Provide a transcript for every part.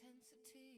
intensity.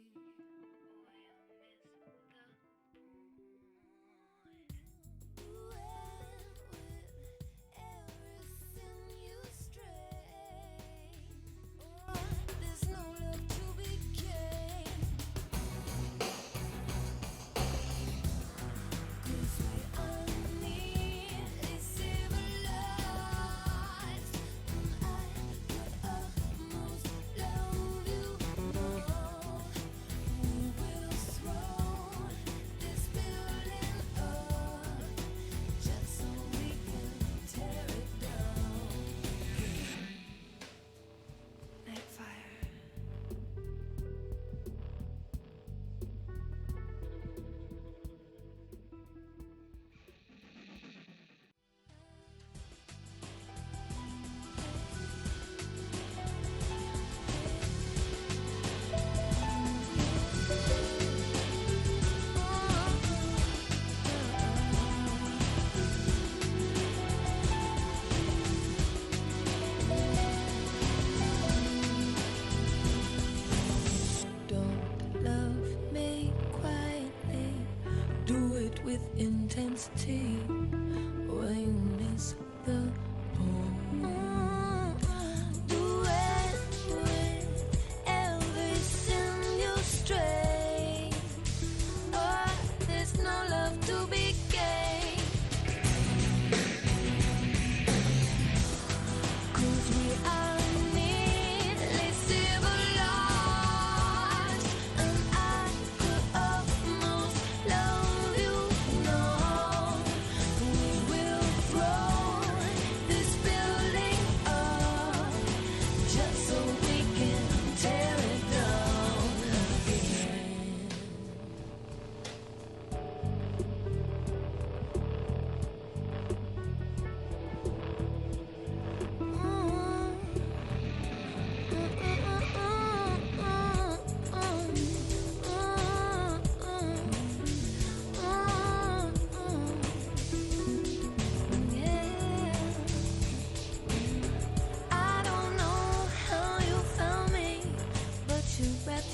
Intensity when you miss the point. Do it with everything you stray. Oh, there's no love to be gained. 'Cause we are nearly civilized, and I could almost love you.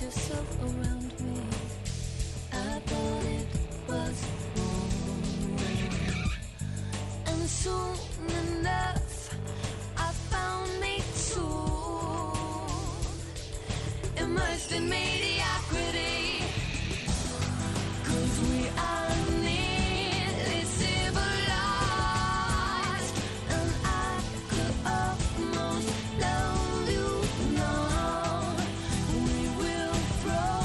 Yourself around me, I thought it was wrong, and soon enough I found me too, immersed in mediocrity. 'Cause we are nearly civilized, and I could almost love you now. We will throw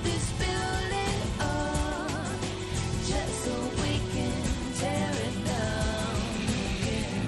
this building up just so we can tear it down again.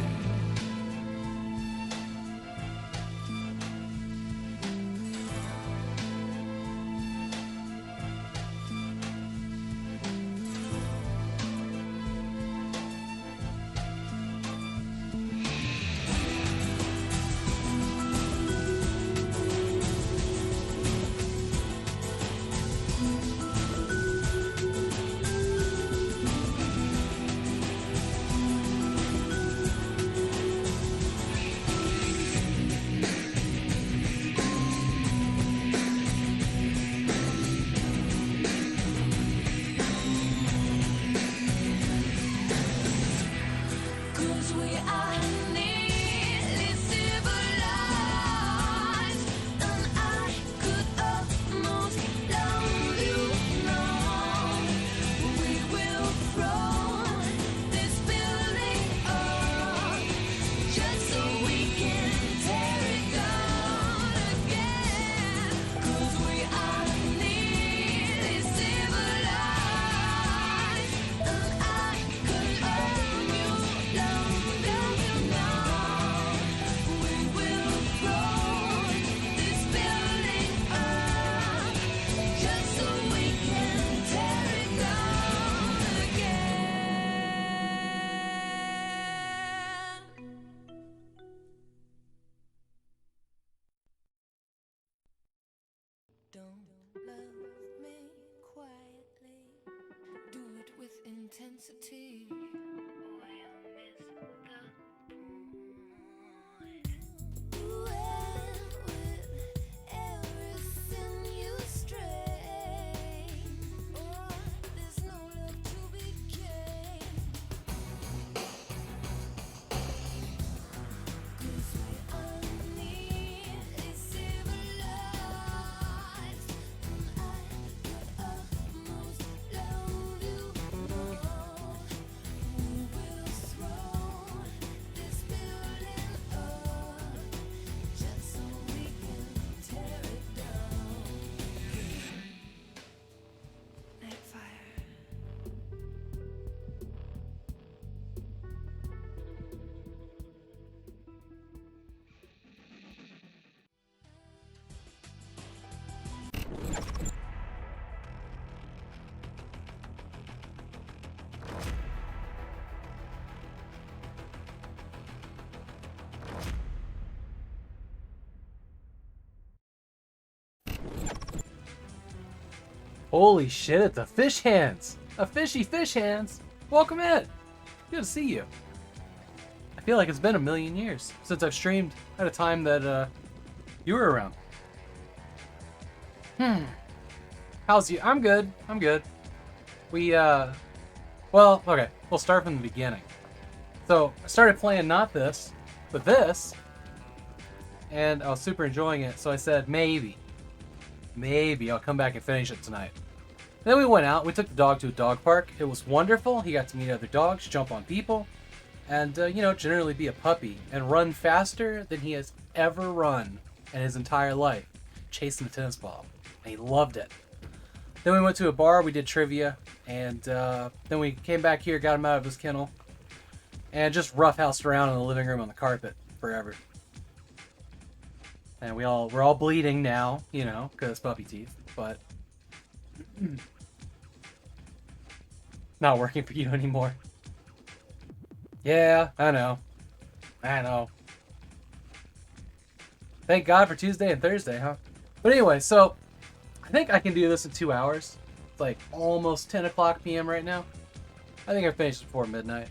Don't love me quietly, do it with intensity. Do it with everything Holy shit, it's a fish hands. A fishy fish hands. Welcome in. Good to see you. I feel like it's been a million years since I've streamed at a time that you were around. How's you? I'm good. I'm good. We well, okay. We'll start from the beginning. So I started playing not this, but this, and I was super enjoying it. So I said maybe I'll come back and finish it tonight. Then we went out. We took the dog to a dog park. It was wonderful. He got to meet other dogs, jump on people, and generally be a puppy and run faster than he has ever run in his entire life, chasing the tennis ball. And he loved it. Then we went to a bar. We did trivia, and then we came back here, got him out of his kennel, and just roughhoused around in the living room on the carpet forever. And we're all bleeding now, because puppy teeth, but not working for you anymore. Yeah, I know. Thank God for Tuesday and Thursday, huh? But anyway, so I think I can do this in 2 hours. It's like almost 10 o'clock p.m. right now. I think I finished before midnight.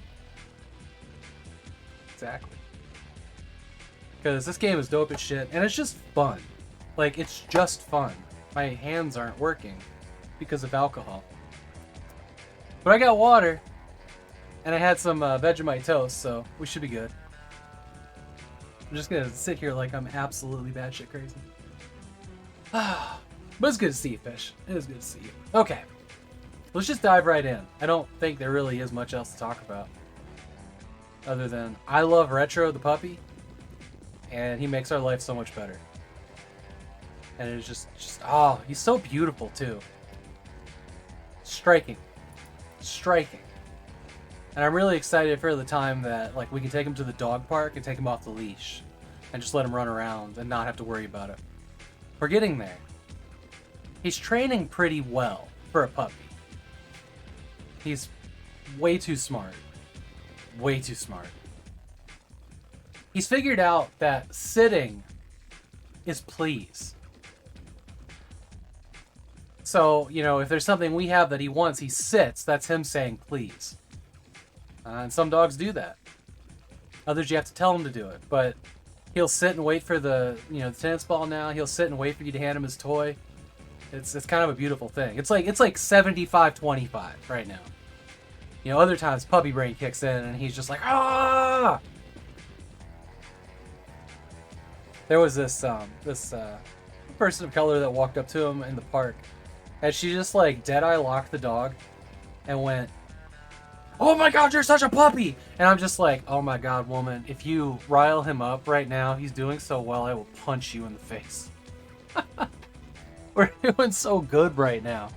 Exactly. Because this game is dope as shit, and it's just fun. Like, it's just fun. My hands aren't working because of alcohol. But I got water, and I had some Vegemite toast, so we should be good. I'm just gonna sit here like I'm absolutely batshit crazy. But it's good to see you, Fish. It is good to see you. Okay. Let's just dive right in. I don't think there really is much else to talk about. Other than, I love Retro the puppy, and he makes our life so much better. And it's just he's so beautiful too. Striking. And I'm really excited for the time that we can take him to the dog park and take him off the leash and just let him run around and not have to worry about it. We're getting there. He's training pretty well for a puppy. He's way too smart. Way too smart. He's figured out that sitting is please. So, if there's something we have that he wants, he sits. That's him saying please. And some dogs do that. Others, you have to tell him to do it. But he'll sit and wait for the tennis ball now. He'll sit and wait for you to hand him his toy. It's kind of a beautiful thing. It's like 75-25 right now. Other times puppy brain kicks in and he's just like, ah! There was this person of color that walked up to him in the park, and she just dead-eye locked the dog and went, "Oh my God, you're such a puppy!" And I'm just like, "Oh my God, woman, if you rile him up right now, he's doing so well, I will punch you in the face." We're doing so good right now.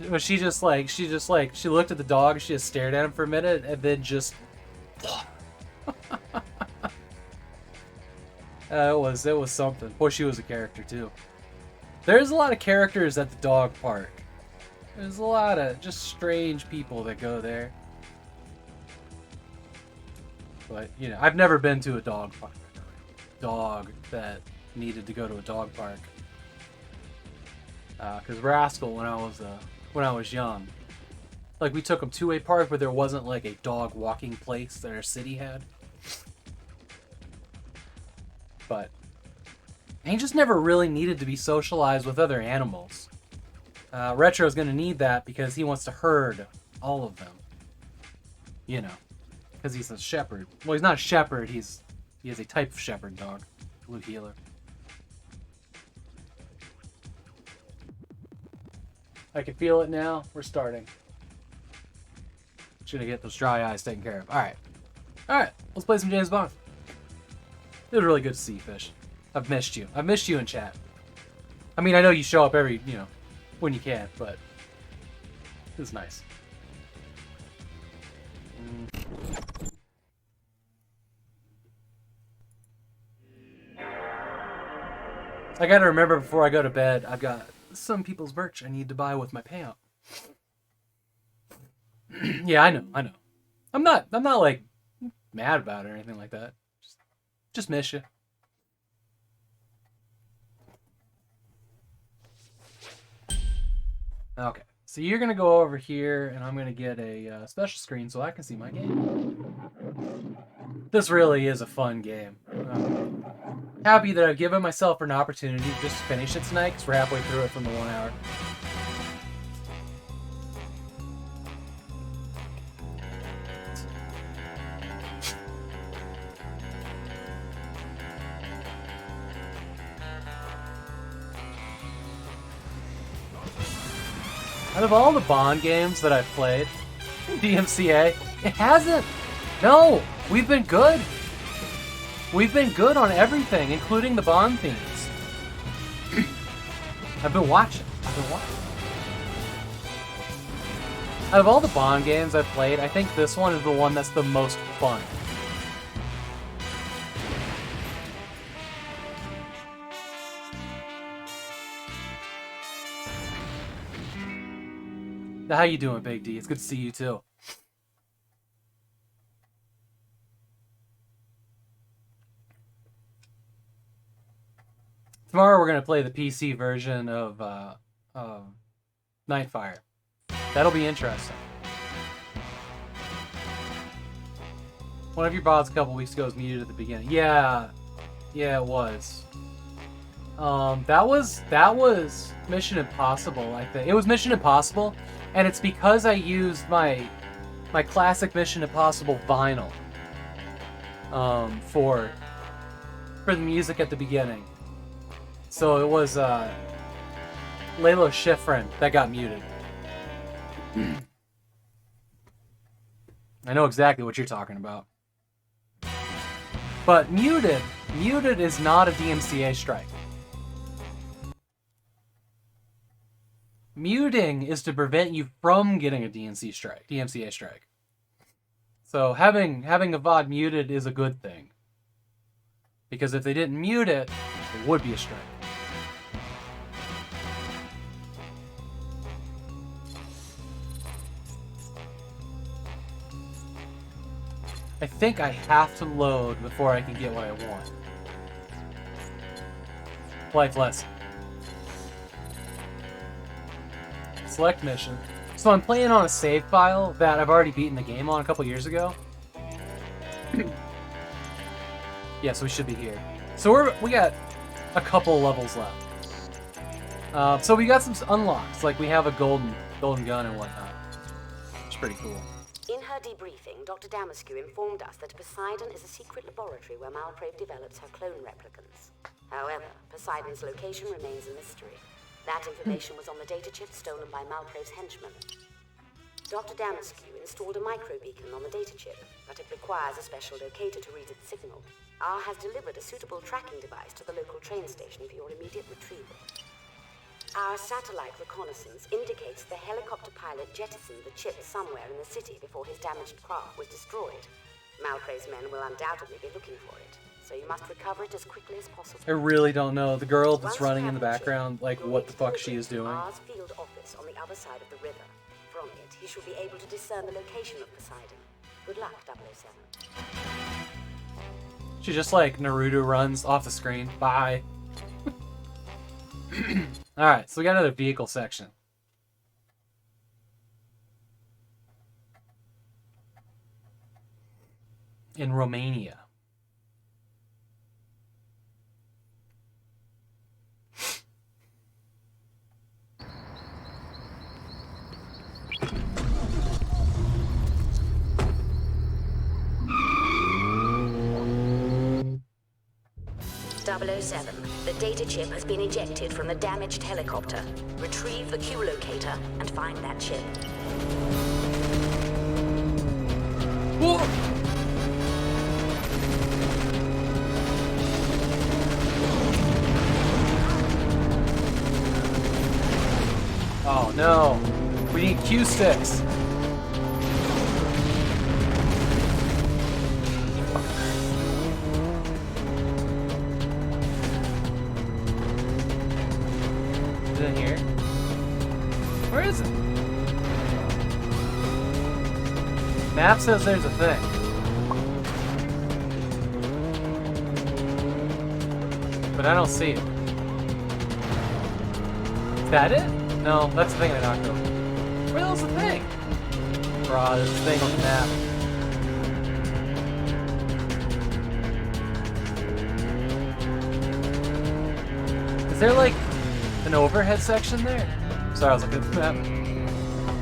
But she looked at the dog, she just stared at him for a minute, and then just it was something. Boy, she was a character too. There's a lot of characters at the dog park. There's a lot of just strange people that go there. But, I've never been to a dog park. Dog that needed to go to a dog park. Because Rascal, when I was young, we took him to a park where there wasn't a dog walking place that our city had. But he just never really needed to be socialized with other animals. Retro's gonna need that because he wants to herd all of them. Because he's a shepherd. Well, he's not a shepherd. He is a type of shepherd dog, blue heeler. I can feel it now. We're starting. Just gonna get those dry eyes taken care of. All right. Let's play some James Bond. It was really good to see you, Fish. I've missed you. I've missed you in chat. I mean, I know you show up every, when you can, but it was nice. I gotta remember before I go to bed, I've got some people's merch I need to buy with my payout. Yeah, I know. I'm not mad about it or anything like that. Just miss you. Okay, so you're gonna go over here, and I'm gonna get a special screen so I can see my game. This really is a fun game. Happy that I've given myself an opportunity to just finish it tonight, because we're halfway through it from the 1 hour. Out of all the Bond games that I've played, DMCA, it hasn't. No, we've been good. We've been good on everything, including the Bond themes. I've been watching. Out of all the Bond games I've played, I think this one is the one that's the most fun. How you doing, Big D? It's good to see you too. Tomorrow we're gonna play the PC version of Nightfire. That'll be interesting. One of your bots a couple weeks ago was muted at the beginning. Yeah, it was. That was Mission Impossible. I think it was Mission Impossible. And it's because I used my classic Mission Impossible vinyl for the music at the beginning. So it was Lalo Schifrin that got muted. I know exactly what you're talking about. But muted is not a DMCA strike. Muting is to prevent you from getting a DMCA strike. So having a VOD muted is a good thing. Because if they didn't mute it, it would be a strike. I think I have to load before I can get what I want. Life lesson. Select mission. So I'm playing on a save file that I've already beaten the game on a couple years ago. Yeah, so we should be here. So we got a couple levels left. So we got some unlocks, like we have a golden gun and whatnot. It's pretty cool. In her debriefing, Dr. Damascu informed us that Poseidon is a secret laboratory where Malprave develops her clone replicants. However, Poseidon's location remains a mystery. That information was on the data chip stolen by Malprave's henchmen. Dr. Damascu installed a microbeacon on the data chip, but it requires a special locator to read its signal. R has delivered a suitable tracking device to the local train station for your immediate retrieval. Our satellite reconnaissance indicates the helicopter pilot jettisoned the chip somewhere in the city before his damaged craft was destroyed. Malprave's men will undoubtedly be looking for it, so you must recover it as quickly as possible. I really don't know. The girl that's running in the background, like, what the fuck she is doing. R's field office on the other side of the river. From it, he should be able to discern the location of Poseidon. Good luck, 007. She just, like, Naruto runs off the screen. Bye. Alright, so we got another vehicle section. In Romania. .007. The data chip has been ejected from the damaged helicopter. Retrieve the Q locator and find that chip. Whoa! Oh no! We need Q sticks. In here? Where is it? Map says there's a thing. But I don't see it. Is that it? No, that's the thing I knocked over. Where the hell's the thing? Bruh, there's a thing on the map. Is there like an overhead section there? Sorry, I was looking at the map.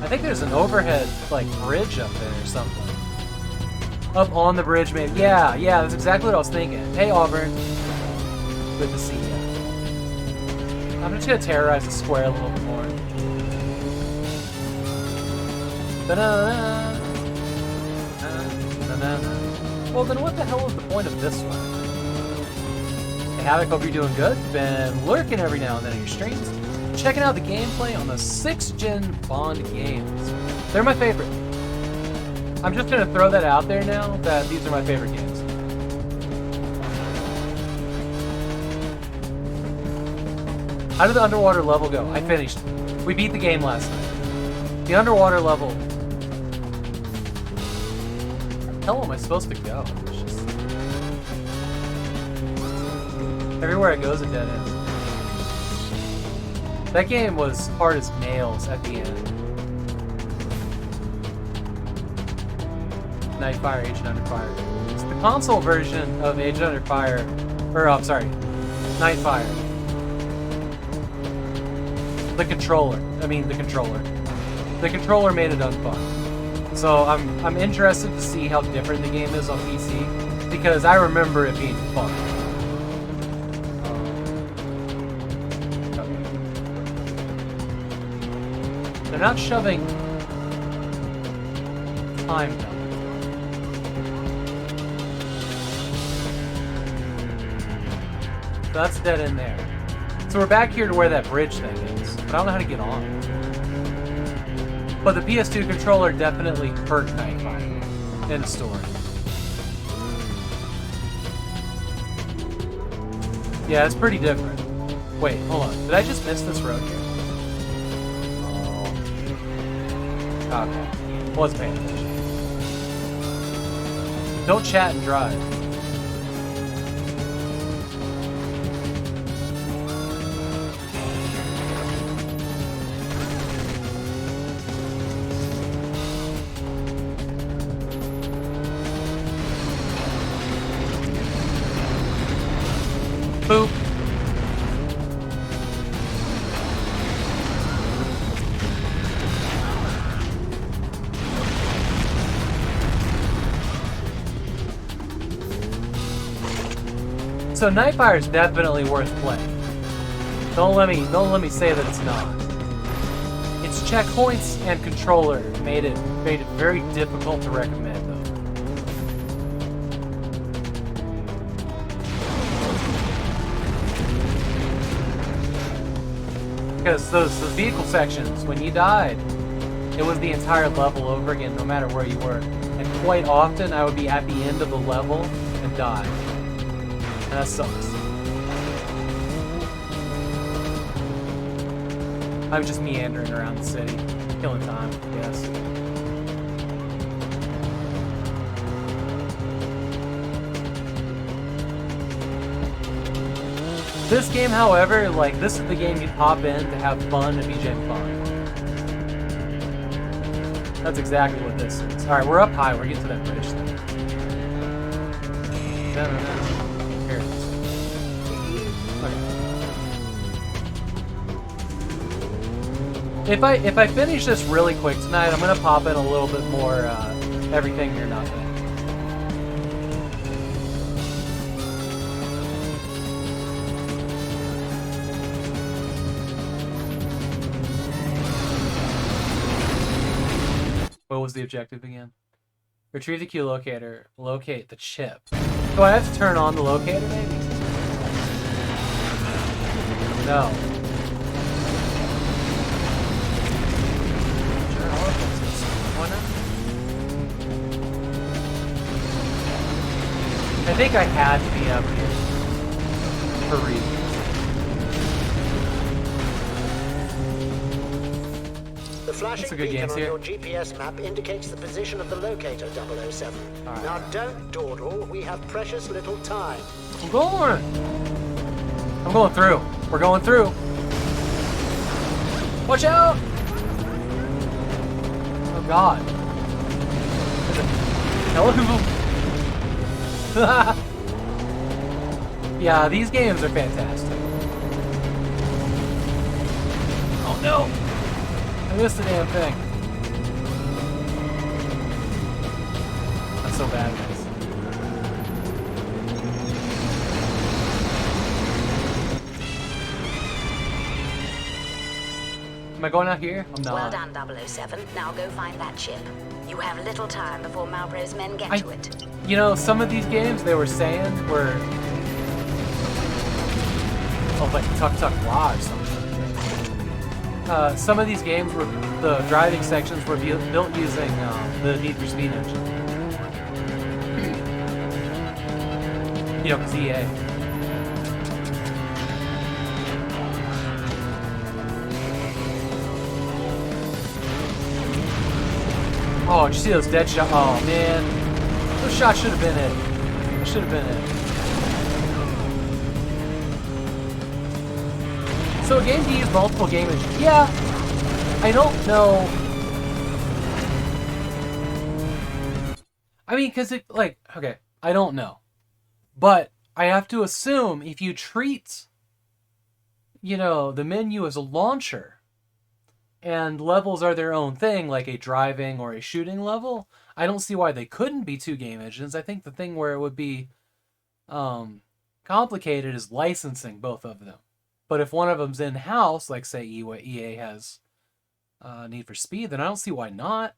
I think there's an overhead like bridge up there or something. Up on the bridge, maybe. Yeah, that's exactly what I was thinking. Hey, Auburn. Good to see you. I'm just gonna terrorize the square a little bit more. Da-da-da. Da-da-da. Well, then what the hell is the point of this one? Hey, Havok, hope you're doing good. Been lurking every now and then in your streams. Checking out the gameplay on the 6th Gen Bond games. They're my favorite. I'm just gonna throw that out there now, that these are my favorite games. How did the underwater level go? I finished it. We beat the game last night. The underwater level... Where the hell am I supposed to go? It's just... Everywhere it goes, it dead ends. That game was hard as nails at the end. Nightfire, Agent Under Fire. It's the console version of Agent Under Fire, or I'm sorry, Nightfire. The controller. The controller made it unfun. So I'm interested to see how different the game is on PC because I remember it being fun. They're not shoving time down. So that's dead in there. So we're back here to where that bridge thing is, but I don't know how to get on. But the PS2 controller definitely hurt Nightfire in the story. Yeah, it's pretty different. Wait, hold on. Did I just miss this road here? Oh. Okay. Was paying attention. Don't chat and drive. Boop. So Nightfire is definitely worth playing. Don't let me say that it's not. Its checkpoints and controller made it very difficult to recommend though. Because those vehicle sections, when you died, it was the entire level over again, no matter where you were. And quite often, I would be at the end of the level and die. And that sucks. I'm just meandering around the city, killing time, I guess. This game, however, like, this is the game you pop in to have fun and be gen fun. That's exactly what this is. Alright, we're up high. We're getting to that bridge thing. Here it is. Okay. If I finish this really quick tonight, I'm gonna pop in a little bit more everything or nothing. What was the objective again? Retrieve the key locator, locate the chip. Do I have to turn on the locator maybe? No. Sure, I'll open this. Why not? I think I had to be up here for reasons. The flashing beacon on your GPS map indicates the position of the locator, 007. Right. Now don't dawdle, we have precious little time. I'm going through. We're going through. Watch out! Oh god. Hello? Yeah, these games are fantastic. Oh no! I missed the damn thing. That's so bad, guys. Am I going out here? I'm not. Well done, 007. Now go find that ship. You have little time before Malbro's men get to it. You know, some of these games they were saying were... Oh, like Tuk Tuk Law or something. Some of these games were... The driving sections were built using the Need for Speed engine. You know, because EA. Oh, did you see those dead shots? Oh, man. Those shots should have been it. Should have been it. So a game can use multiple game engines. Yeah. I don't know. I mean, because it, like, okay, I don't know. But I have to assume if you treat, you know, the menu as a launcher, and levels are their own thing, like a driving or a shooting level, I don't see why they couldn't be two game engines. I think the thing where it would be complicated is licensing both of them. But if one of them's in-house, like say EA has Need for Speed, then I don't see why not.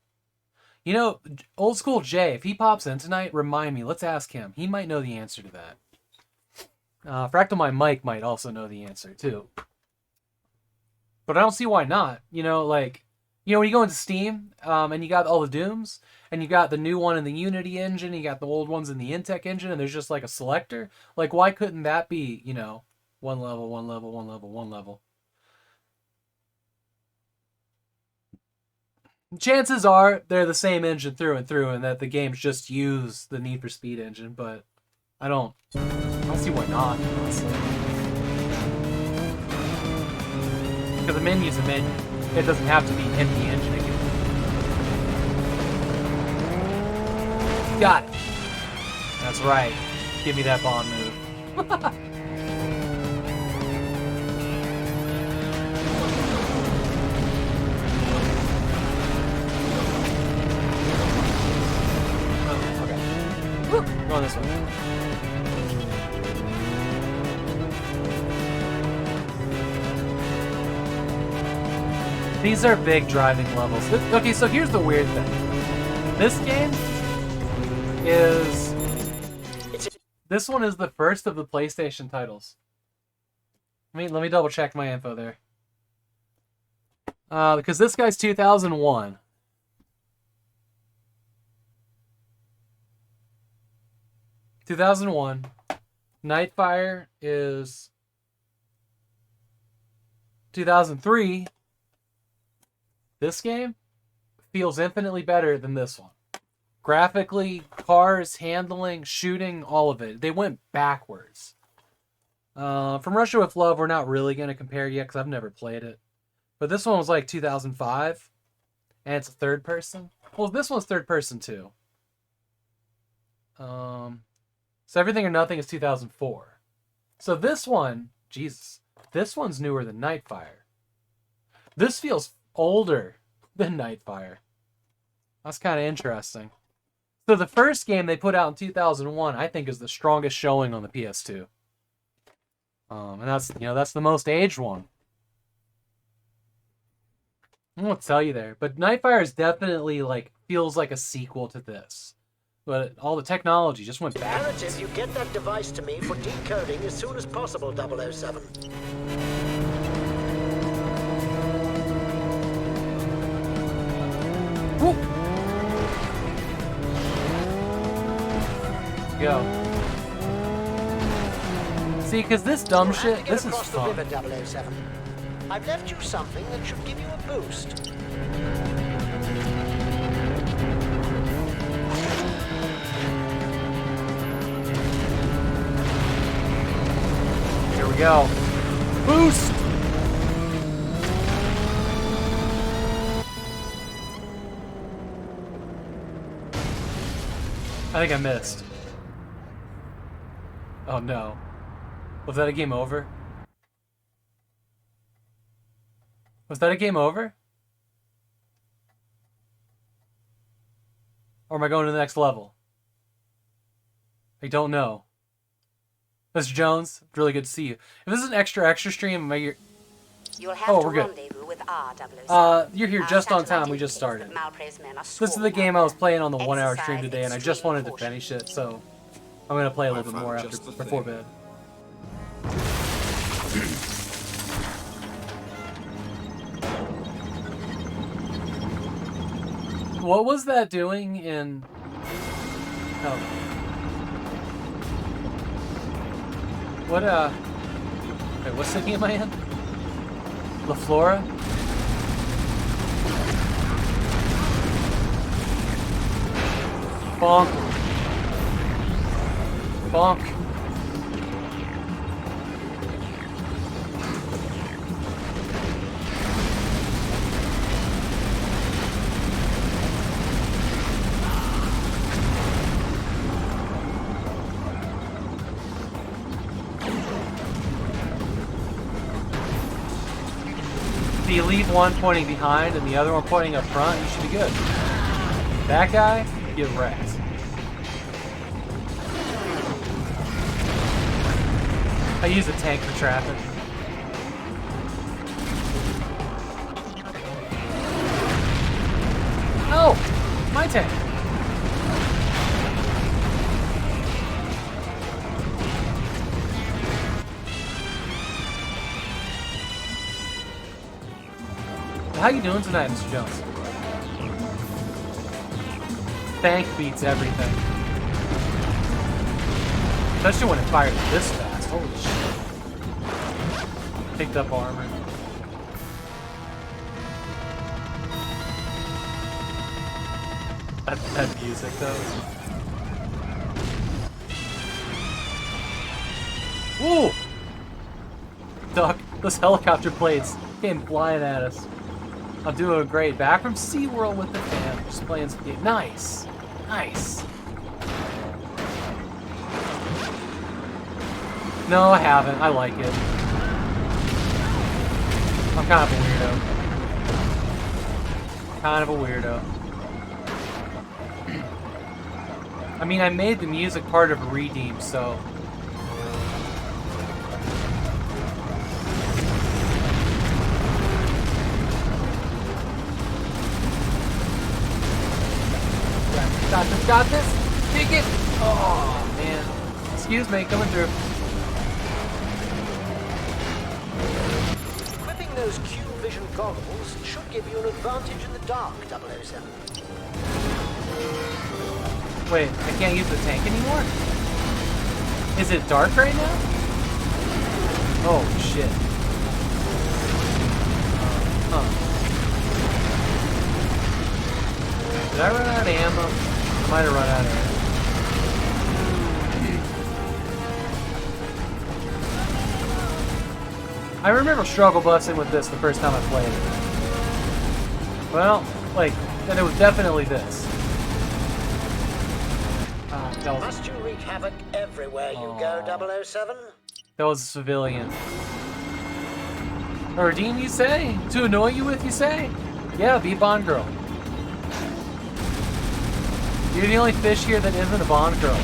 You know, Old School Jay, if he pops in tonight, remind me. Let's ask him. He might know the answer to that. Fractal My Mike might also know the answer, too. But I don't see why not. You know, like, you know, when you go into Steam, and you got all the Dooms, and you got the new one in the Unity engine, you got the old ones in the Intech engine, and there's just like a selector. Like, why couldn't that be, you know, one level, one level, one level, one level? Chances are they're the same engine through and through, and that the games just use the Need for Speed engine, but I don't see why not, honestly. Because the menu's a menu. It doesn't have to be in the engine again. Got it. That's right. Give me that Bond move. Going this way. These are big driving levels. Okay, so here's the weird thing. This game is... This one is the first of the PlayStation titles. Let me double check my info there. Because this guy's 2001. Nightfire is 2003. This game feels infinitely better than this one. Graphically, cars, handling, shooting, all of it. They went backwards. From Russia with Love, we're not really going to compare yet because I've never played it. But this one was like 2005. And it's a third person. Well, this one's third person too. So Everything or Nothing is 2004. So this one, Jesus, this one's newer than Nightfire. This feels older than Nightfire. That's kind of interesting. So the first game they put out in 2001, I think, is the strongest showing on the PS2. And that's, you know, that's the most aged one. I won't tell you there, but Nightfire is definitely like feels like a sequel to this. But all the technology just went back. Imperative you get that device to me for decoding as soon as possible, 007. Woo! Go. See, because this dumb shit, this is fun. The river, 007. I've left you something that should give you a boost. Here we go. Boost! I think I missed. Oh no. Was that a game over? Was that a game over? Or am I going to the next level? I don't know. Mr. Jones, really good to see you. If this is an extra stream, maybe You'll have to we're good. rendezvous with R007. You're here Our just on satellite time. We just indicates started. that Malprave's men are This is the swarming game out I was there. playing on the 1-hour stream Exercise today, and I just extreme wanted to caution. finish it, so I'm gonna play a little bit more after before bed. What was that doing in? Oh. What wait, what city am I in? La Flora? Bonk. Bonk. If you leave one pointing behind and the other one pointing up front, you should be good. That guy, get wrecked. I use a tank for traffic. Oh! My tank! How you doing tonight, Mr. Jones? Tank beats everything. Especially when it fires this fast. Holy shit. Picked up armor. That music though. Woo! Duck, those helicopter blades came flying at us. I'm doing great. Back from SeaWorld with the fam. Just playing some game. Nice. Nice. No, I haven't. I like it. I'm kind of a weirdo. Kind of a weirdo. I mean, I made the music part of a redeem, so... Got this! Take it! Oh, man. Excuse me, coming through. Equipping those Q-Vision goggles should give you an advantage in the dark, 007. Wait, I can't use the tank anymore? Is it dark right now? Oh, shit. Did I run out of ammo? I might have run out of ammo. I remember struggle busting with this the first time I played it. Well, like, then it was definitely this. Must you wreak havoc everywhere you go, 007? That was a civilian. A redeem, you say? To annoy you with, you say? Yeah, be a Bond girl. You're the only fish here that isn't a Bond girl.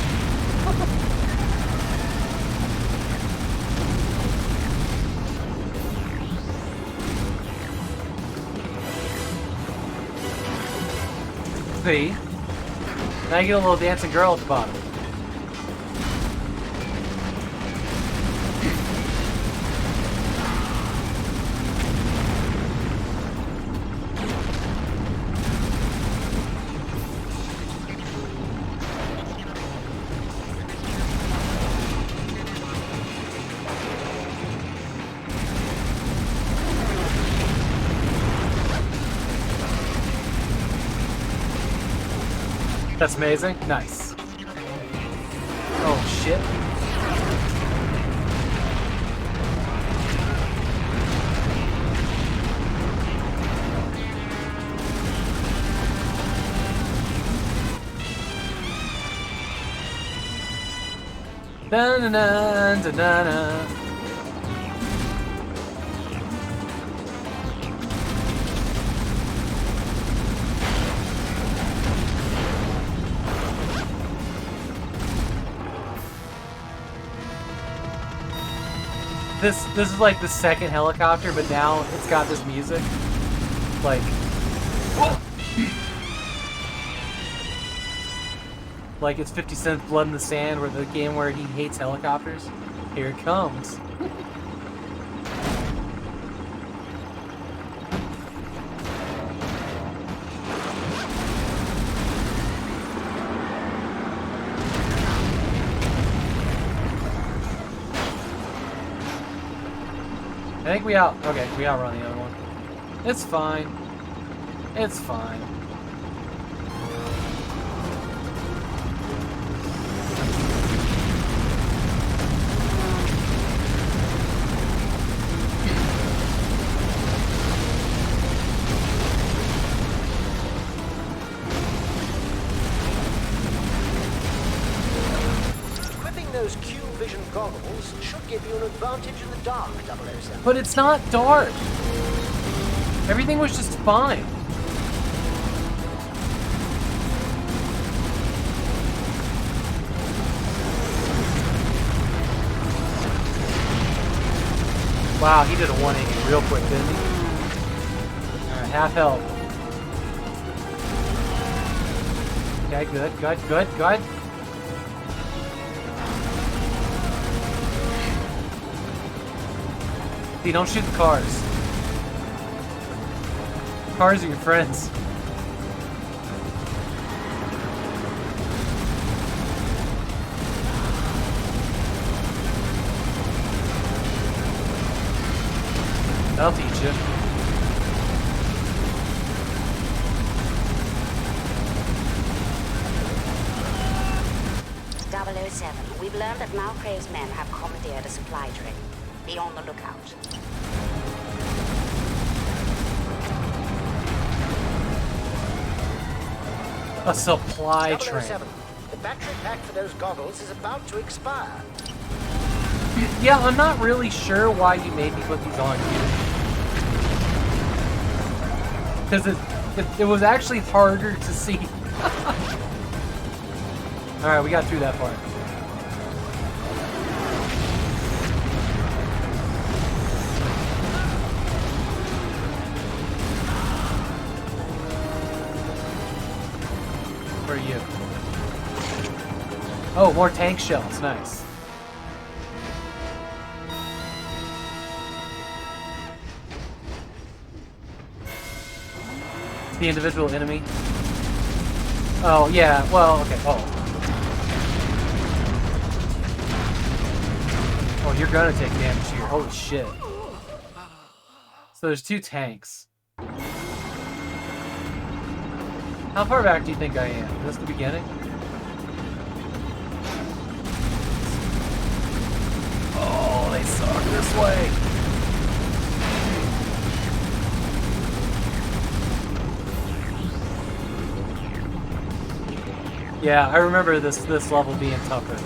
See? Now you get a little dancing girl at the bottom. That's amazing. Nice. Oh, shit. Da-na-na-na-na-na. This is like the second helicopter, but now it's got this music. Like, like it's 50 Cent's Blood in the Sand, where the game where he hates helicopters. Here it comes. I think we outrun the other one. It's fine. It's fine. Equipping those Q-Vision goggles should give you an advantage in the dark, 007. But it's not dark. Everything was just fine. Wow, he did a 180 real quick, didn't he? Alright, half health. Okay, good. See, don't shoot the cars. Cars are your friends. That'll teach you. We've learned that Malcrave's men have commandeered a supply train. Be on the lookout. A supply train. 007, the battery pack for those goggles is about to expire. Yeah, I'm not really sure why you made me put these on you. Because it was actually harder to see. Alright, we got through that part. Where are you? Oh, more tank shells. Nice. The individual enemy. Oh, yeah. Well, okay. Oh. Oh, you're gonna take damage here. Holy shit. So there's two tanks. How far back do you think I am? Is this the beginning? Oh, they suck this way. Yeah, I remember this level being tougher.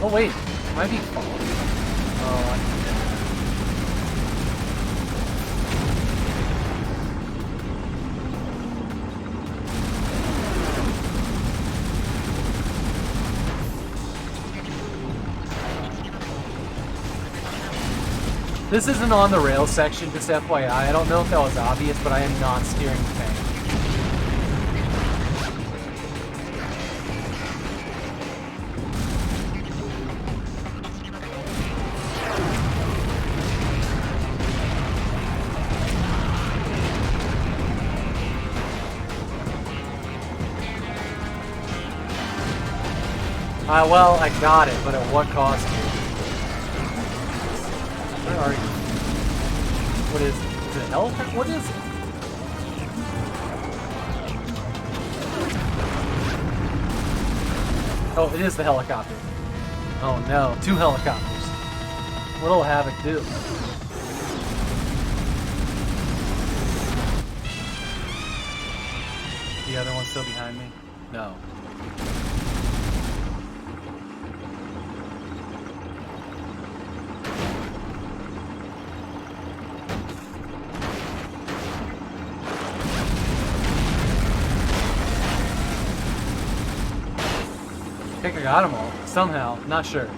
Oh wait, it might be falling. Oh, this isn't on the rail section, just FYI. I don't know if that was obvious, but I am not steering the tank. Well, I got it, but at what cost? Where are you? What is it? Is it an elephant? What is it? Oh, it is the helicopter. Oh no, two helicopters. What'll Havok do? The other one's still behind me? No. We got them all. Somehow. Not sure.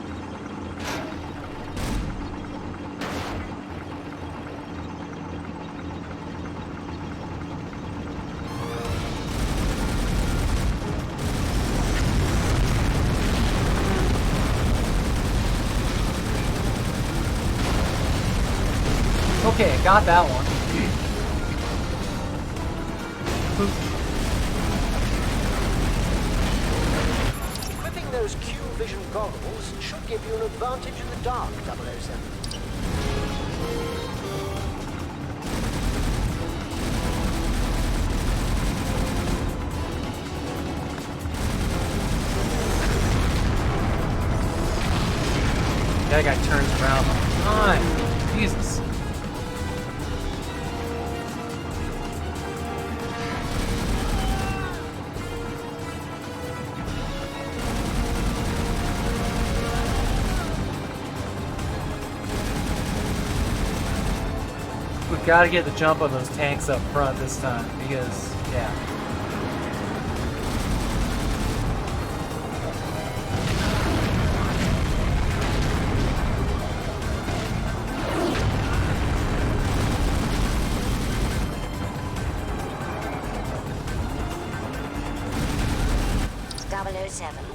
Okay, got that one. Equipping those Q-Vision goggles should give you an advantage in the dark, 007. That guy turns around all the time. Jesus. We've got to get the jump on those tanks up front this time because, yeah.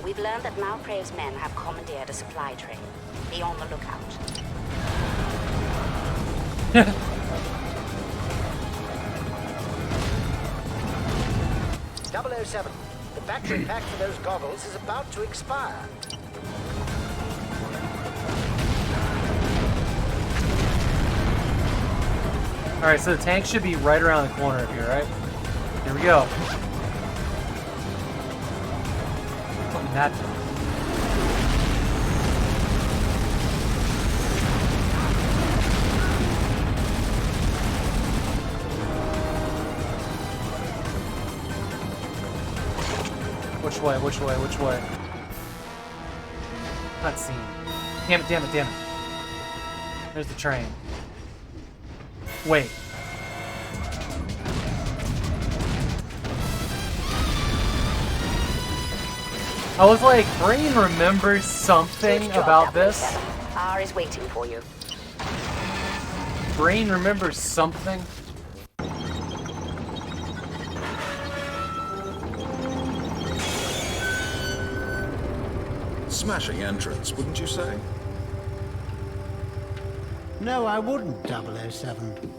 We've learned that Malprave's men have commandeered a supply train. Be on the lookout. 007, the battery pack for those goggles is about to expire. Alright, so the tank should be right around the corner up here, right? Here we go. That. Which way, which way, which way? Cutscene. Damn it, damn it, damn it. There's the train. Wait. I was like, brain remembers something Good job, about this. 007. R is waiting for you. Brain remembers something. Smashing entrance, wouldn't you say? No, I wouldn't, 007.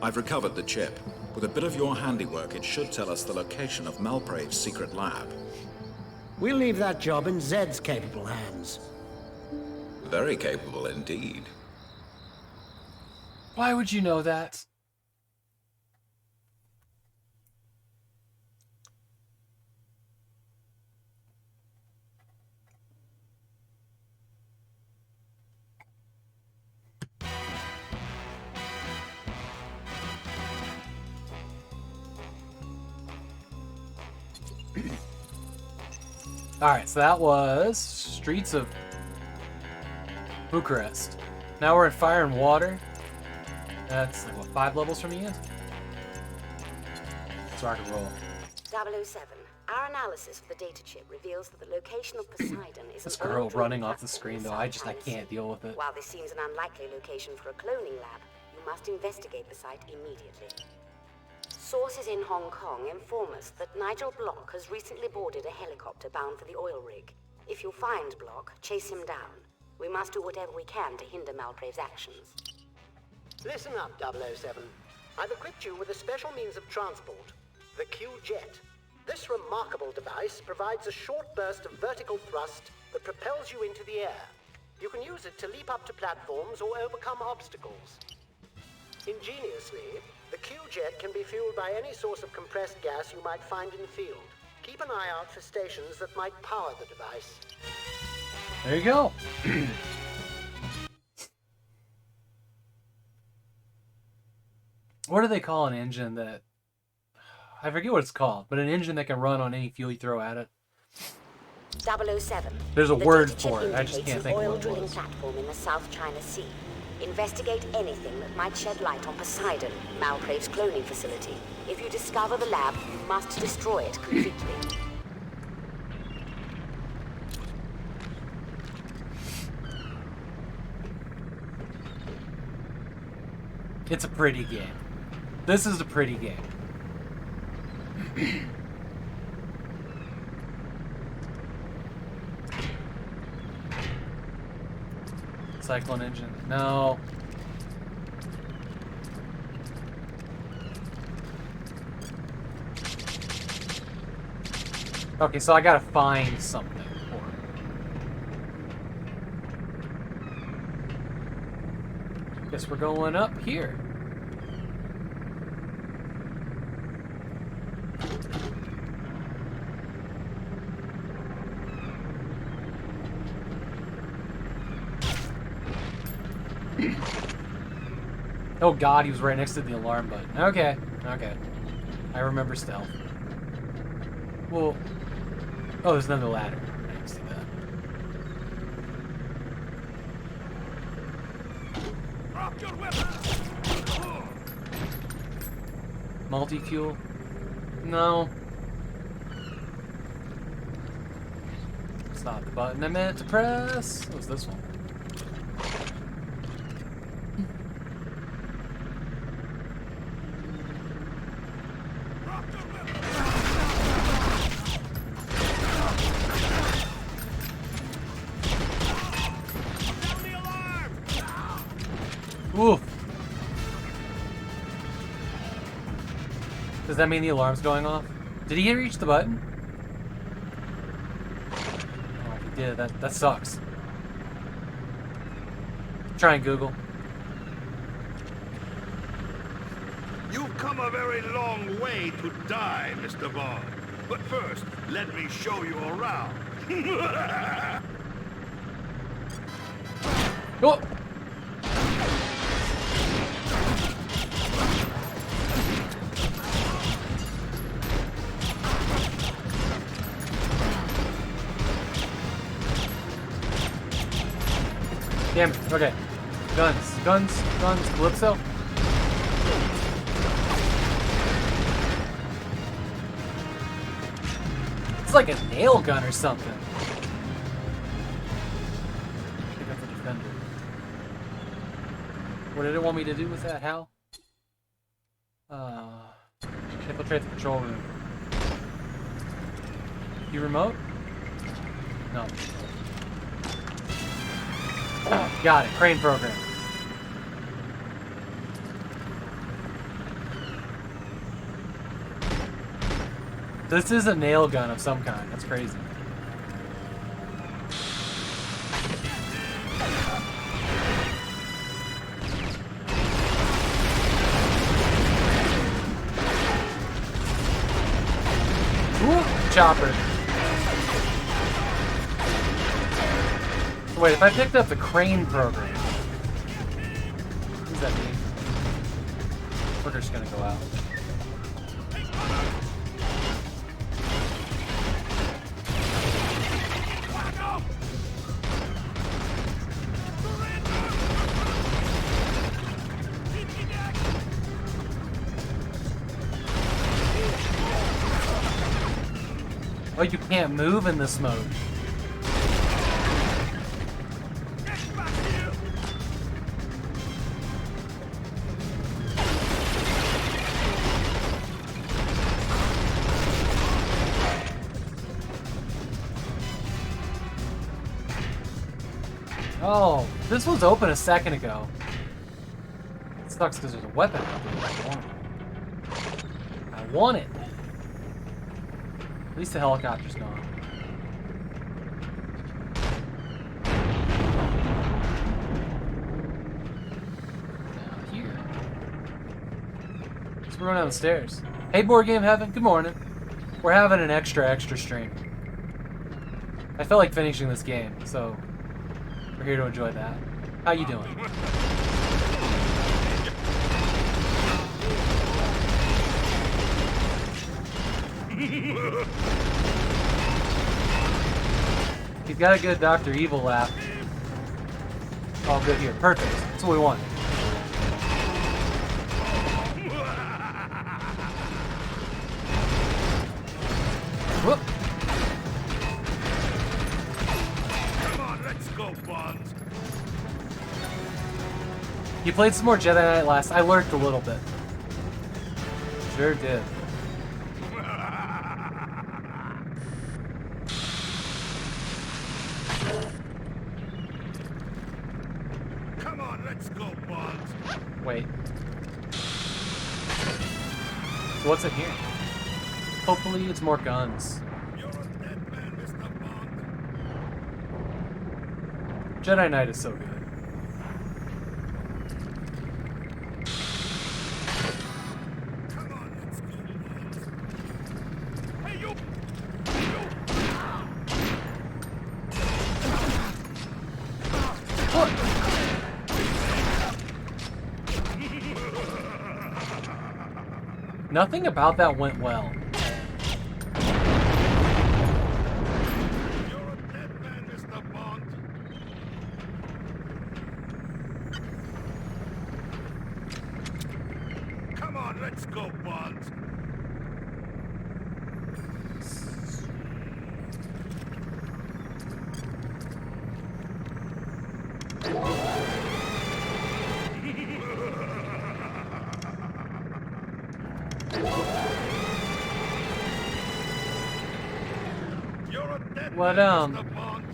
I've recovered the chip. With a bit of your handiwork, it should tell us the location of Malprave's secret lab. We'll leave that job in Zed's capable hands. Very capable indeed. Why would you know that? Alright, so that was Streets of Bucharest. Now we're in Fire and Water. That's like, what, 5 levels from the end? So I can roll. 007. Our analysis of the data chip reveals that the location of Poseidon is This an girl old running drilling off the platform in screen, though, South I China can't Sea. deal with it. While this seems an unlikely location for a cloning lab, you must investigate the site immediately. Sources in Hong Kong inform us that Nigel Block has recently boarded a helicopter bound for the oil rig. If you find Block, chase him down. We must do whatever we can to hinder Malprave's actions. Listen up, 007. I've equipped you with a special means of transport, the Q-Jet. This remarkable device provides a short burst of vertical thrust that propels you into the air. You can use it to leap up to platforms or overcome obstacles. Ingeniously, the Q-Jet can be fueled by any source of compressed gas you might find in the field. Keep an eye out for stations that might power the device. There you go. What do they call an engine that... I forget what it's called, but an engine that can run on any fuel you throw at it. 007. There's a The word data chip for it, I just indicates can't an think of oil what it drilling was. platform in the South China Sea. Investigate anything that might shed light on Poseidon, Malprave's cloning facility. If you discover the lab, you must destroy it completely. It's a pretty game. This is a pretty game. Cyclone engine. No. Okay, so I gotta find something for it. Guess we're going up here. Oh god, he was right next to the alarm button. Okay, okay. I remember stealth. Well, oh, there's another ladder. I didn't see that. Drop your weapon! Multi-fuel? No. It's not the button I meant to press. What was this one? Oof. Does that mean the alarm's going off? Did he reach the button? Oh, if he did. That sucks. Try and Google. You've come a very long way to die, Mr. Bond. But first, let me show you around. Oh! Damn it. Okay. Guns. Guns. Guns. Calypso. It's like a nail gun or something. I think that's a defender. What did it want me to do with that, Hal? Infiltrate the control room. You remote? No. Got it. Crane program. This is a nail gun of some kind. That's crazy. Ooh, chopper. Wait, if I picked up the crane program, what does that mean? We're just gonna go out. Oh, you can't move in this mode. Oh, this was open a second ago. It sucks because there's a weapon out there. I want it. At least the helicopter's gone. Down here. So we're going down the stairs. Hey, Board Game Heaven. Good morning. We're having an extra stream. I felt like finishing this game, so we're here to enjoy that. How you doing? He's got a good Dr. Evil laugh. All good here. Perfect. That's what we want. Whoop. Come on, let's go, Bond. You played some more Jedi Knight last. I lurked a little bit. Sure did. Come on, let's go, Bond. Wait. So what's in here? Hopefully it's more guns. You're a dead man, Mr. Bond. Jedi Knight is so good. Come on, let's go, Bond. Hey, you! Nothing about that went well. You're a dead man, Mr. Bond. Come on, let's go, Bond. You're a dead What, man, Mr. Bond.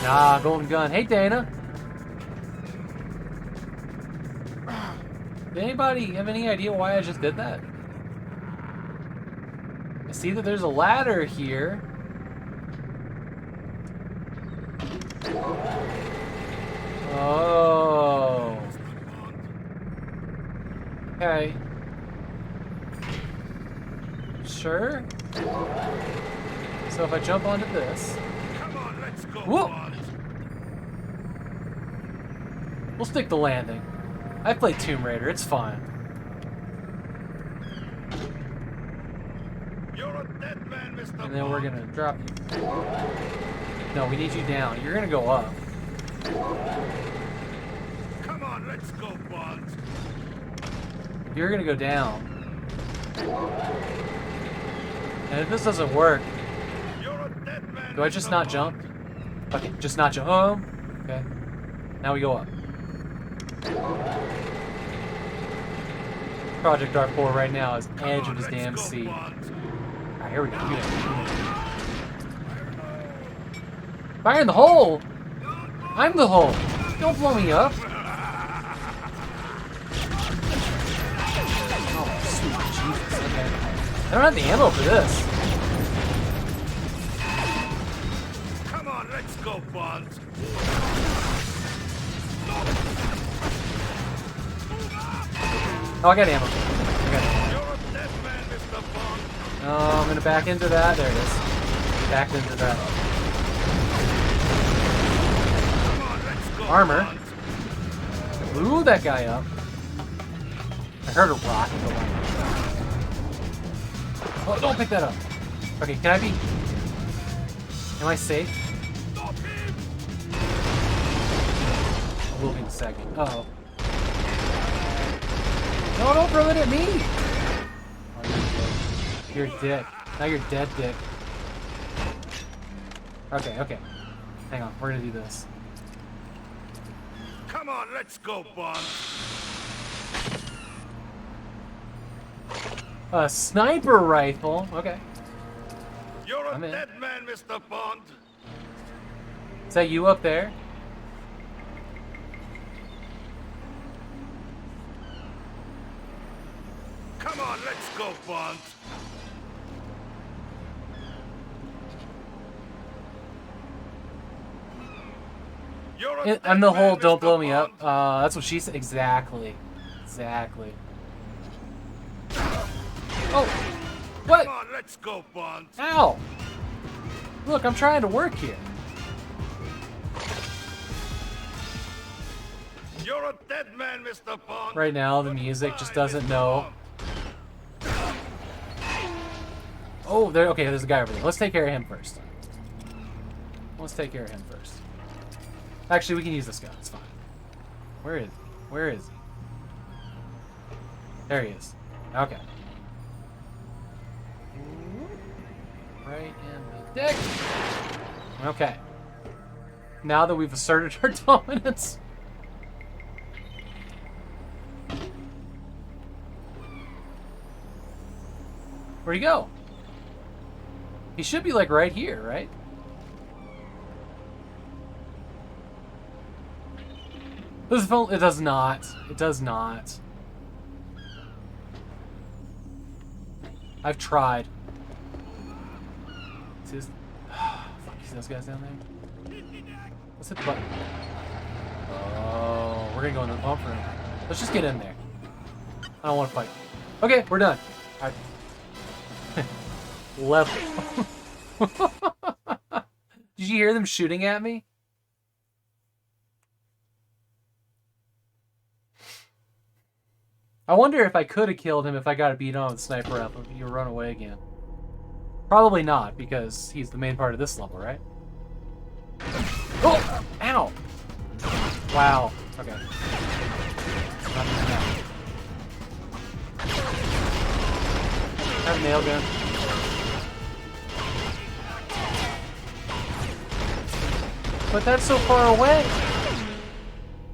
Nah, golden gun. Hey, Dana. Did anybody have any idea why I just did that? I see that there's a ladder here. Oh. Okay. Sure. So if I jump onto this, Come on, let's go, Whoa. Bond. we'll stick the landing. I played Tomb Raider, it's fine. You're a dead man, Mr. And then we're Bond. gonna drop you. No, we need you down. You're gonna go up. Come on, let's go, Bond. You're gonna go down. And if this doesn't work, You're a dead man. do I just Mr. not Bond. jump? Okay, just not jump. Oh, okay. Now we go up. Project R4 right now is Come edge on, of his let's damn go, seat. Bond. Alright, here we go. Fire in the hole! I'm the hole! Don't blow me up! Oh, sweet Jesus. Okay. I don't have the ammo for this. Come on, let's go, Bond. Oh, I got ammo. I got ammo. You're a dead man, Mr. Bond. Oh, I'm gonna back into that. There it is. Backed into that. Come on, let's go, Armor. Bond. Blew that guy up. I heard a rocket go by. Oh, don't pick that up. Okay, can I be... Am I safe? Stop him. I will be in a second. Uh-oh. No, don't throw it at me! Oh, you're dick. Now you're dead, dick. Okay, okay. Hang on, we're gonna do this. Come on, let's go, Bond. A sniper rifle. Okay. You're a I'm in. dead man, Mr. Bond. Is that you up there? Come on, let's go, Bond. You're a I'm dead the man, hole, don't Mr. blow me up. Bond. That's what she said. Exactly. Exactly. Oh! What? Come on, let's go, Bond. Ow! Look, I'm trying to work here. You're a dead man, Mr. Bond. Right now, the music just doesn't know. Oh, there. Okay, there's a guy over there. Let's take care of him first. Let's take care of him first. Actually, we can use this gun. It's fine. Where is he? Where is he? There he is. Okay. Right in the dick. Okay. Now that we've asserted our dominance. Where'd he go? He should be like right here, right? It does not. It does not. I've tried. See this? Fuck, you see those guys down there? Let's hit the button. Oh, we're gonna go in the bump room. Let's just get in there. I don't want to fight. Okay, we're done. Alright. Level. Did you hear them shooting at me? I wonder if I could have killed him if I got a beat on with sniper rifle. If you run away again. Probably not, because he's the main part of this level, right? Oh! Ow! Wow. Okay. Not doing that. I have a nail gun. But that's so far away!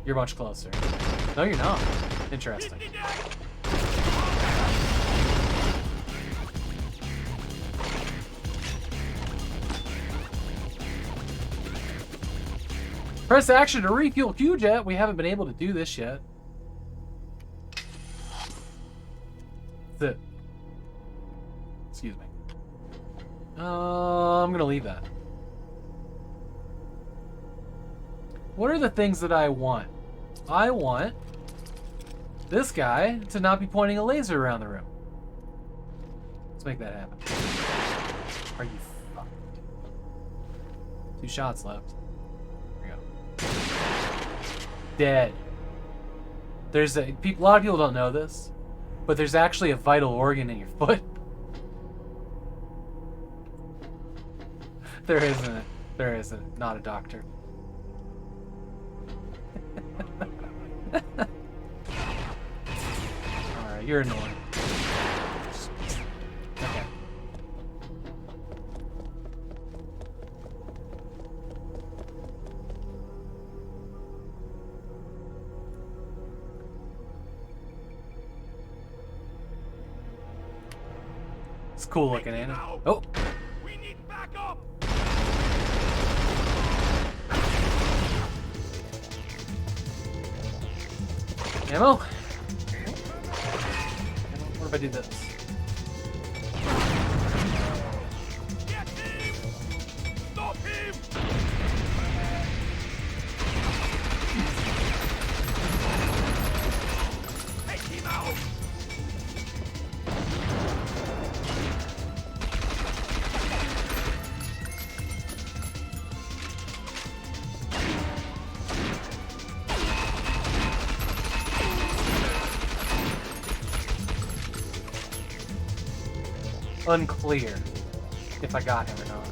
You're much closer. No, you're not. Interesting. Press action to refuel Q-Jet. We haven't been able to do this yet. That's it. Excuse me. I'm gonna leave that. What are the things that I want? I want this guy to not be pointing a laser around the room. Let's make that happen. Are you fucked? 2 shots left. There we go. Dead. There's a lot of people don't know this, but there's actually a vital organ in your foot. There isn't. There isn't. Not a doctor. Alright, you're annoying. Okay. It's cool looking, ain't it? Oh! We need backup. Ammo? What if I do this? Get him! Stop him! Take him out! Unclear if I got him or not.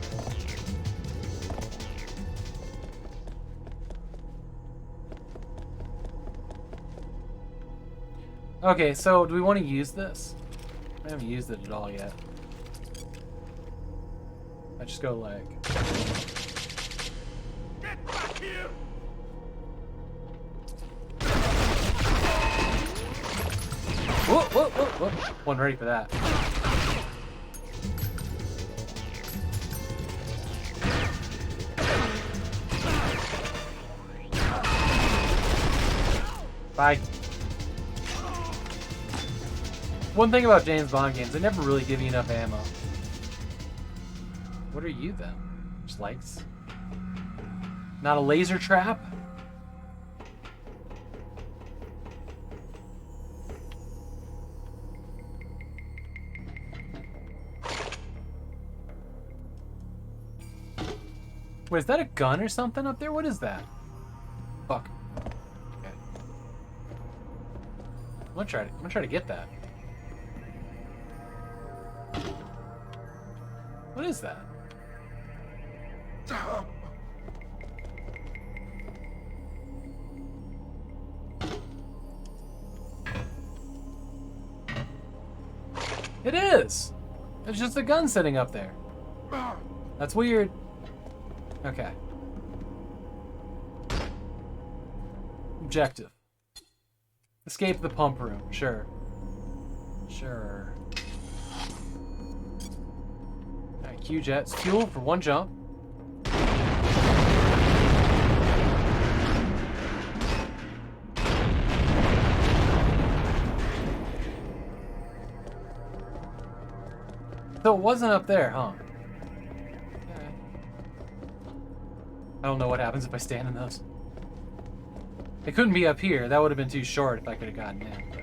Okay, so do we want to use this? I haven't used it at all yet. I just go like... Get back here! Whoa, whoa, whoa, whoa. Wasn't ready for that. Bye. One thing about James Bond games, they never really give you enough ammo. What are you then? Just lights? Not a laser trap? Wait, is that a gun or something up there? What is that? Fuck. Okay. I'm gonna try to get that. What is that? It is! It's just a gun sitting up there. That's weird. Okay. Objective. Escape the pump room. Sure. Sure. Alright, Q-jets. Fuel for one jump. So it wasn't up there, huh? Okay. I don't know what happens if I stand in those. It couldn't be up here. That would have been too short if I could have gotten in. But...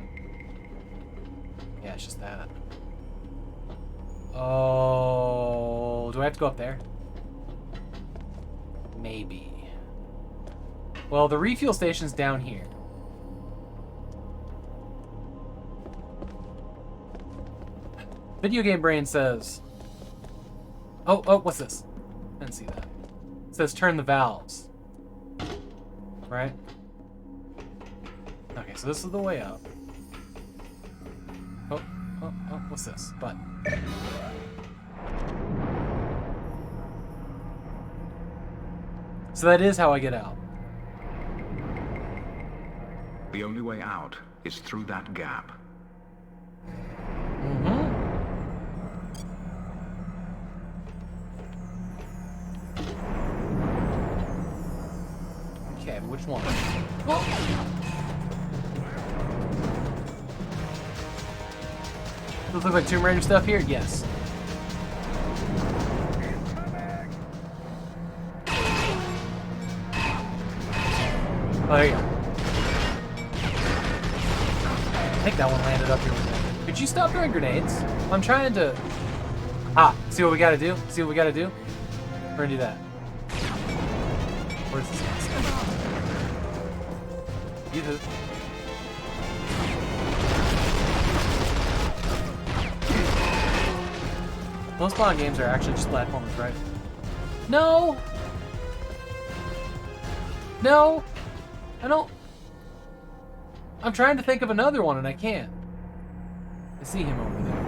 yeah, it's just that. Oh, do I have to go up there? Maybe. Well, the refuel station's down here. Video game brain says... oh, what's this? I didn't see that. It says turn the valves. Right? Okay, so this is the way up. Oh, what's this? Button. So that is how I get out. The only way out is through that gap. Okay, but which one? Does it look like Tomb Raider stuff here? Yes. Oh, there you go. I think that one landed up here with me. Could you stop throwing grenades? I'm trying to... ah, see what we gotta do? See what we gotta do? We're gonna do that. Where's this guy? You do. Most Bond games are actually just platformers, right? No! No! I don't... I'm trying to think of another one and I can't. I see him over there.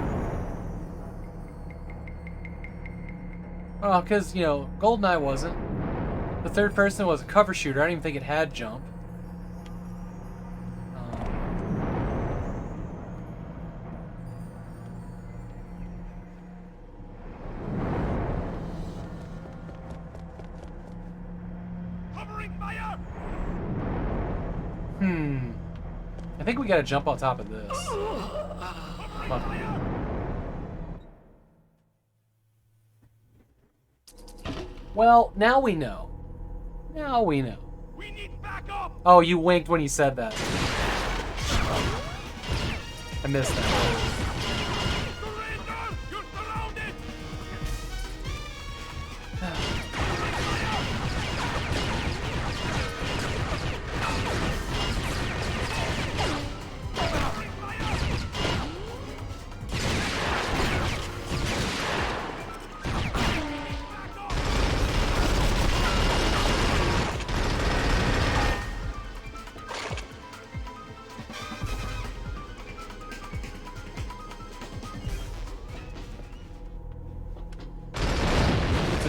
Oh, because, you know, GoldenEye wasn't. The third person was a cover shooter. I don't even think it had jump. I think we gotta jump on top of this. Well, now we know. Now we know. We need backup. Oh, you winked when you said that. I missed that. You're surrounded.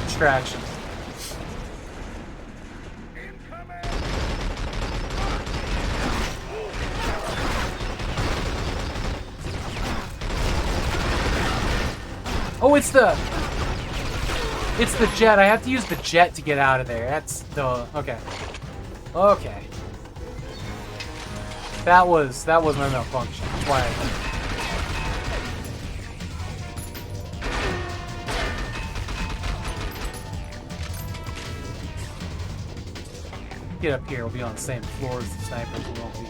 Distractions. Oh, it's the jet. I have to use the jet to get out of there. That's the okay. Okay. That was my malfunction. That's why get up here, we'll be on the same floor as the snipers. We won't be.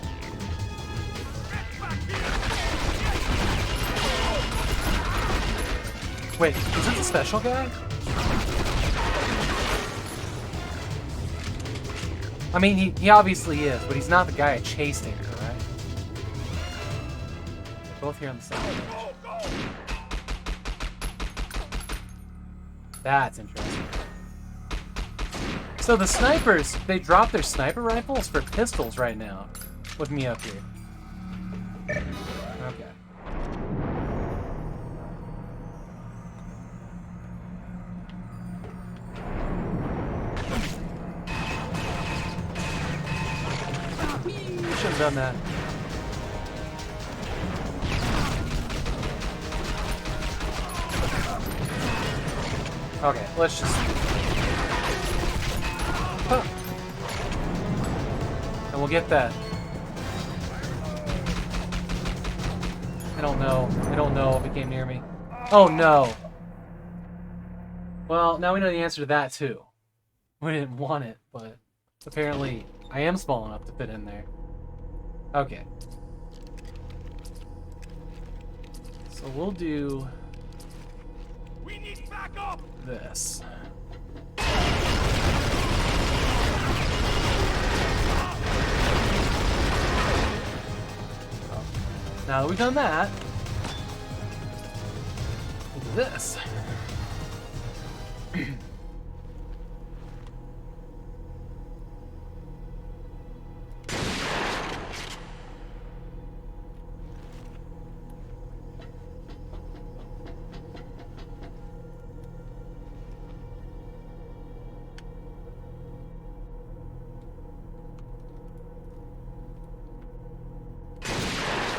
Wait, is it the special guy? I mean, he obviously is, but he's not the guy I chased here, right? They're both here on the same page. That's interesting. So the snipers, they drop their sniper rifles for pistols right now. With me up here. Okay. Should have done that. Okay, let's just... Huh. And we'll get that. I don't know. I don't know if it came near me. Oh, no. Well, now we know the answer to that, too. We didn't want it, but apparently I am small enough to fit in there. Okay. So we'll do... We need backup! this. Now that we've done that, we'll do this.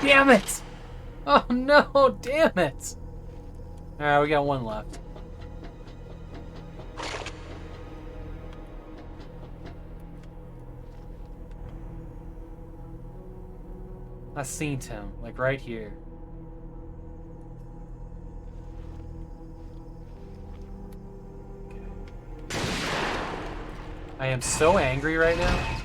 Damn it! Oh no, damn it! Alright, we got one left. I seen him, like right here. Okay. I am so angry right now.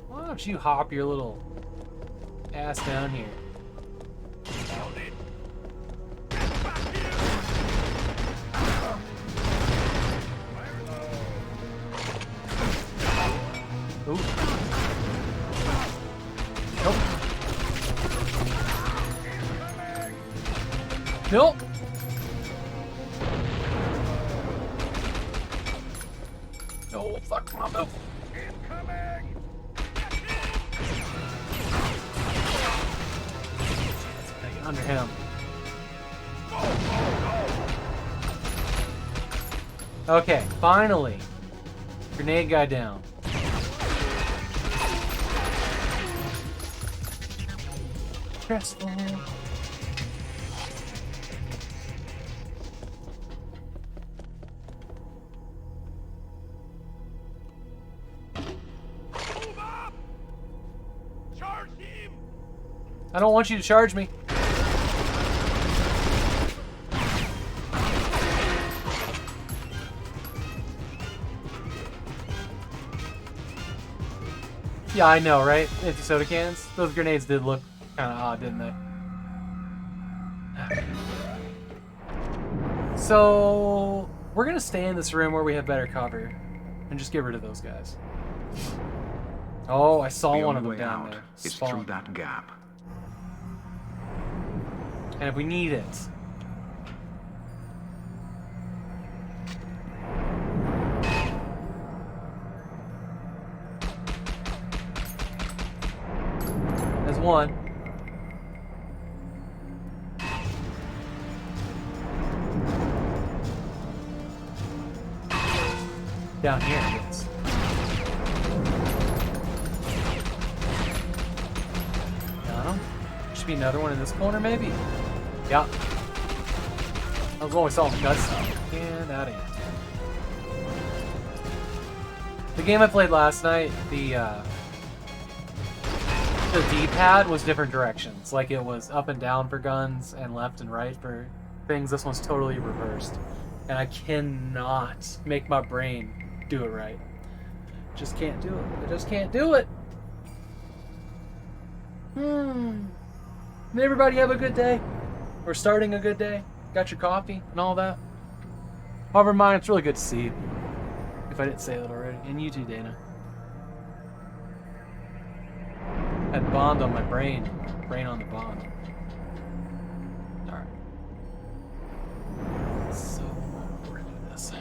Why don't you hop your little ass down here? Ooh. Nope. Nope. Oh, fuck my mouth. Under him. Okay, finally. Grenade guy down. Stressful. Move up! Charge him! I don't want you to charge me. Yeah, I know, right? Empty soda cans. Those grenades did look kind of odd, didn't they? So we're gonna stay in this room where we have better cover, and just get rid of those guys. Oh, I saw The one only of them way down out there. is Spawn. through that gap. And if we need it. There's one. Down here it is. Got him. Should be another one in this corner, maybe? Yeah. That was when we saw him gut stuff. And out of here. The game I played last night, the D-pad was different directions. Like it was up and down for guns and left and right for things. This one's totally reversed. And I cannot make my brain do it right. Just can't do it. I just can't do it. Did everybody have a good day? Or starting a good day? Got your coffee and all that? However, mine, it's really good to see you. If I didn't say that already. And you too, Dana. Had bond on my brain. Brain on the bond. Alright. So, we're gonna do this.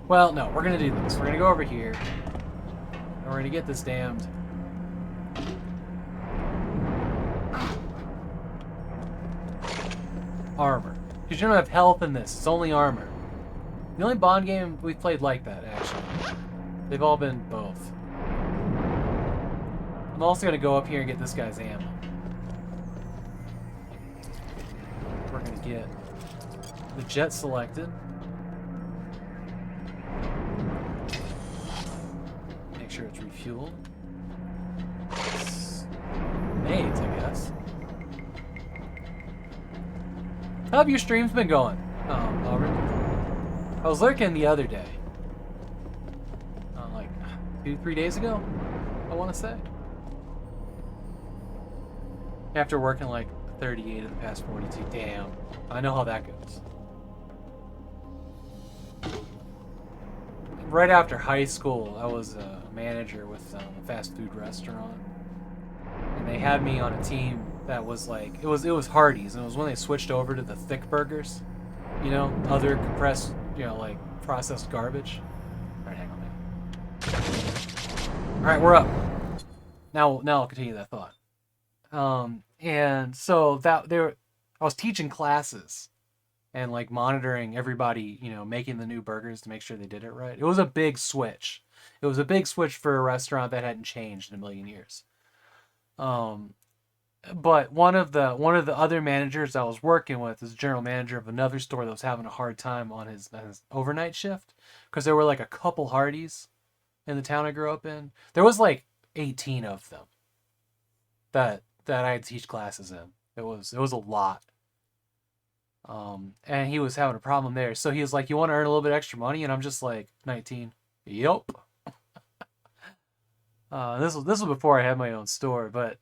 Well, no, we're gonna do this. We're gonna go over here. And we're gonna get this damned armor. Because you don't have health in this. It's only armor. The only Bond game we've played like that, actually. They've all been both. I'm also going to go up here and get this guy's ammo. We're going to get the jet selected. Make sure it's refueled. It's maids, I guess. How have your streams been going, Auburn? I was lurking the other day. Like 2-3 days ago, I want to say. After working like 38 of the past 42. Damn. I know how that goes. Right after high school, I was a manager with a fast food restaurant. And they had me on a team that was like, it was Hardee's, and it was when they switched over to the thick burgers. You know, other compressed, you know, like processed garbage. Alright, hang on, man. Alright, we're up. Now I'll continue that thought. And so I was teaching classes and like monitoring everybody, you know, making the new burgers to make sure they did it right. It was a big switch. It was a big switch for a restaurant that hadn't changed in a million years. But one of the other managers I was working with is general manager of another store that was having a hard time on his overnight shift because there were like a couple Hardee's in the town I grew up in. There was like 18 of them that I had to teach classes in. It was a lot. And he was having a problem there. So he was like, "You want to earn a little bit extra money?" And I'm just like, 19. Yup. This was before I had my own store, but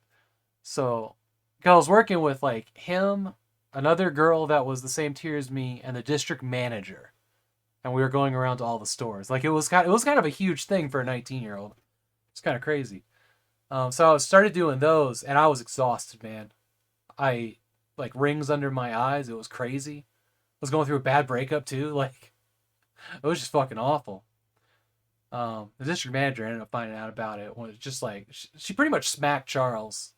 so I was working with like him, another girl that was the same tier as me, and the district manager. And we were going around to all the stores. Like it was kind of a huge thing for a 19-year-old. It's kind of crazy. So I started doing those, and I was exhausted, man. I like rings under my eyes. It was crazy. I was going through a bad breakup too. Like it was just fucking awful. The district manager ended up finding out about it when it's just like she pretty much smacked Charles.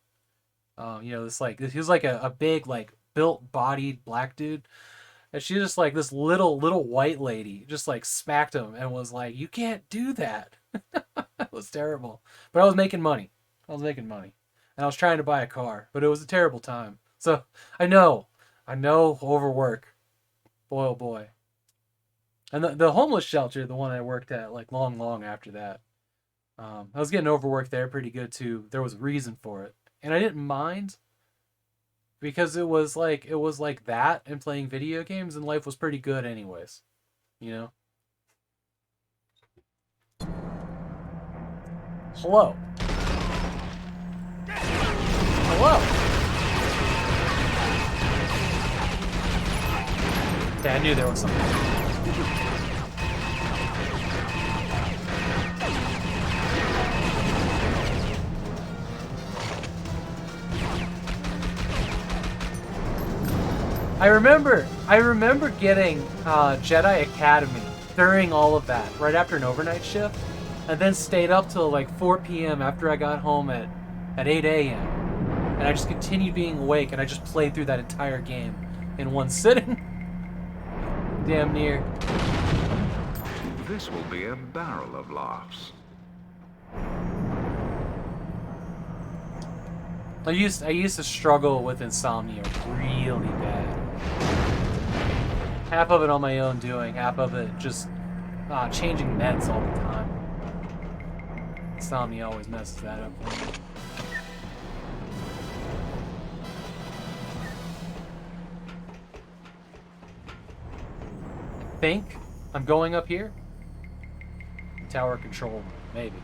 You know, he was like a big like built-bodied black dude, and she just like this little white lady just like smacked him and was like, "You can't do that." It was terrible, but I was making money. And I was trying to buy a car, but it was a terrible time. So I know overwork, boy oh boy. And the homeless shelter, the one I worked at, like long after that, I was getting overworked there pretty good too. There was a reason for it, and I didn't mind because it was like that and playing video games, and life was pretty good anyways, you know. Hello. Yeah, I knew there was something. I remember getting Jedi Academy during all of that, right after an overnight shift, and then stayed up till like 4 p.m. after I got home at 8 a.m. And I just continued being awake, and I just played through that entire game in one sitting. Damn near. This will be a barrel of laughs. I used to struggle with insomnia really bad. Half of it on my own doing, half of it just changing meds all the time. Insomnia always messes that up for me. I think I'm going up here. Tower control, maybe.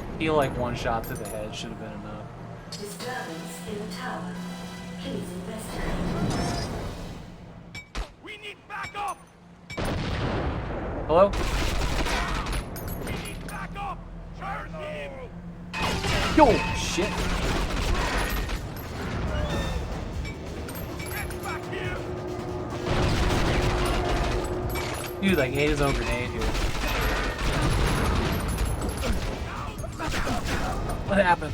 I feel like one shot to the head should have been enough. Disturbance in the tower. Please investigate. We need backup! Hello? We need backup! Charge him! Yo, shit. Get back here! Dude, like, ate his own grenade here. What happened?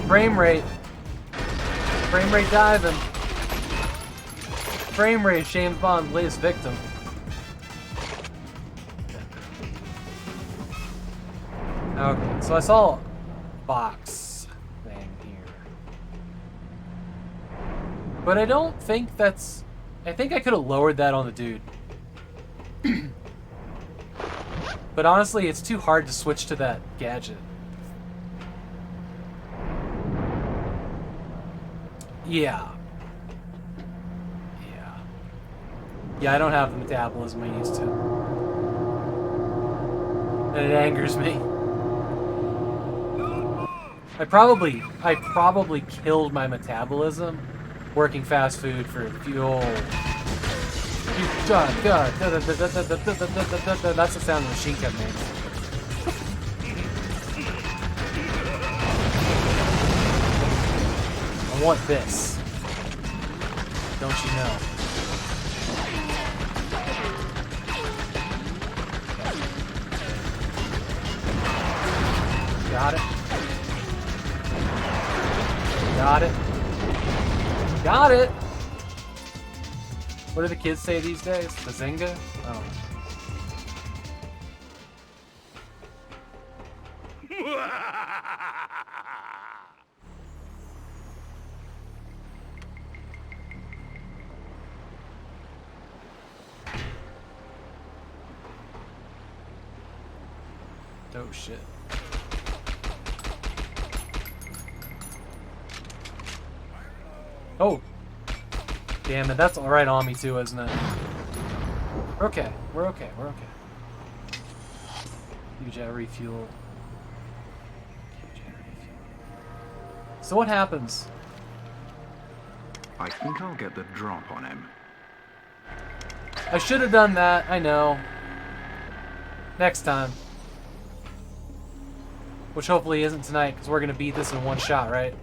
Frame rate. Frame rate diving. Frame rate, James Bond's latest victim. Okay, so I saw a box thing here. But I don't think that's... I think I could have lowered that on the dude. But honestly, it's too hard to switch to that gadget. Yeah. Yeah, I don't have the metabolism I used to. And it angers me. I probably killed my metabolism working fast food for fuel. That's the sound the machine gun makes. I want this. Don't you know? Got it. Got it. Got it! What do the kids say these days? Bazinga? Oh. Oh shit. Oh! Damn it, that's right on me too, isn't it? We're okay. We're okay. We're okay. Huge refuel. So what happens? I think I'll get the drop on him. I should have done that, I know. Next time. Which hopefully isn't tonight, because we're going to beat this in one shot, right?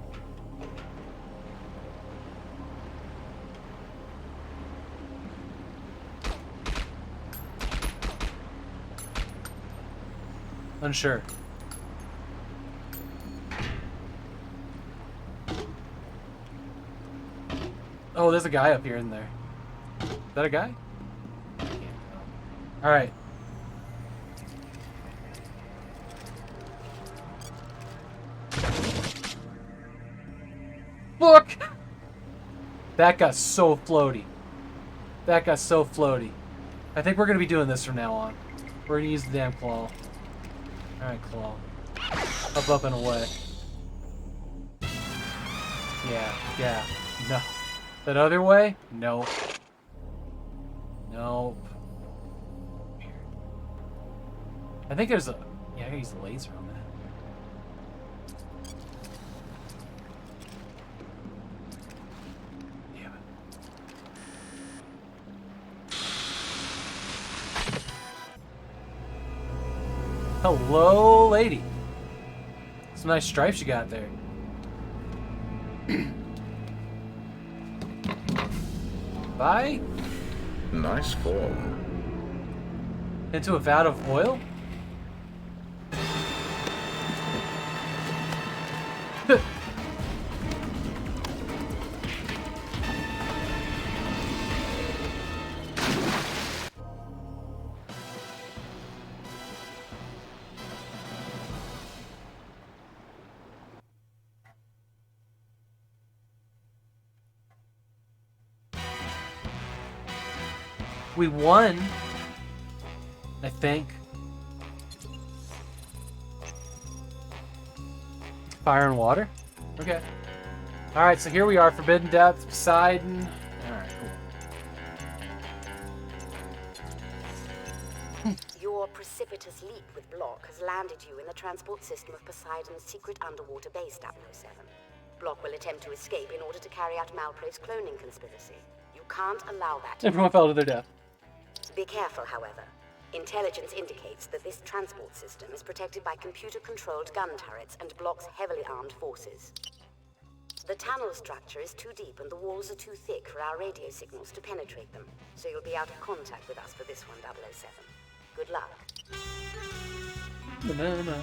Unsure. Oh, there's a guy up here in there. Is that a guy? Alright. Look! That got so floaty. That got so floaty. I think we're going to be doing this from now on. We're going to use the damn claw. Alright, claw. Up, up, and away. Yeah. No. That other way? Nope. Nope. Here. I think there's a... Yeah, I gotta use the laser on that. Damn it. Hello, lady. Some nice stripes you got there. Bye. Nice form. Into a vat of oil? We won, I think. Fire and water? Okay. Alright, so here we are, Forbidden Depths, Poseidon. Alright, cool. Your precipitous leap with Block has landed you in the transport system of Poseidon's secret underwater base, 007. Block will attempt to escape in order to carry out Malprave's cloning conspiracy. You can't allow that. Everyone fell to their death. Be careful, however. Intelligence indicates that this transport system is protected by computer-controlled gun turrets and Block's heavily armed forces. The tunnel structure is too deep and the walls are too thick for our radio signals to penetrate them, so you'll be out of contact with us for this one, 007. Good luck. Banana.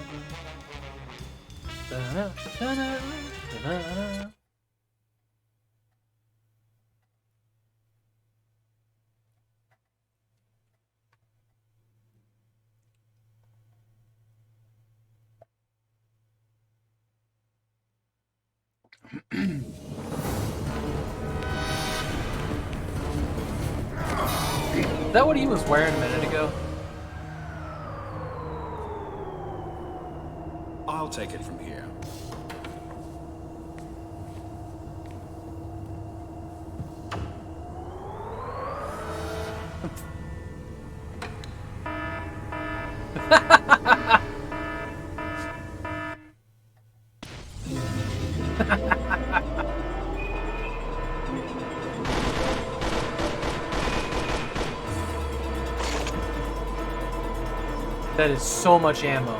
Banana, banana, banana. Is that what he was wearing a minute ago? I'll take it from here. That is so much ammo.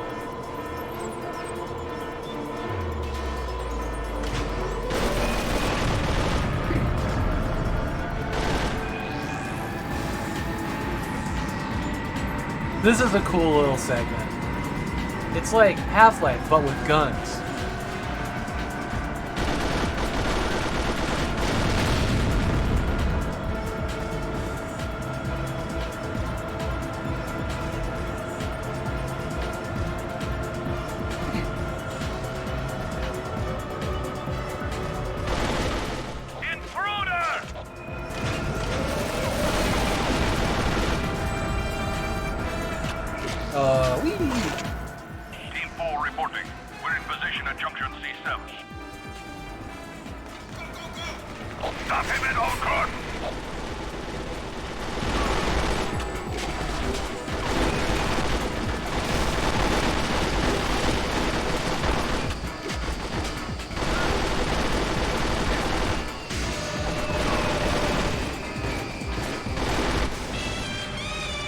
This is a cool little segment. It's like Half-Life, but with guns. Team 4 reporting. We're in position at junction C7. Stop him at all costs!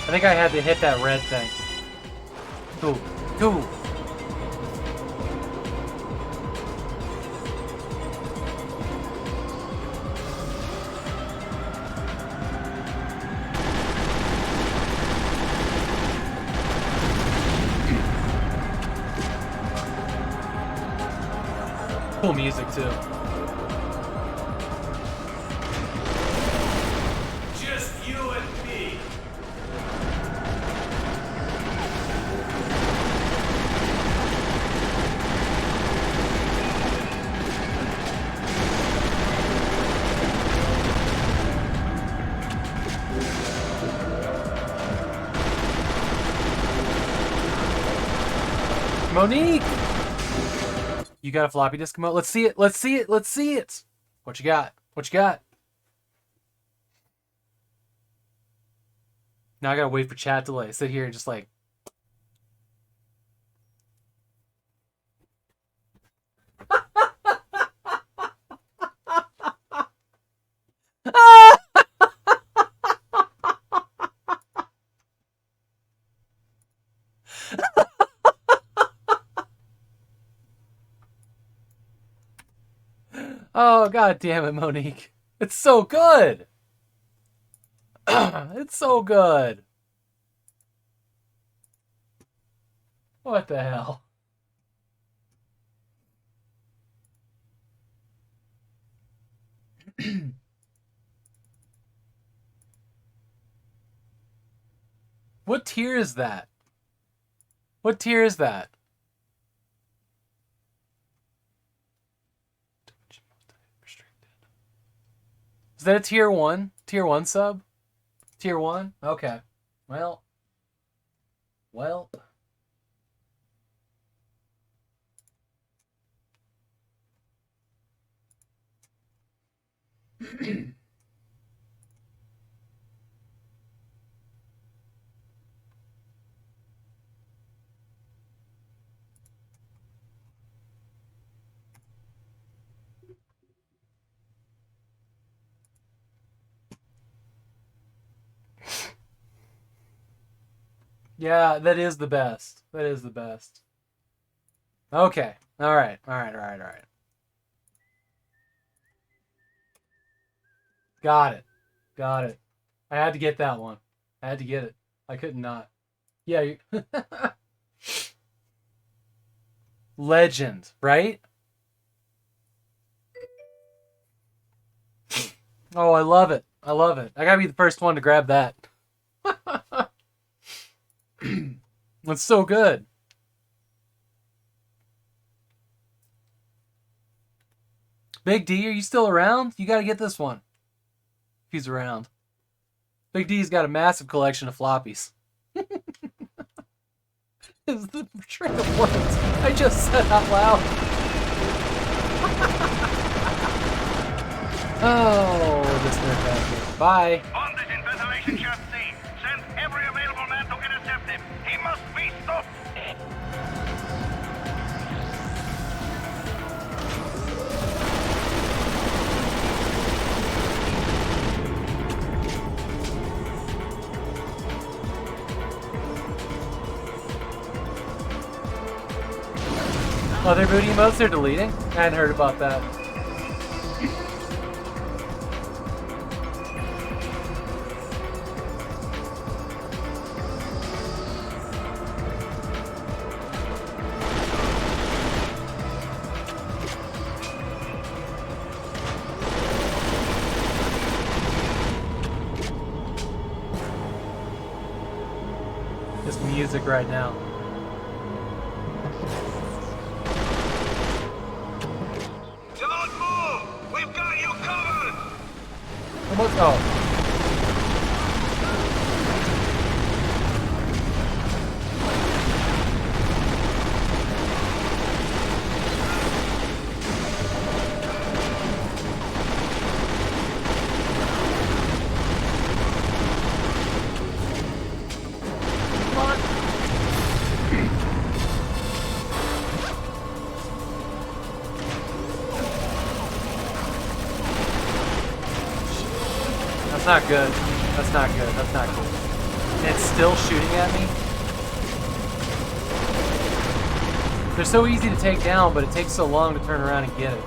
I think I had to hit that red thing. Go, go. Cool music too. Just you and me. Monique! You got a floppy disk remote? Let's see it. Let's see it. Let's see it. What you got? What you got? Now I gotta wait for chat delay. Sit here and just like. Oh, god damn it, Monique. It's so good. It's so good. What the hell? What tier is that? What tier is that? Is that a tier 1? Tier 1 sub? Tier 1? Okay. Well. Yeah, that is the best. That is the best. Okay. All right. Got it. Got it. I had to get that one. I had to get it. I couldn't not. Yeah. You... Legend, right? Oh, I love it. I love it. I gotta be the first one to grab that. It's so good. Big D, are you still around? You gotta get this one. If he's around. Big D's got a massive collection of floppies. Is the train of words I just said out loud. Oh, this nerd bastard. Bye. On this investigation shaft C, send every available man to intercept him. He must be stopped. Other booty emotes they're deleting? I hadn't heard about that. This music right now. Don't move! We've got you covered! Almost. Oh. That's not good. That's not good. That's not good. And it's still shooting at me. They're so easy to take down, but it takes so long to turn around and get it.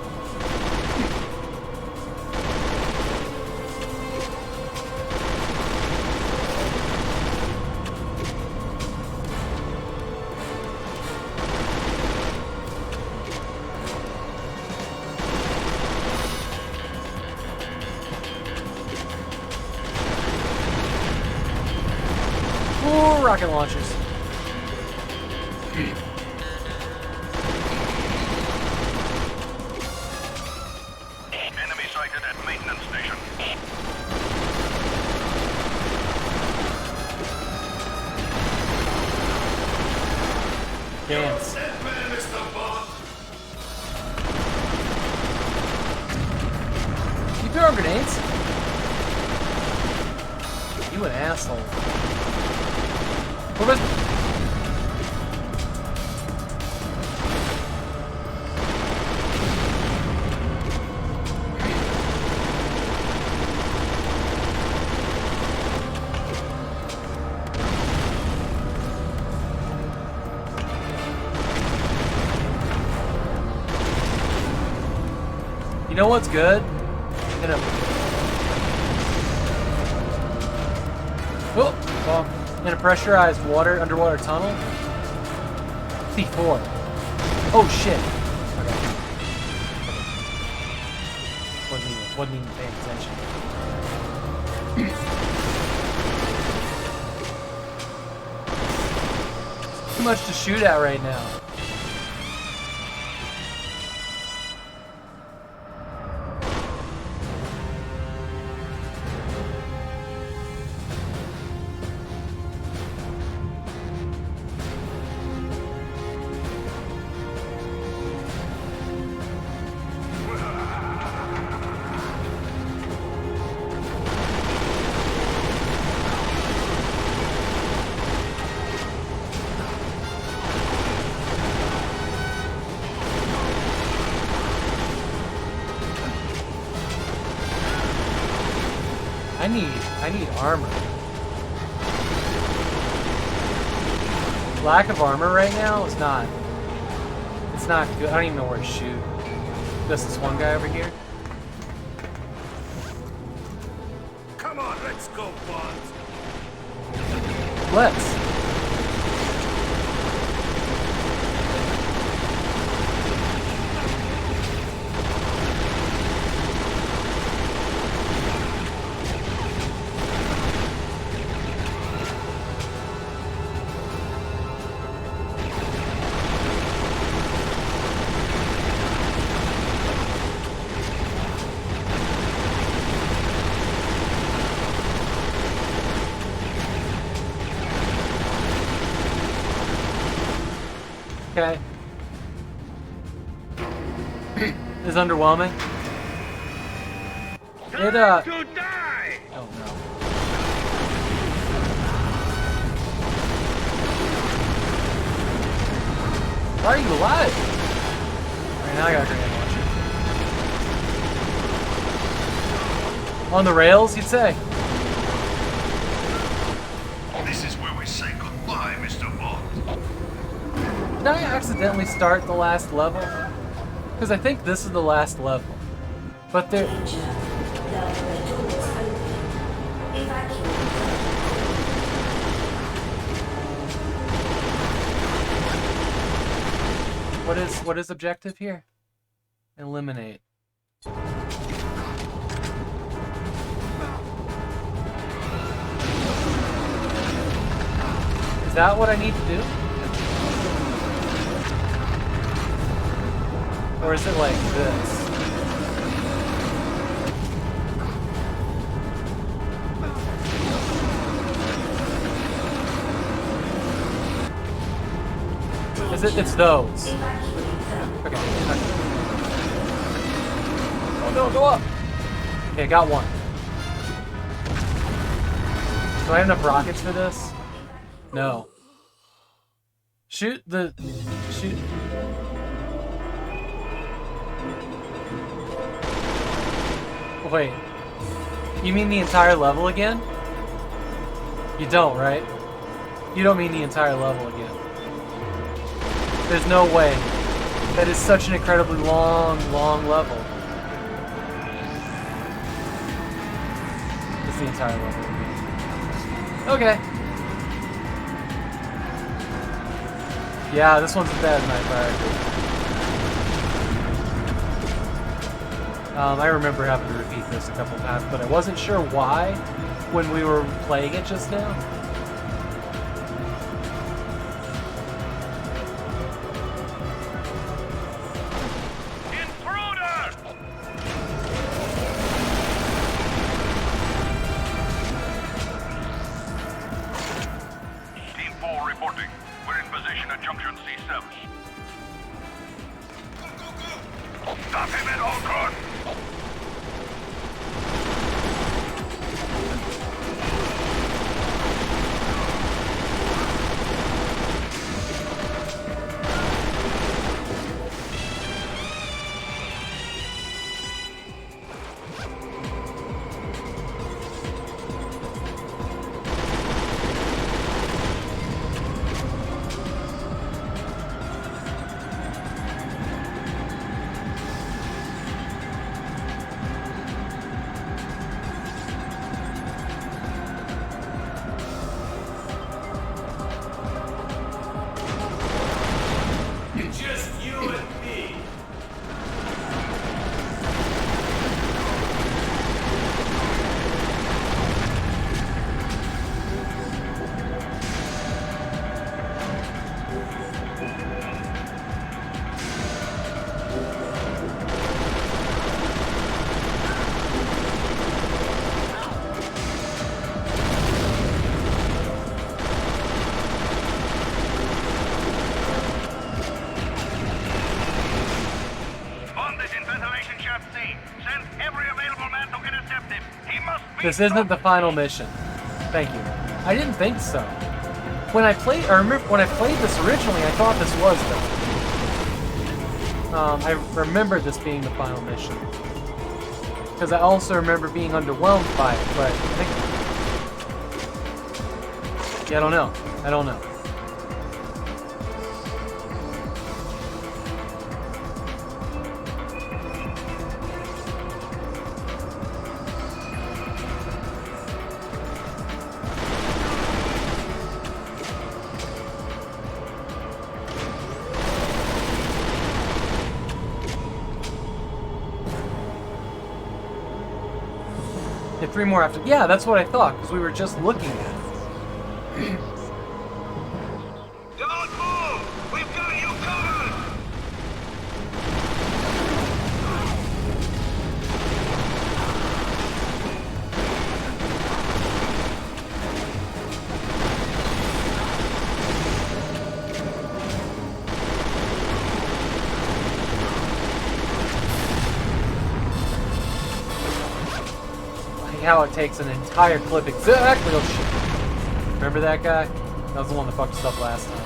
Ooh, rocket launchers. Enemy sighted at maintenance station. Dance. You throw grenades? You an asshole. What was... You know what's good? In a pressurized underwater tunnel? C4. Oh shit. Okay. Wasn't even paying attention. Too much to shoot at right now. I need armor. Lack of armor right now is not. It's not good. I don't even know where to shoot. Just this one guy over here. Come on, let's go, Bond. Let's. Okay. Is underwhelming. It To die! oh no. Why are you alive? Alright, now I got a grenade launcher. On the rails, you'd say. This is where we say goodbye, Mr. Bond. Did I accidentally start the last level? Because I think this is the last level. But there... What is objective here? Eliminate. Is that what I need to do? Or is it like this? Is it? It's those. Okay. Oh no, go up! Okay, got one. Do I have enough rockets for this? No. Shoot the... Shoot... Wait. You mean the entire level again? You don't, right? You don't mean the entire level again. There's no way. That is such an incredibly long, long level. It's the entire level again. Okay. Yeah, this one's a bad night priority. I remember having to repeat this a couple times, but I wasn't sure why when we were playing it just now. Team 4 reporting. We're in position at junction C7. Stop him at all costs! This isn't the final mission. Thank you. I didn't think so. When I played, I remember when I played this originally, I thought this was the. I remember this being the final mission because I also remember being underwhelmed by it. But I think, yeah, I don't know. I don't know. like 3 more after. Yeah, that's what I thought, because we were just looking at it. Don't move! We've got you covered! How it takes an entire clip exactly. Oh shit. Remember that guy? That was the one that fucked us up last time.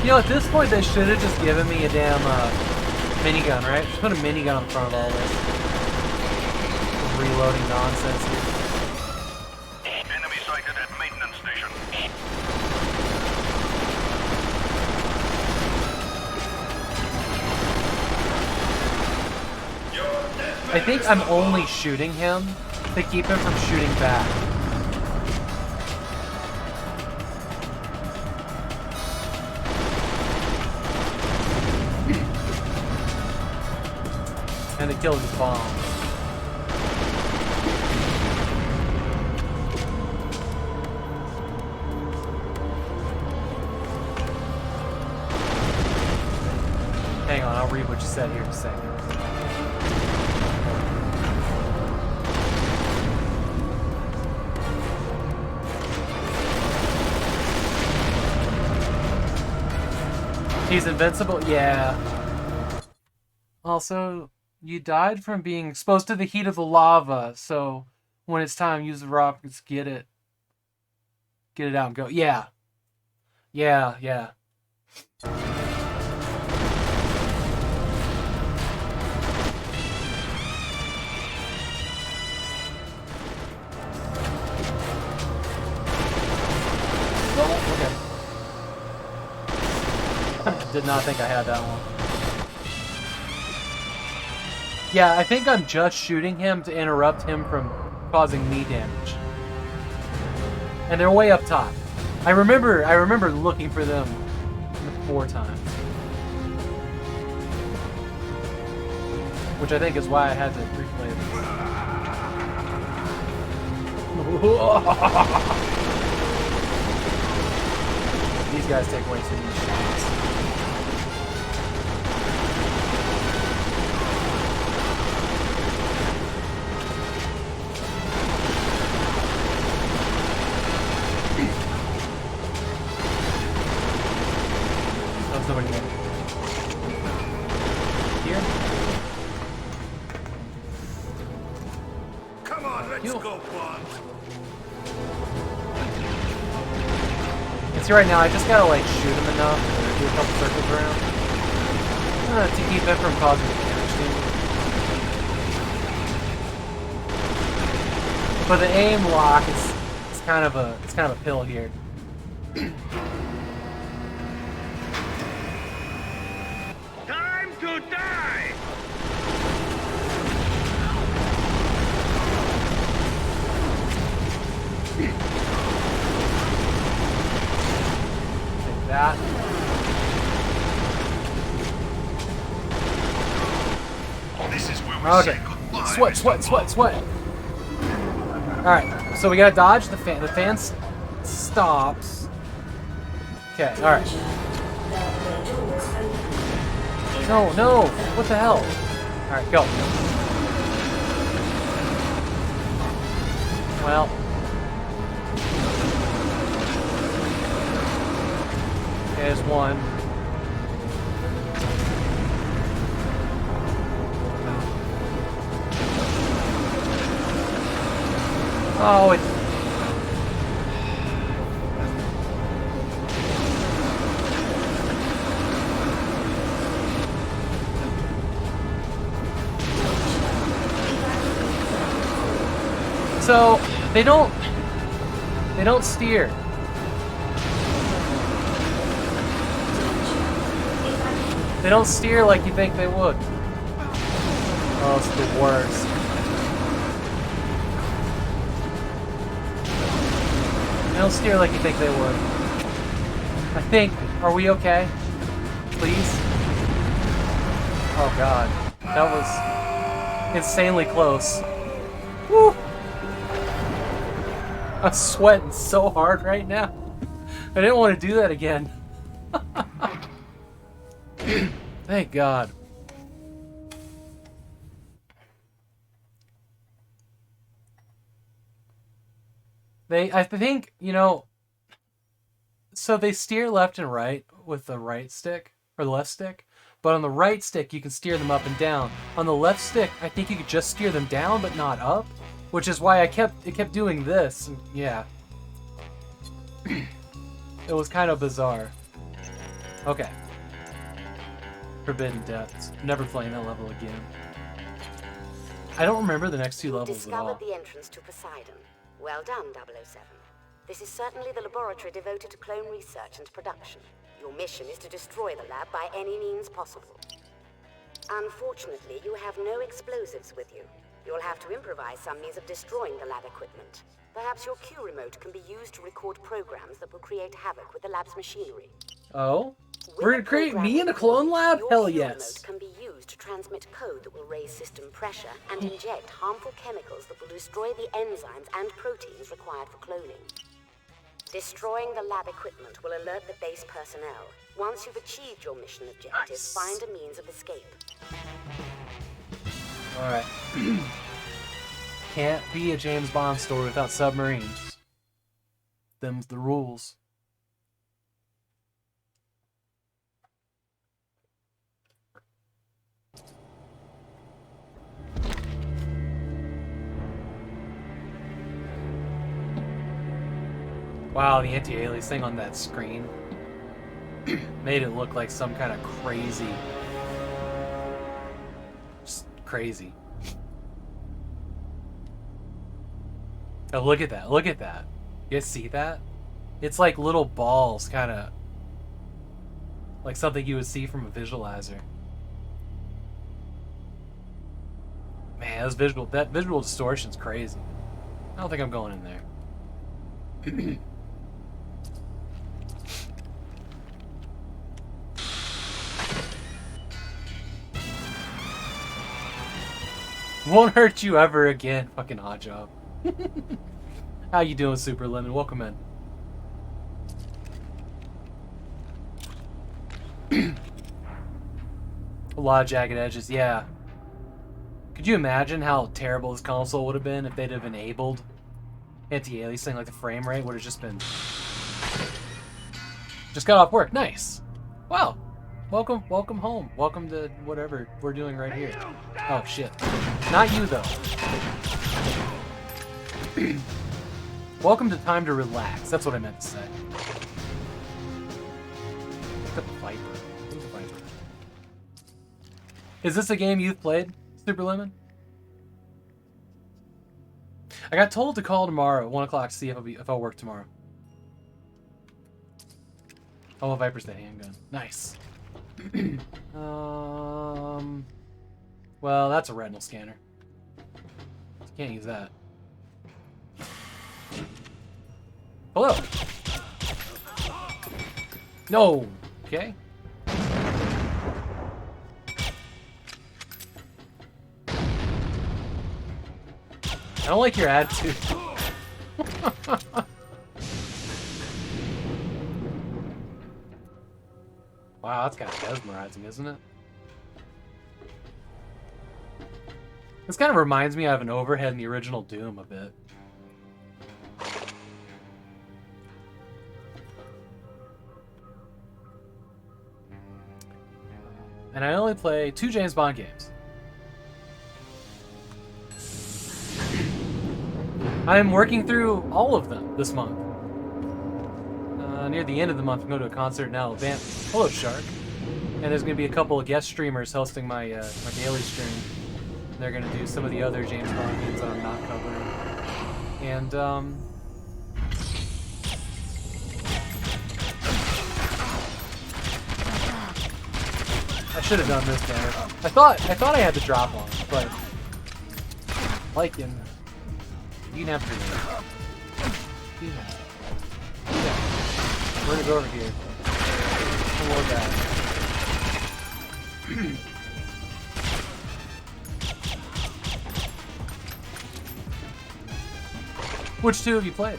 You know, at this point, they should have just given me a damn minigun, right? Just put a minigun in front of all this reloading nonsense here. Enemy sighted at maintenance station. I think I'm only shooting him to keep him from shooting back. And to kill his bomb. Hang on, I'll read what you said here in a second. He's invincible? Yeah. Also, you died from being exposed to the heat of the lava, so when it's time, use the rockets, get it out and go. Yeah. Yeah, yeah. Okay. Did not think I had that one. Yeah, I think I'm just shooting him to interrupt him from causing me damage. And they're way up top. I remember looking for them 4 times. Which I think is why I had to replay this. These guys take way too many shots. Somebody there. Here? Come on, let's go, Bond. And see, right now, I just gotta, like, shoot him enough or do a couple circles around to keep him from causing damage to me. But the aim lock is kind of a pill here. Time to die! Take that. This is where we Okay. say goodbye. Sweat. Alright, so we gotta dodge the fan. The fan stops. Okay, alright. No! What the hell? Alright, go. Well. There's one. Oh, it's... So they don't steer. They don't steer like you think they would. Oh, it's the worst. They don't steer like you think they would. I think. Are we okay? Please? Oh god. That was insanely close. Woo! I'm sweating so hard right now. I didn't want to do that again. Thank God. I think, you know, so they steer left and right with the right stick, or the left stick, but on the right stick you can steer them up and down. On the left stick, I think you could just steer them down but not up, which is why it kept doing this, and yeah. It was kind of bizarre. Okay. Forbidden Depths. Never playing that level again. I don't remember the next two levels at all. Discovered the entrance to Poseidon. Well done, 007. This is certainly the laboratory devoted to clone research and production. Your mission is to destroy the lab by any means possible. Unfortunately, you have no explosives with you. You'll have to improvise some means of destroying the lab equipment. Perhaps your Q remote can be used to record programs that will create havoc with the lab's machinery. Oh? We're gonna create me in a clone lab? Hell yes. Your Q remote can be used to transmit code that will raise system pressure and inject harmful chemicals that will destroy the enzymes and proteins required for cloning. Destroying the lab equipment will alert the base personnel. Once you've achieved your mission objective, Nice. find a means of escape. Alright. Can't be a James Bond story without submarines. Them's the rules. Wow, the anti-alias thing on that screen made it look like some kind of crazy... Just crazy. Oh, look at that. Look at that. You guys see that? It's like little balls, kind of like something you would see from a visualizer. Man, that visual distortion's crazy. I don't think I'm going in there. Won't hurt you ever again. Fucking odd job. How you doing, Super Lemon? Welcome in. A lot of jagged edges, yeah. Could you imagine how terrible this console would have been if they'd have enabled anti-aliasing? Like the frame rate would have just been... Just got off work. Nice. Wow. Welcome home. Welcome to whatever we're doing right here. Oh, shit. Not you, though. Welcome to time to relax. That's what I meant to say. Pick up a Viper. Who's a Viper? Is this a game you've played, Super Lemon? I got told to call tomorrow at 1 o'clock to see if I'll work tomorrow. Oh, Viper's the handgun. Nice. Well, that's a retinal scanner. Can't use that. Hello. No. Okay. I don't like your attitude. Wow, that's kind of mesmerizing, isn't it? This kind of reminds me of an overhead in the original Doom a bit. And I only play 2 James Bond games. I am working through all of them this month. Near the end of the month, I'm going to a concert in Alabama. Hello, Shark. And there's going to be a couple of guest streamers hosting my my daily stream. They're going to do some of the other James Bond games that I'm not covering. And I should have done this damage. I thought I had the drop on it, but like him, you can have grenade. We're gonna go over here. Load that. Which two have you played?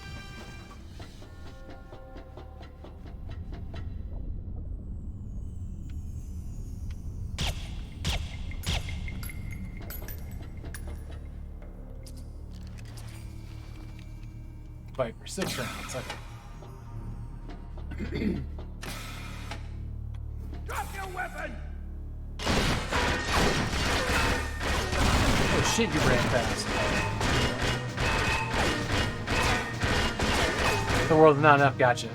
Viper, 6 rounds. Okay. Drop your weapon! Oh shit, you ran fast. The world is not enough, gotcha.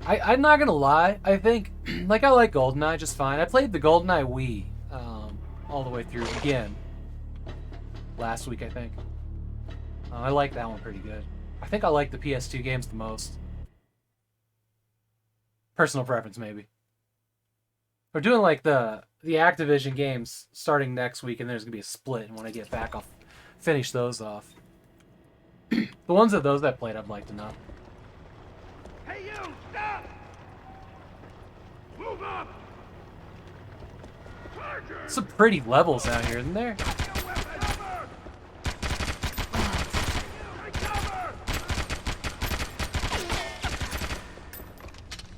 I'm not gonna lie, I think, like, I like GoldenEye just fine. I played the GoldenEye Wii all the way through again last week, I think. I like that one pretty good. I think I like the PS2 games the most. Personal preference, maybe. We're doing like the Activision games starting next week, and there's gonna be a split. And when I get back, I'll finish those off. The ones of those I played, I'd like to know. Hey, you! Stop! Move up! Charger! Some pretty levels out here, isn't there? Drop your weapon! Cover! Take cover!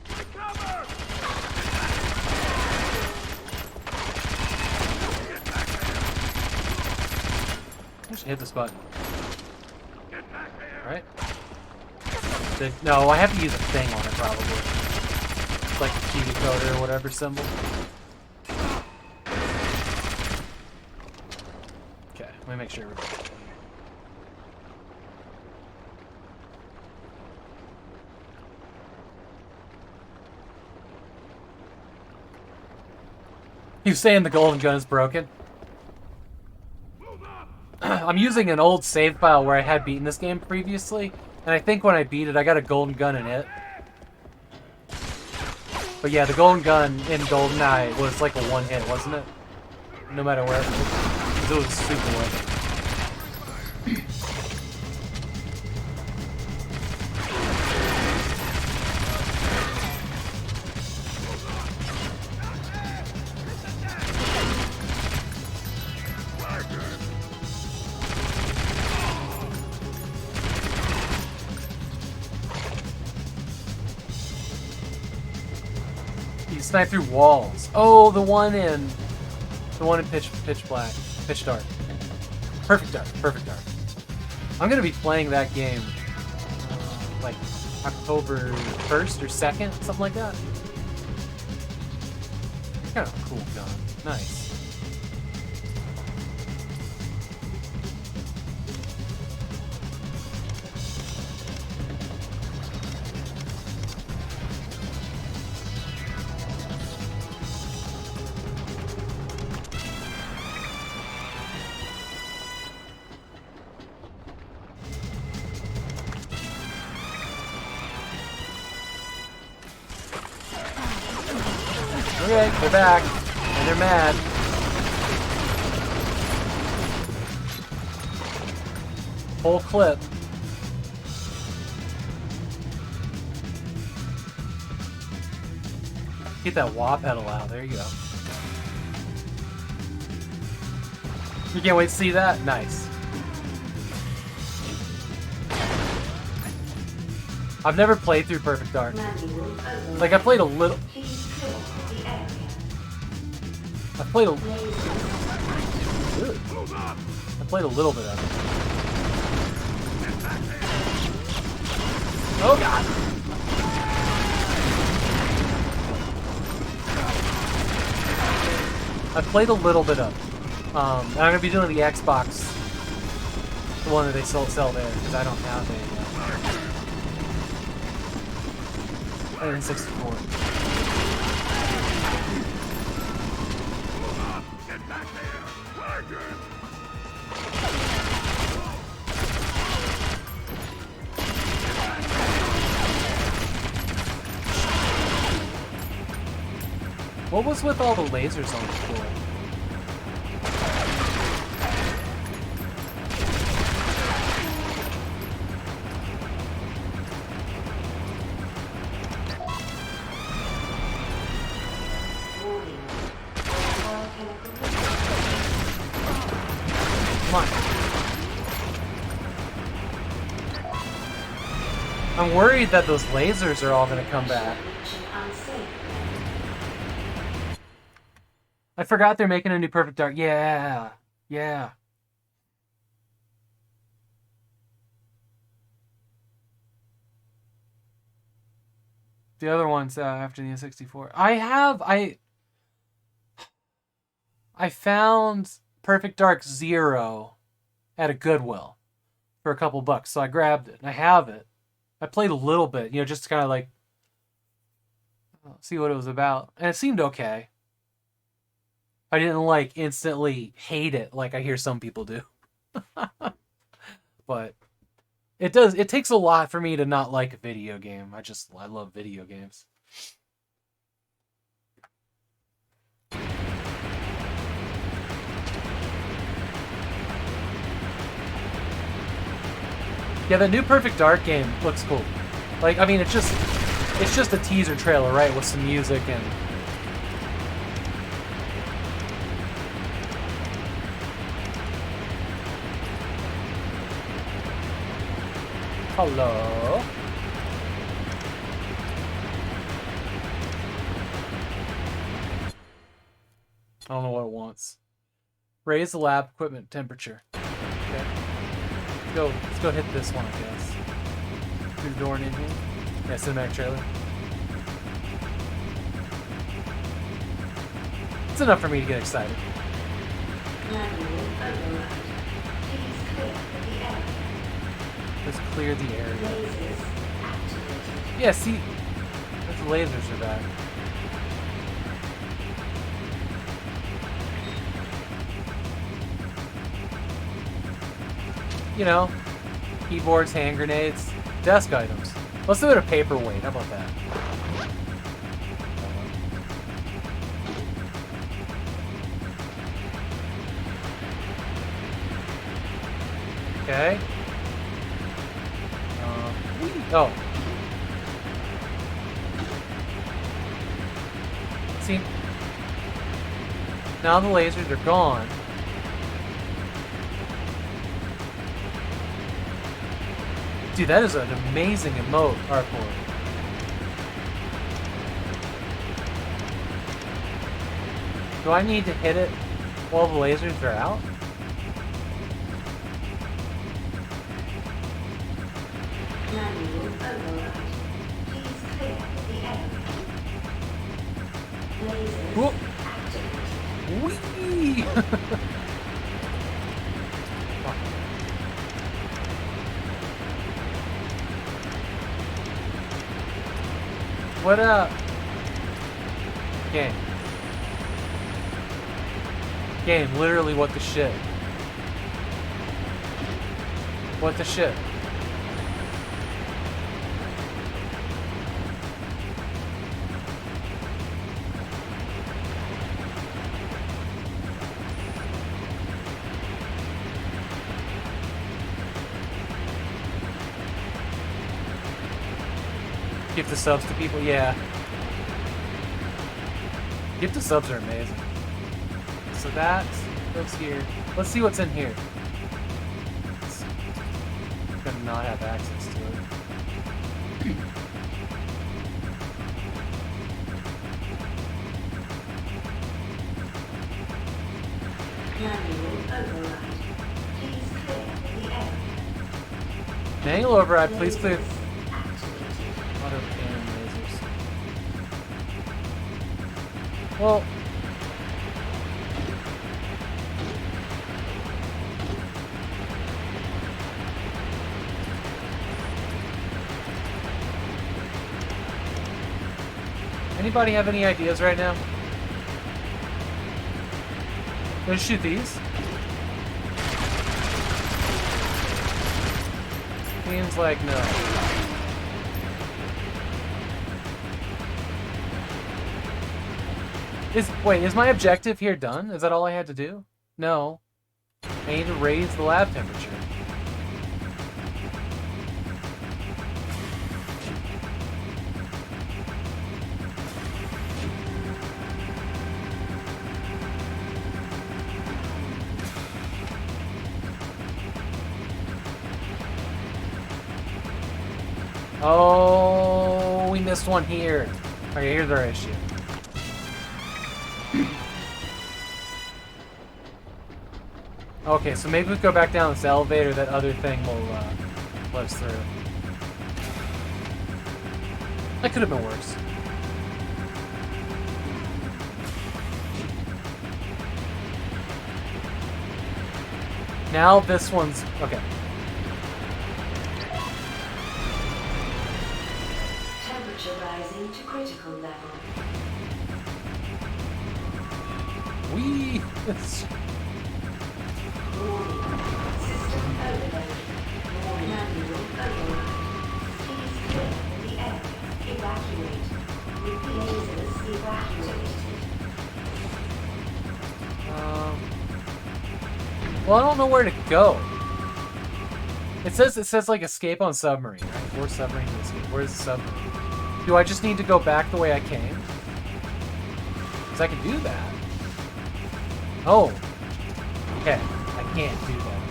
Take cover! Get back here! I should hit this button. Get back here! Right? No, I have to use a thing on it, probably. It's like the key decoder or whatever symbol. Okay, let me make sure we're good. He's saying the golden gun is broken. I'm using an old save file where I had beaten this game previously, and I think when I beat it, I got a golden gun in it. But yeah, the golden gun in GoldenEye was like a one-hit, wasn't it? No matter where. Because it was super weapon. Snipe through walls. Oh, the one in pitch black, pitch dark, perfect dark. I'm gonna be playing that game like October 1st or 2nd, something like that. It's kind of a cool gun. Nice. Okay, they're back, and they're mad. Whole clip. Get that wah pedal out, there you go. You can't wait to see that? Nice. I've never played through Perfect Dark. Like, I played a little... I played a little bit of it. Oh god! I played a little bit of it. I'm gonna be doing the Xbox, the one that they sell there, because I don't have a 164. Get back there! Target! What was with all the lasers on the floor? Come on. I'm worried that those lasers are all going to come back. I forgot they're making a new Perfect Dark. Yeah. Yeah. The other ones after the N64. I found Perfect Dark 0 at a Goodwill for a couple bucks, so I grabbed it and I have it. I played a little bit, you know, just to kind of like see what it was about, and it seemed okay. I didn't like instantly hate it like I hear some people do. But it takes a lot for me to not like a video game. I love video games. Yeah, the new Perfect Dark game looks cool. Like, I mean, it's just a teaser trailer, right, with some music and hello. I don't know what it wants. Raise the lab equipment temperature. Okay. Let's go hit this one, I guess. Through the door and in here. Yeah, cinematic trailer. It's enough for me to get excited. Let's clear the area. Yeah, see, those lasers are back. You know, keyboards, hand grenades, desk items. Let's do it a paperweight. How about that? Okay. Oh. See? Now the lasers are gone. Dude, that is an amazing emote, Artyom. Do I need to hit it while the lasers are out? Manual override. Please clear the area. Lasers Whoa. activated. Whee! What up? Game. Game, literally what the shit? What the shit? Give the subs to people, yeah. Gift the subs are amazing. So that goes here. Let's see what's in here. I'm gonna not have access to it. Manual override. Please clear the area. Manual override, please clear. Activated. Auto cannon lasers. Well, Anybody have any ideas right now? Let's shoot these. Seems like no. Wait, is my objective here done? Is that all I had to do? No. I need to raise the lab temperature. Oh, we missed one here. Okay, here's our issue. Okay, so maybe we go back down this elevator, that other thing will let us through. That could have been worse. Now this one's... okay. Temperature rising to critical level. Whee! Warning. System overload. Manual override. Please clear the area. Evacuate. Lasers evacuated. Well, I don't know where to go. It says like escape on submarine, right? Or submarine to escape. Where's the submarine? Do I just need to go back the way I came? Because I can do that. Oh. Okay. I can't do that.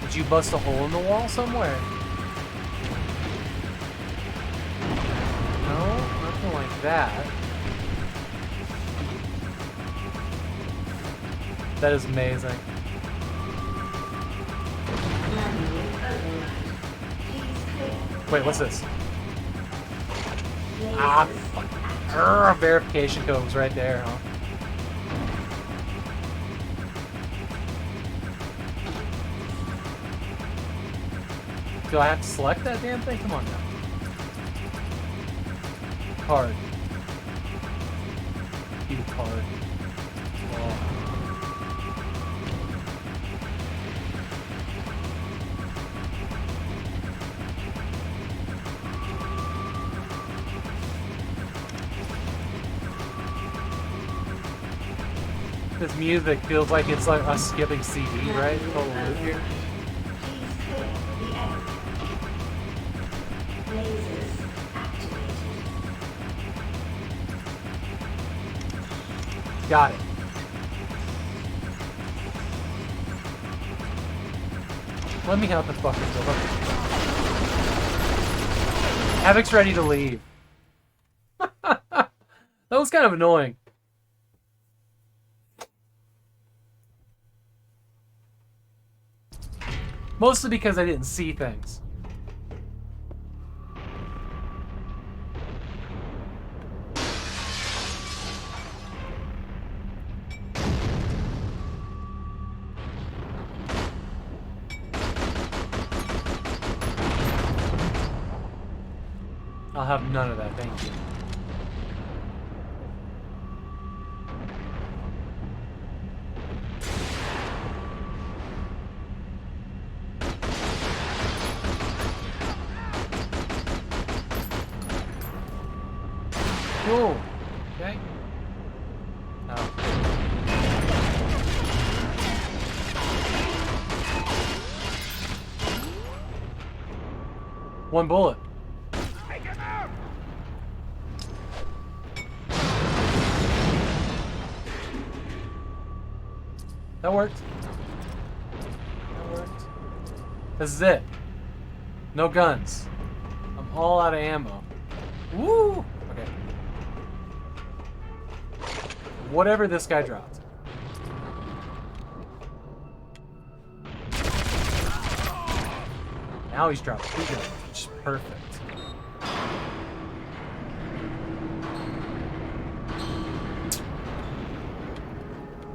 Did you bust a hole in the wall somewhere? No? Nothing like that. That is amazing. Wait, what's this? Ah, fuck. Verification code was right there, huh? Do I have to select that damn thing? Come on now. Card. View card. Oh. This music feels like it's like us skipping CD, right? Total loop here. Please clear the area. Lasers activated. Got it. Let me out the fucking door. Havok's ready to leave. That was kind of annoying. Mostly because I didn't see things. I'll have none of that, thank you. Cool. Okay. Oh. One bullet. That worked. That worked. This is it. No guns. I'm all out of ammo. Woo! Okay. Whatever this guy dropped. Now he's dropped 2 guns, which is perfect.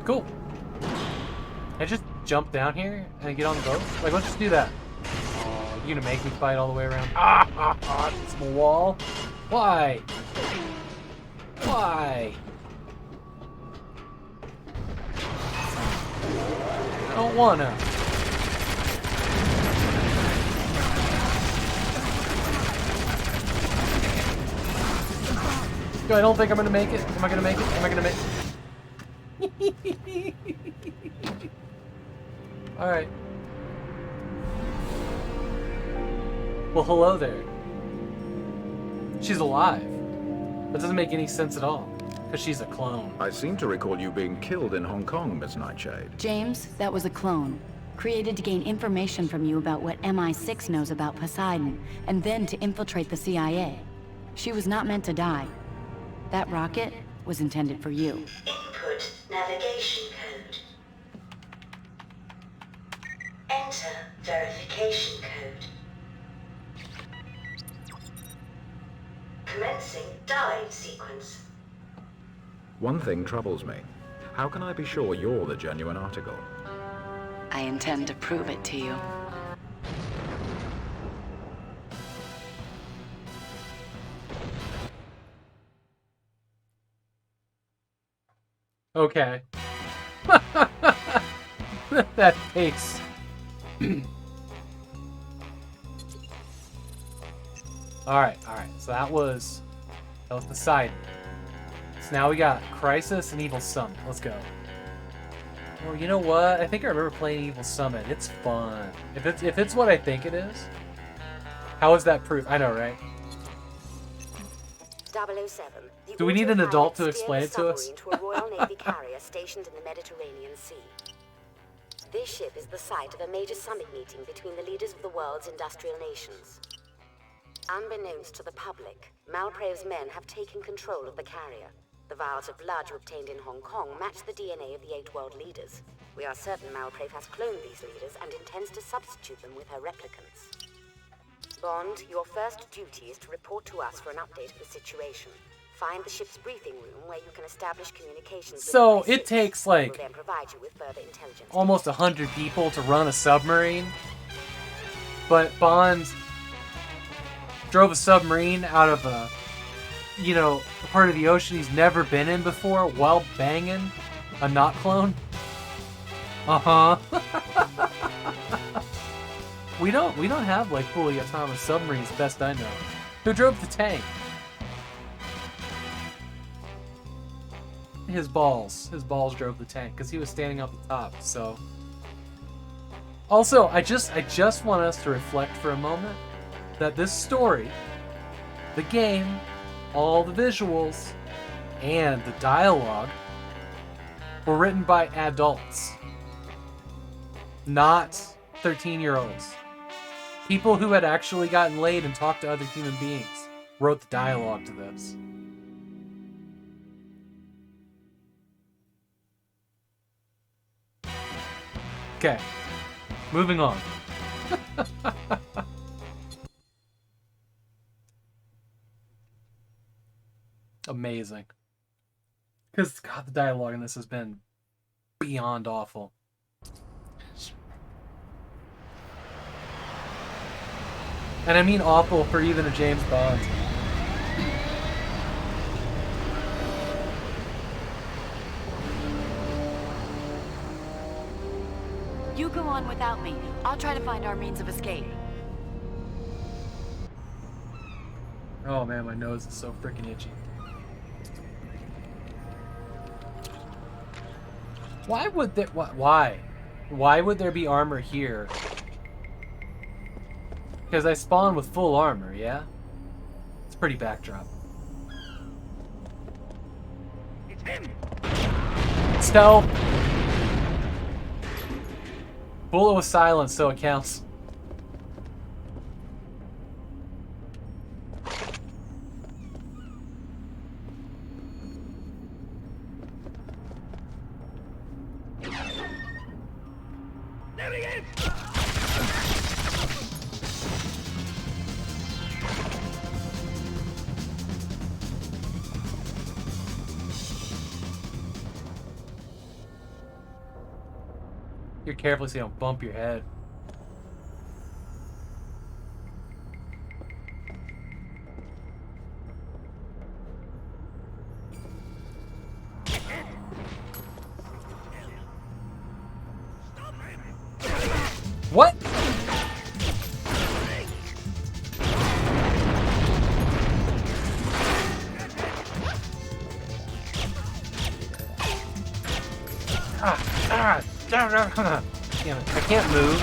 Cool. Can I just jump down here and get on the boat? Like, let's just do that. Oh, you're gonna make me fight all the way around? It's a wall? Why? Why? I don't wanna. I don't think I'm gonna make it. Am I gonna make it? Am I gonna make it? Alright. Well, hello there. She's alive. That doesn't make any sense at all. Because she's a clone. I seem to recall you being killed in Hong Kong, Miss Nightshade. James, that was a clone. Created to gain information from you about what MI6 knows about Poseidon, and then to infiltrate the CIA. She was not meant to die. That rocket was intended for you. Input navigation code. Enter verification code. Commencing dive sequence. One thing troubles me. How can I be sure you're the genuine article? I intend to prove it to you. Okay. That face. Alright. So that was Poseidon. So now we got Crisis and Evil Summit. Let's go. Well, you know what? I think I remember playing Evil Summit. It's fun. If it's what I think it is. How is that proof? I know, right? 007. Do we need an adult to explain it to us? To a Royal Navy carrier stationed in the Mediterranean Sea. This ship is the site of a major summit meeting between the leaders of the world's industrial nations. Unbeknownst to the public, Malprave's men have taken control of the carrier. The vials of blood you obtained in Hong Kong match the DNA of the 8 world leaders. We are certain Malprave has cloned these leaders and intends to substitute them with her replicants. Bond, your first duty is to report to us for an update of the situation. Find the ship's briefing room where you can establish communications. So with it takes like will then provide you with further intelligence. almost 100 people to run a submarine, but Bond drove a submarine out of a part of the ocean he's never been in before while banging a not clone. We don't have like fully autonomous submarines, best I know. Who drove the tank? His balls drove the tank because he was standing up the top. So also I just want us to reflect for a moment that this story, the game, all the visuals, and the dialogue were written by adults, not 13-year-olds. People who had actually gotten laid and talked to other human beings wrote the dialogue to this. Okay, moving on. Amazing. Because, God, the dialogue in this has been beyond awful. And I mean awful for even a James Bond. You go on without me. I'll try to find our means of escape. Oh man, my nose is so freaking itchy. Why would there... Why? Why would there be armor here? Because I spawn with full armor, yeah? It's a pretty backdrop. It's him! Stealth! Bullet was silent, so it counts. There he is! You're careful so you don't bump your head. Damn it. I can't move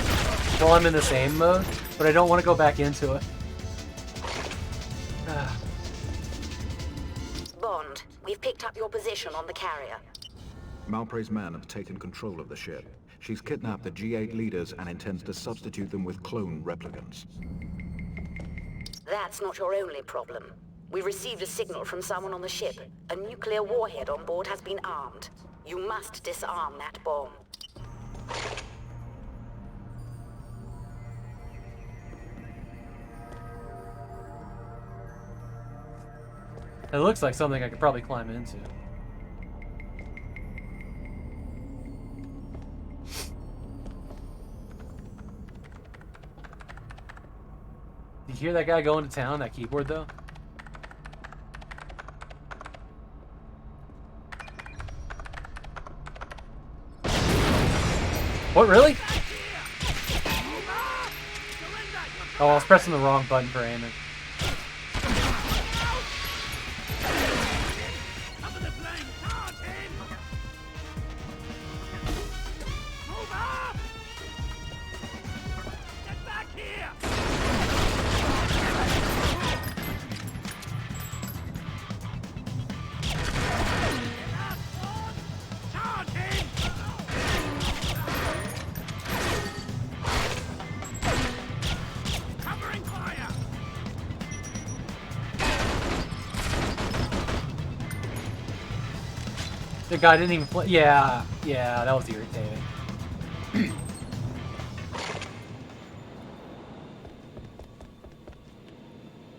while I'm in this aim mode, but I don't want to go back into it. Bond, we've picked up your position on the carrier. Malprey's men have taken control of the ship. She's kidnapped the G8 leaders and intends to substitute them with clone replicants. That's not your only problem. We received a signal from someone on the ship. A nuclear warhead on board has been armed. You must disarm that bomb. It looks like something I could probably climb into. You hear that guy going to town, that keyboard though? What, really? Oh, I was pressing the wrong button for aiming. The guy didn't even play. Yeah, that was irritating.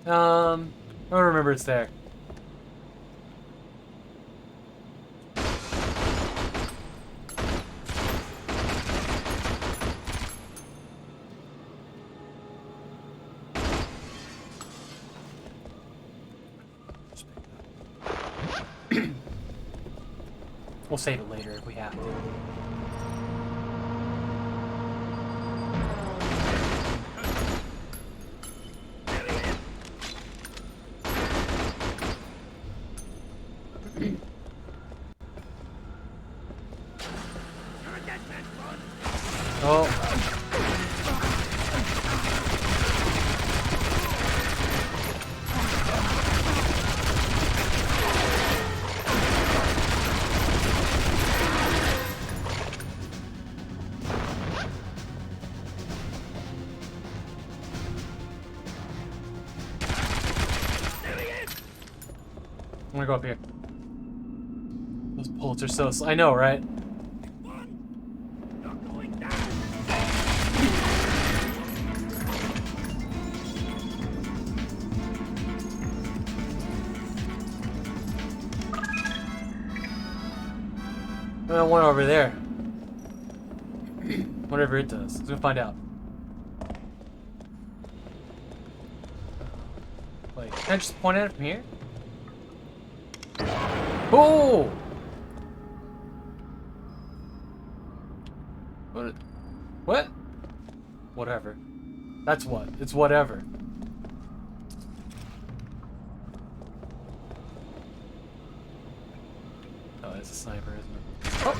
I don't remember it's there. We'll save it later if we have to. Oh. I'm gonna go up here. Those bullets are so I know, right? One over there. Whatever it does. Let's go find out. Wait, can I just point at it from here? Oh! What? Whatever. That's what. It's whatever. Oh, it's a sniper, isn't it? Oh,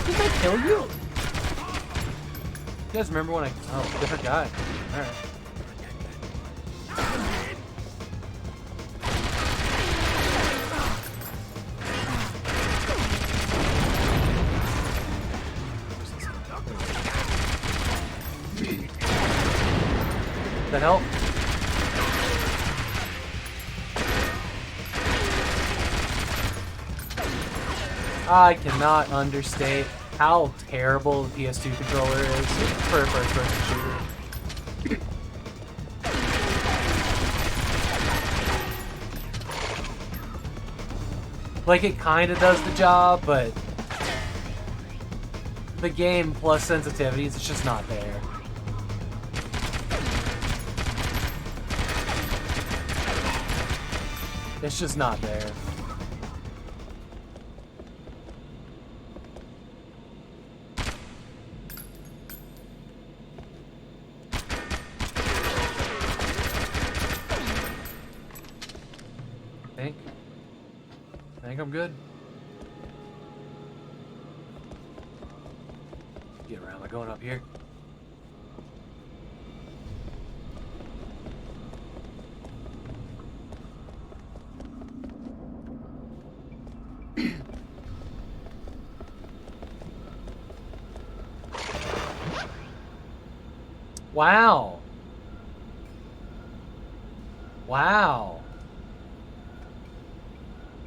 did I kill you? You guys remember when I... Oh, different guy. Alright. That help? I cannot understate how terrible the PS2 controller is for a first-person shooter. Like, it kind of does the job, but the game plus sensitivities, it's just not there. It's just not there. I think I'm good. Get I going up here? Wow. Wow.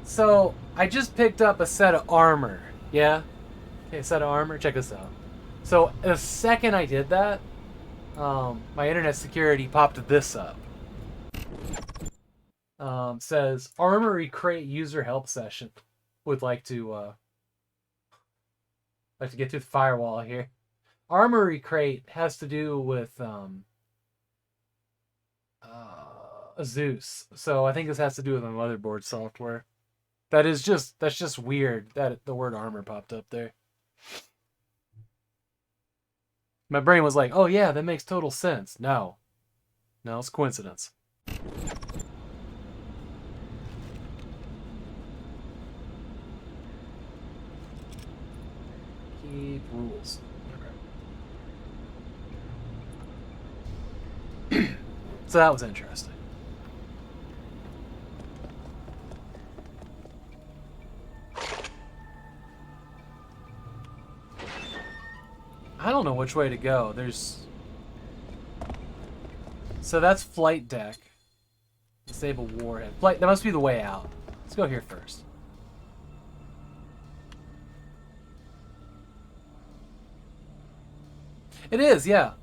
So, I just picked up a set of armor. Yeah? Okay, set of armor. Check this out. So, the second I did that, my internet security popped this up. Says, Armory Crate user help session. Would like to get through the firewall here. Armory Crate has to do with Zeus. So I think this has to do with my motherboard software. That's just weird that the word armor popped up there. My brain was like, oh yeah, that makes total sense. No, it's coincidence. Keep rules. Okay. So that was interesting. I don't know which way to go. So that's flight deck. Disable warhead. Flight. That must be the way out. Let's go here first. It is, yeah.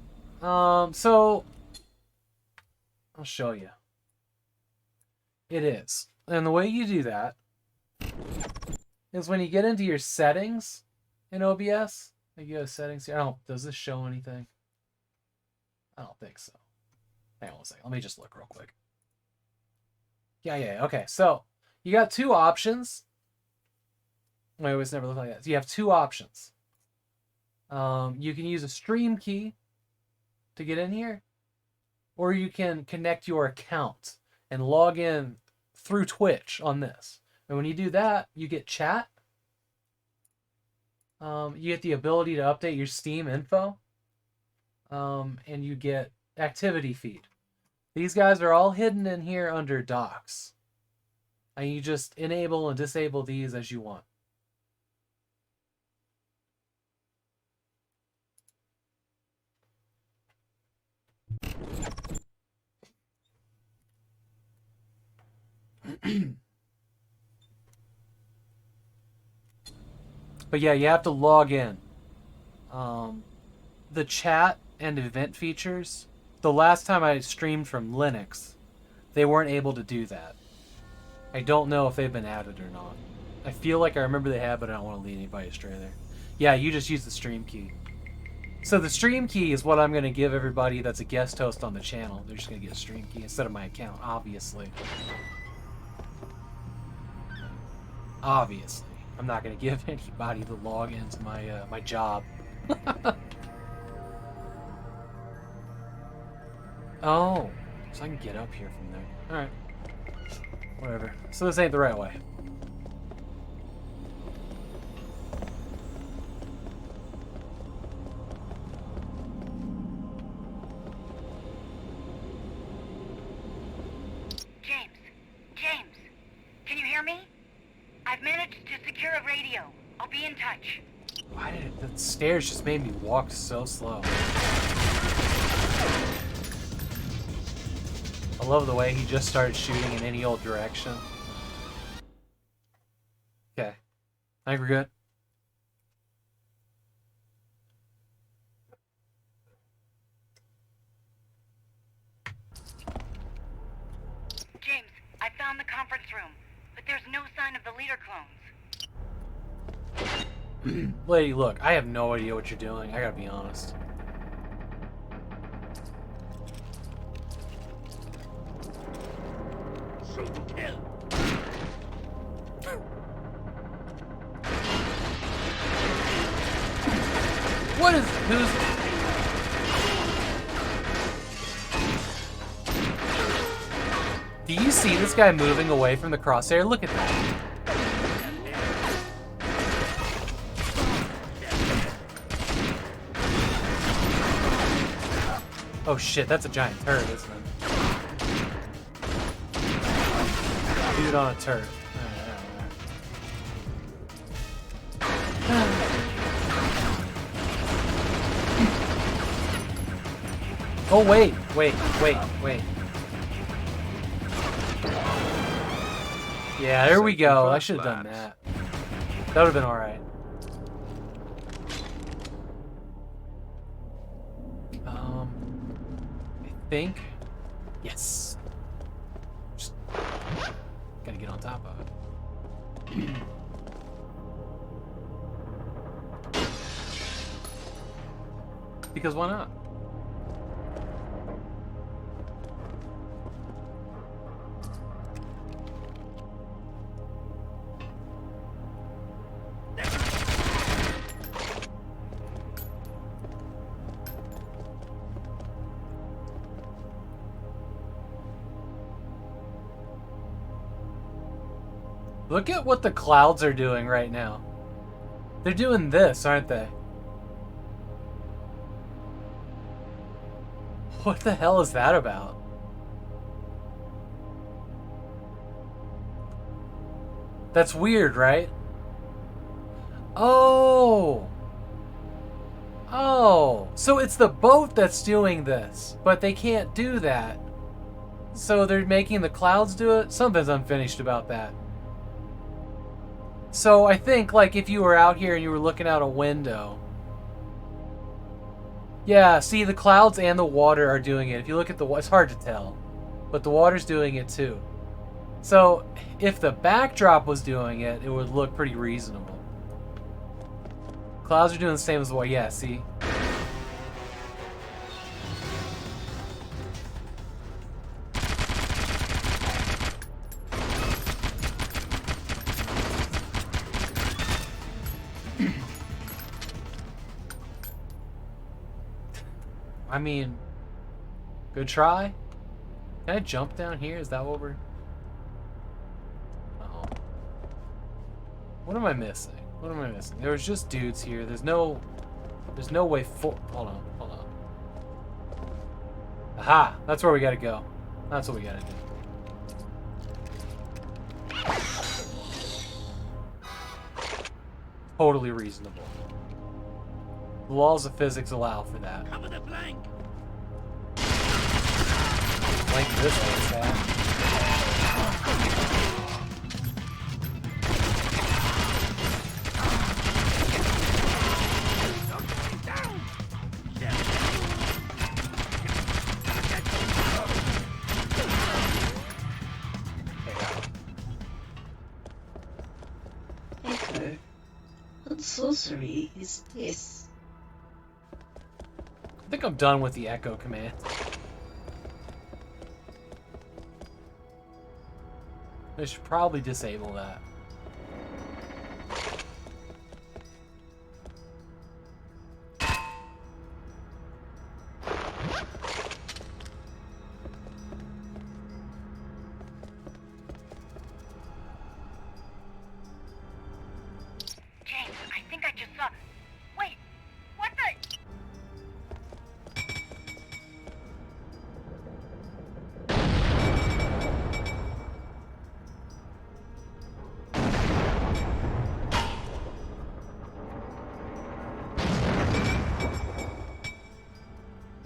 So I'll show you. It is. And the way you do that is when you get into your settings in OBS. Like you go to settings here. Does this show anything? I don't think so. Hang on a second. Let me just look real quick. Yeah. Okay, so you got two options. I always never look like that. So you have two options. You can use a stream key to get in here, or you can connect your account and log in through Twitch on this. And when you do that, you get chat. You get the ability to update your Steam info. And you get activity feed. These guys are all hidden in here under docs. And you just enable and disable these as you want. But yeah, you have to log in. The chat and event features, the last time I streamed from Linux, they weren't able to do that. I don't know if they've been added or not. I feel like I remember they have, but I don't want to lead anybody astray there. Yeah, you just use the stream key. So the stream key is what I'm going to give everybody that's a guest host on the channel. They're just going to get a stream key instead of my account, obviously. Obviously. I'm not going to give anybody the login to my job. Oh, so I can get up here from there. Alright. Whatever. So this ain't the right way. James, can you hear me? I've managed to secure a radio. I'll be in touch. Why did the stairs just made me walk so slow? I love the way he just started shooting in any old direction. Okay. I think we're good. James, I found the conference room, but there's no sign of the leader clones. Lady, look, I have no idea what you're doing. I gotta be honest. What is... who's... Do you see this guy moving away from the crosshair? Look at that. Oh shit, that's a giant turret, isn't it? Dude on a turret. Oh wait. Yeah, there we go. I should have done that. That would have been alright. I think. Yes. Just gotta get on top of it. Because why not? Look at what the clouds are doing right now. They're doing this, aren't they? What the hell is that about? That's weird, right? Oh! Oh! So it's the boat that's doing this, but they can't do that. So they're making the clouds do it? Something's unfinished about that. So I think, like, if you were out here and you were looking out a window... Yeah, see, the clouds and the water are doing it. If you look at the... It's hard to tell. But the water's doing it, too. So, if the backdrop was doing it, it would look pretty reasonable. Clouds are doing the same as the water. Yeah, see? I mean, good try. Can I jump down here? Is that what we're... Uh-oh. What am I missing? What am I missing? There was just dudes here. There's no way for... Hold on. Aha! That's where we gotta go. That's what we gotta do. Totally reasonable. The laws of physics allow for that. Cover the blank. Blank this way, fast. Echo, what sorcery is this? I think I'm done with the echo command. I should probably disable that. James, I think I just saw... Wait, what the...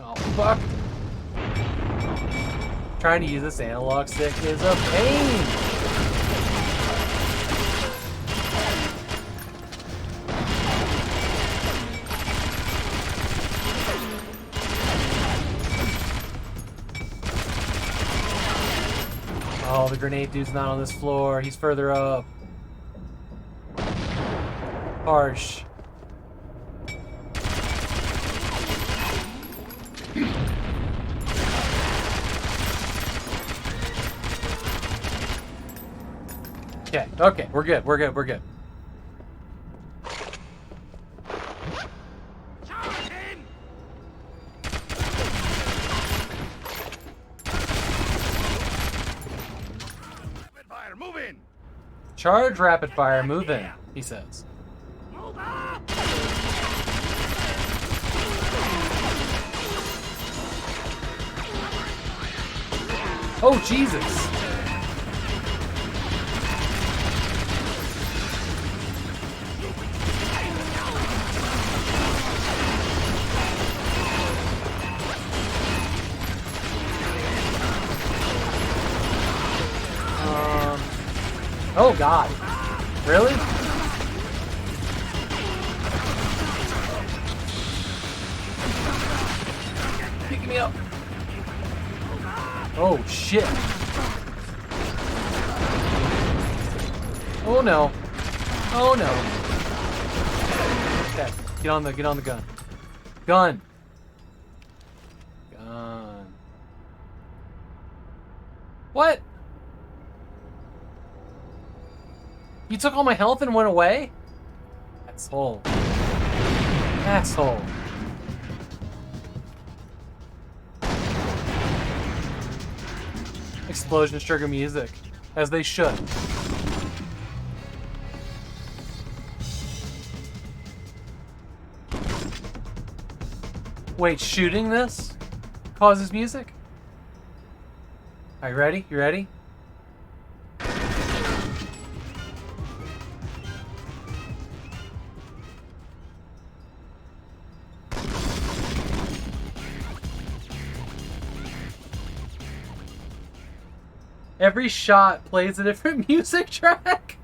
Oh, fuck. Trying to use this analog stick is a pain. Oh, the grenade dude's not on this floor. He's further up. Harsh. Okay, we're good. Charge him! Rapid fire, move in! Charge, rapid fire, move in, he says. Move up! Oh, Jesus! Oh, God. Really? Pick me up. Oh, shit. Oh, no. Oh, no. Okay. Get on the gun. Gun. Gun. What? You took all my health and went away? Asshole. Asshole. Explosions trigger music. As they should. Wait, shooting this causes music? Are you ready? You ready? Every shot plays a different music track.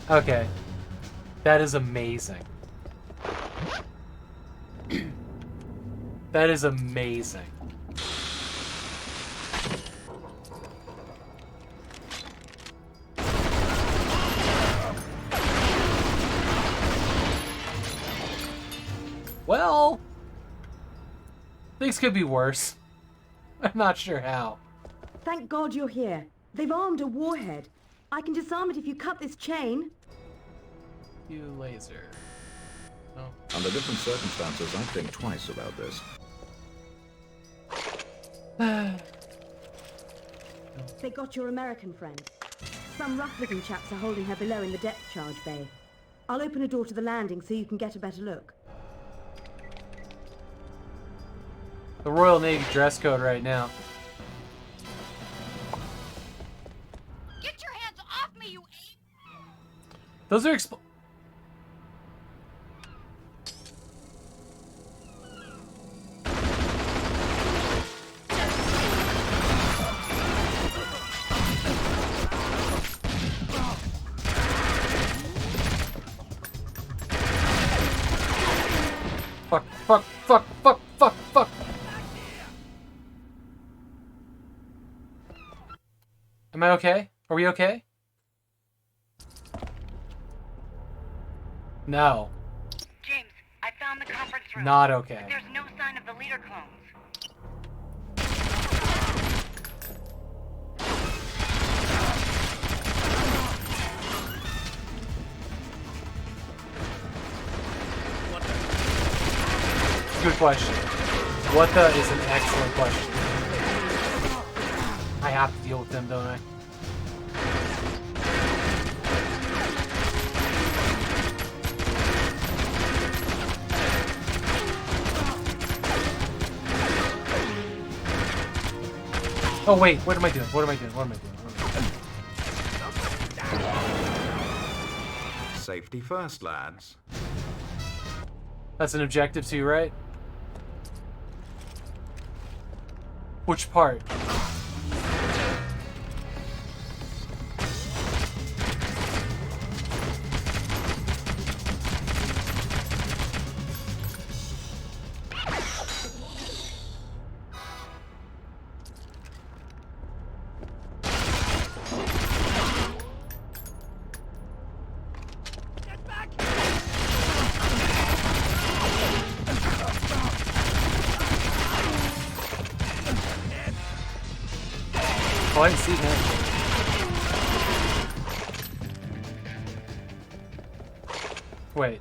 Okay. That is amazing. That is amazing. Well, things could be worse. I'm not sure how. Thank God you're here. They've armed a warhead. I can disarm it if you cut this chain. You laser. Oh. Under different circumstances, I'd think twice about this. They got your American friend. Some rough-looking chaps are holding her below in the depth charge bay. I'll open a door to the landing so you can get a better look. The Royal Navy dress code right now. Get your hands off me, you ape! Those are Fuck, fuck, fuck, fuck, fuck, fuck. Am I okay? Are we okay? No. James, I found the conference room. Not okay. But there's no sign of the leader clones. Good question. What the is an excellent question. I have to deal with them, don't I? Oh wait, what am I doing? What am I doing? What am I doing? What am I doing? Safety first, lads. That's an objective too, right? Which part? Oh, I didn't see him. Wait.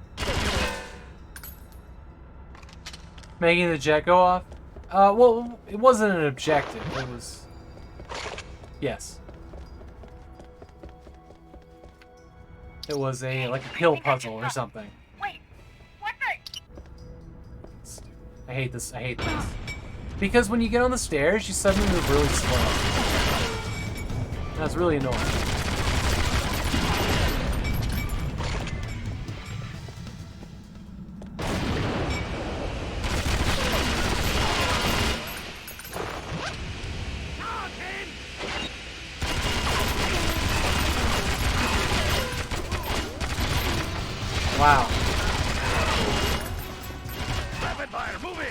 Making the jet go off? Well, it wasn't an objective. It was... Yes. It was a, like, a kill puzzle or something. Wait, what the? I hate this. I hate this. Because when you get on the stairs, you suddenly move really slow. That's really annoying. Wow. Rapid fire, move in!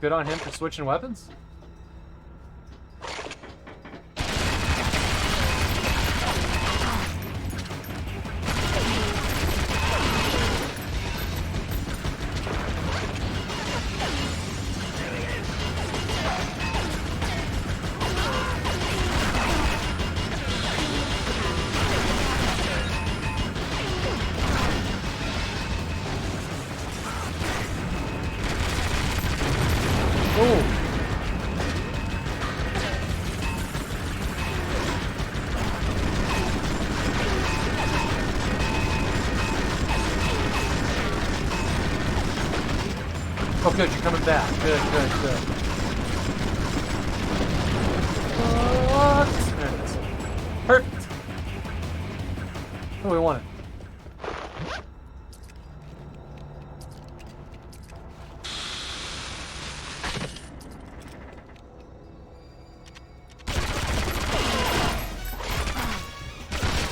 Good on him for switching weapons. Oh, good, you're coming back. Good, good, good. What? There it is. Perfect. What do we want?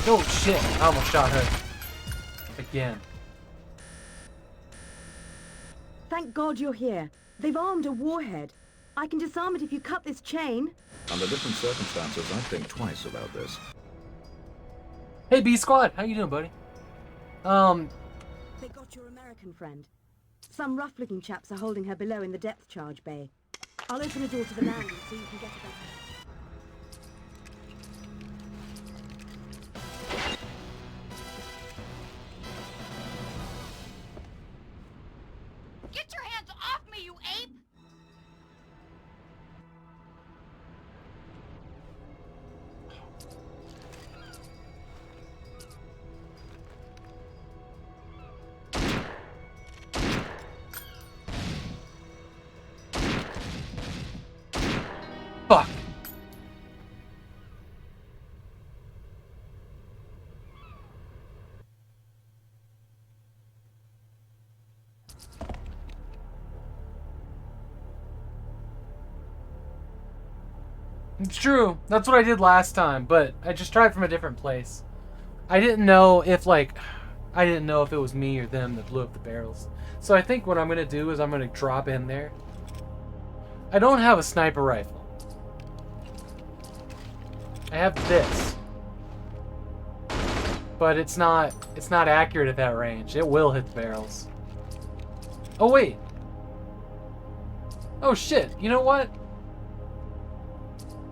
Oh shit, I almost shot her. Again. Thank God you're here. They've armed a warhead. I can disarm it if you cut this chain. Under different circumstances, I'd think twice about this. Hey, B Squad, how you doing, buddy? They got your American friend. Some rough-looking chaps are holding her below in the depth charge bay. I'll open a door to the landing so you can get her back. Get your hands off me, you ape! Fuck. It's true. That's what I did last time, but I just tried from a different place. I didn't know if, like, I didn't know if it was me or them that blew up the barrels. So I think what I'm going to do is I'm going to drop in there. I don't have a sniper rifle. I have this. But it's not accurate at that range. It will hit the barrels. Oh, wait. Oh, shit. You know what?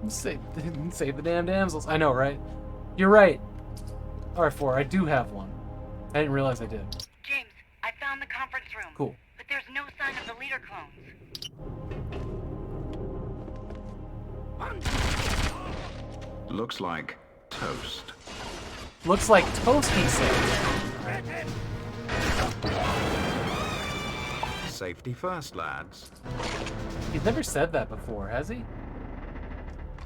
Save the damn damsels. I know, right? You're right. R4, I do have one. I didn't realize I did. James, I found the conference room. Cool. But there's no sign of the leader clones. Looks like toast. Looks like toast, he said. Safety first, lads. He's never said that before, has he?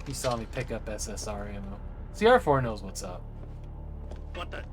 He saw me pick up SSR ammo. CR4 knows what's up. What the?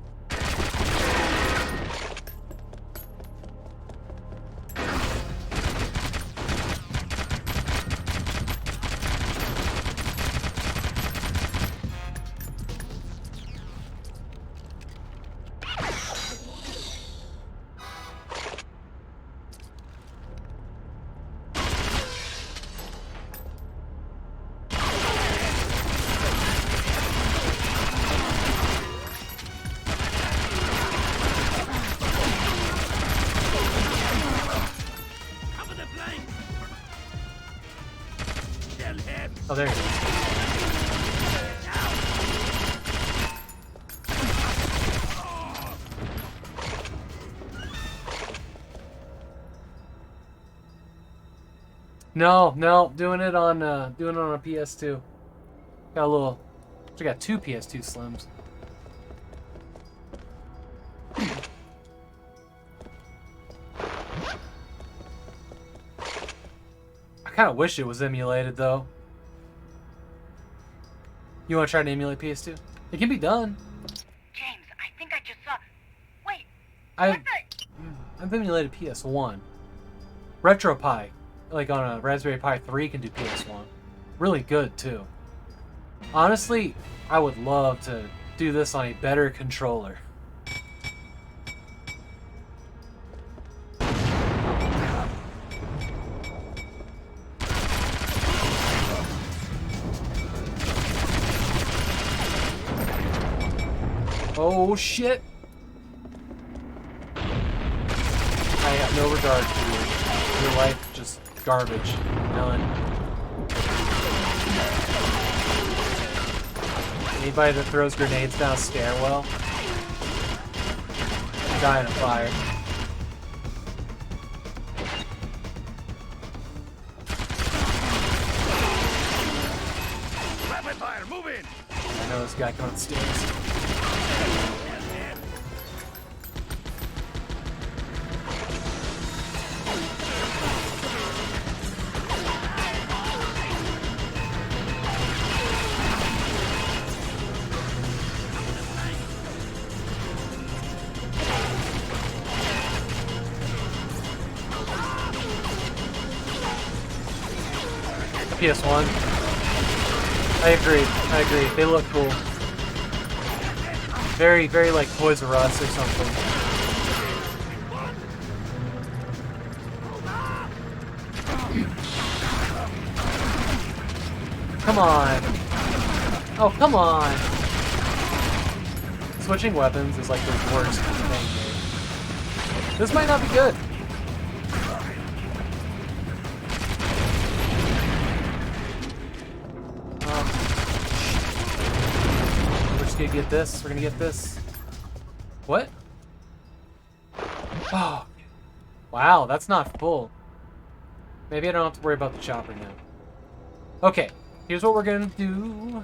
Oh, there he is. No, doing it on a PS2. Got a little. I got 2 PS2 Slims. I kind of wish it was emulated though. You want to try to emulate PS2? It can be done. James, I think I just saw... Wait, I've emulated PS1. RetroPie, like on a Raspberry Pi 3, can do PS1. Really good too. Honestly, I would love to do this on a better controller. Oh shit! I have no regard for you. Your life just garbage. None. Anybody that throws grenades down a stairwell, die in a fire. Rapid fire, move in! I know this guy coming upstairs. PS1. I agree. They look cool. Very, very like Toys R Us or something. Come on. Oh, come on. Switching weapons is like the worst thing. This might not be good. We're gonna get this. We're gonna get this. What? Oh. Wow, that's not full. Maybe I don't have to worry about the chopper now. Okay, here's what we're gonna do.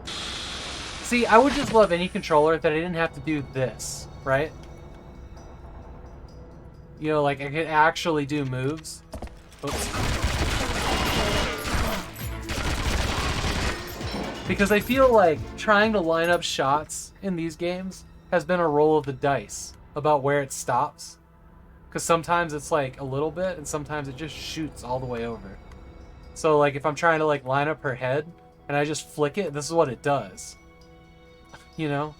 See, I would just love any controller that I didn't have to do this, right? You know, like I could actually do moves. Oops. Because I feel like trying to line up shots in these games has been a roll of the dice about where it stops. Because sometimes it's like a little bit, and sometimes it just shoots all the way over. So like if I'm trying to like line up her head, and I just flick it, this is what it does. You know?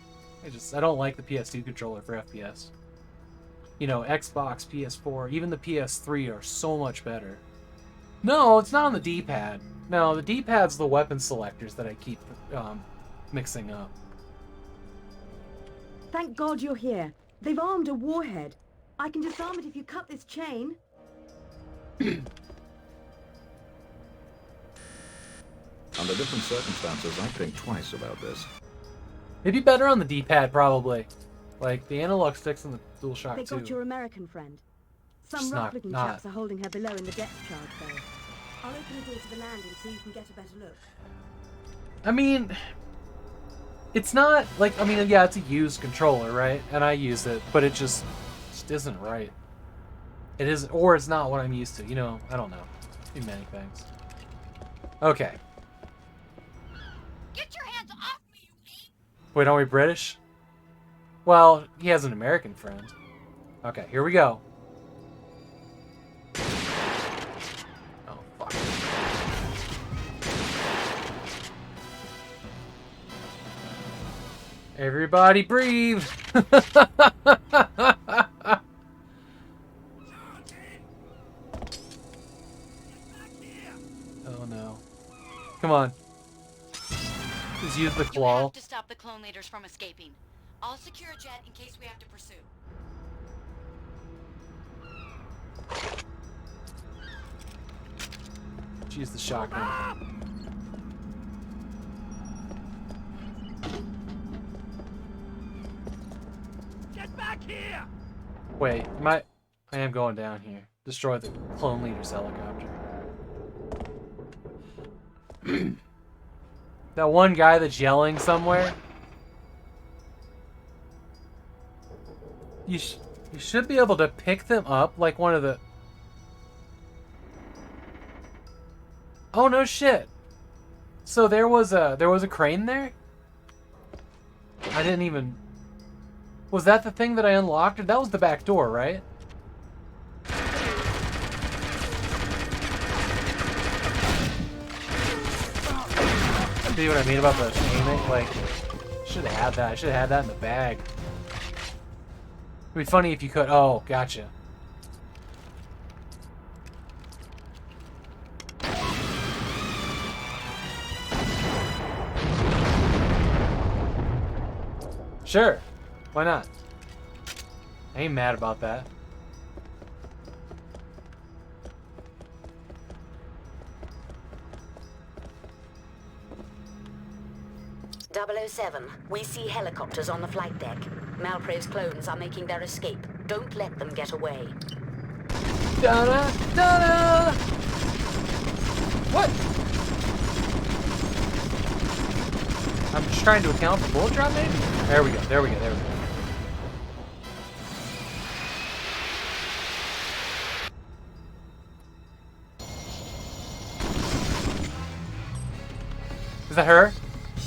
I don't like the PS2 controller for FPS. You know, Xbox, PS4, even the PS3 are so much better. No, it's not on the D-pad. No, the D-pad's the weapon selectors that I keep mixing up. Thank God you're here. They've armed a warhead. I can disarm it if you cut this chain. Under different circumstances, I'd think twice about this. It'd be better on the D-pad, probably. Like, the analog sticks and the DualShock 2. They got your American friend. Some Just rough-looking not- chaps are holding her below in the depth charge bay. I'll open the door to the landing so you can get a better look. I mean, it's not, like, I mean, yeah, it's a used controller, right? And I use it, but it just isn't right. It isn't, or it's not what I'm used to, you know? I don't know. Too many things. Okay. Get your hands off me, you ape! Wait, are we British? Well, he has an American friend. Okay, here we go. Oh, fuck. Everybody breathe! Oh no. Come on. Just use the You claw. have to stop the clone leaders from escaping. I'll secure a jet in case we have to pursue. Use the shotgun. Get back here! Wait, I am going down here. destroy the clone leader's helicopter. That one guy that's yelling somewhere. You should be able to pick them up like one of the... Oh no shit. So there was a crane there? I didn't even... Was that the thing that I unlocked? Or that was the back door, right? See what I mean about the aiming? Like, should have had that. I should have had that in the bag. It'd be funny if you could. Oh, gotcha. Sure. Why not? I ain't mad about that. .007, we see helicopters on the flight deck. Malprave's clones are making their escape. Don't let them get away. Da-da, da-da! What? I'm just trying to account for bullet drop, maybe? There we go, there we go, there we go. Is that her?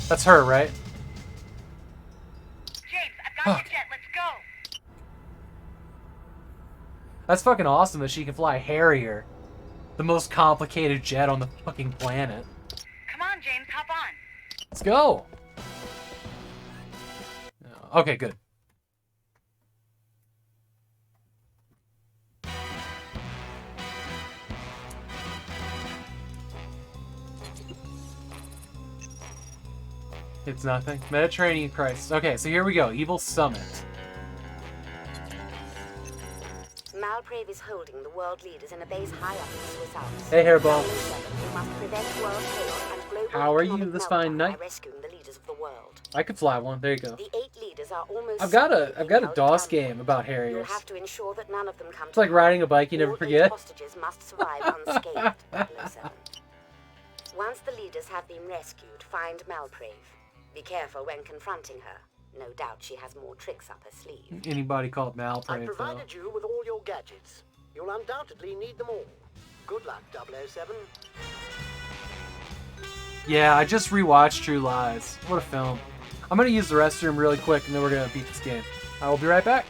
That's her, right? James, I've got your jet. Let's go. That's fucking awesome that she can fly a Harrier. The most complicated jet on the fucking planet. Come on, James, hop on. Let's go. Okay, good. It's nothing. Mediterranean crisis. Okay, so here we go. Evil Summit. Malprave is holding the world leaders in a base high up in the Swiss Alps. Hey, Hairball. You must prevent world chaos and global How are you economic this meltdown fine night? by rescuing the leaders of the world. I could fly one. There you go. The 8 leaders are almost I've got a DOS game about Harriers. You'll have to ensure that none of them come It's like riding a bike, you never All 8 forget. hostages must survive unscathed. 007. Once the leaders have been rescued, find Malprave. Be careful when confronting her. No doubt she has more tricks up her sleeve. Anybody called I Malprave, though. provided you with all your gadgets. You'll undoubtedly need them all. Good luck, 007. Yeah, I just rewatched True Lies. What a film. I'm gonna use the restroom really quick and then we're gonna beat this game. I will be right back.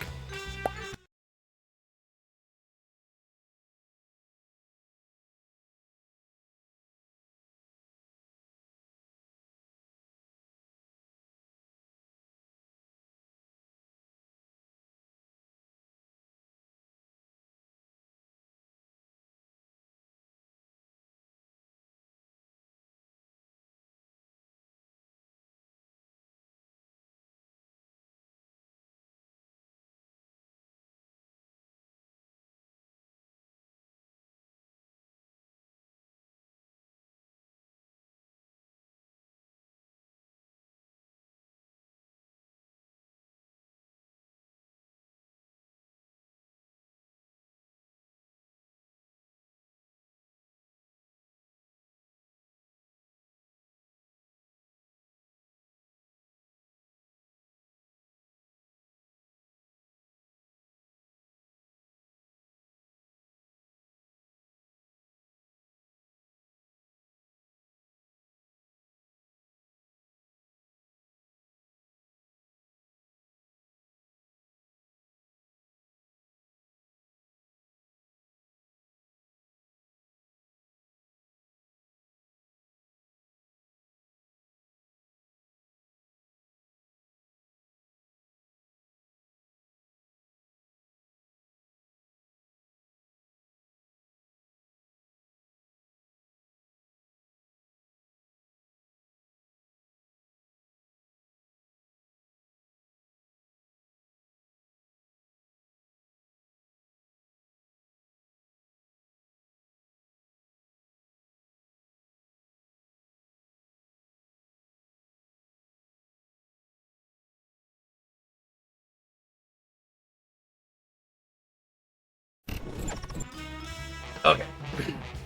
Okay,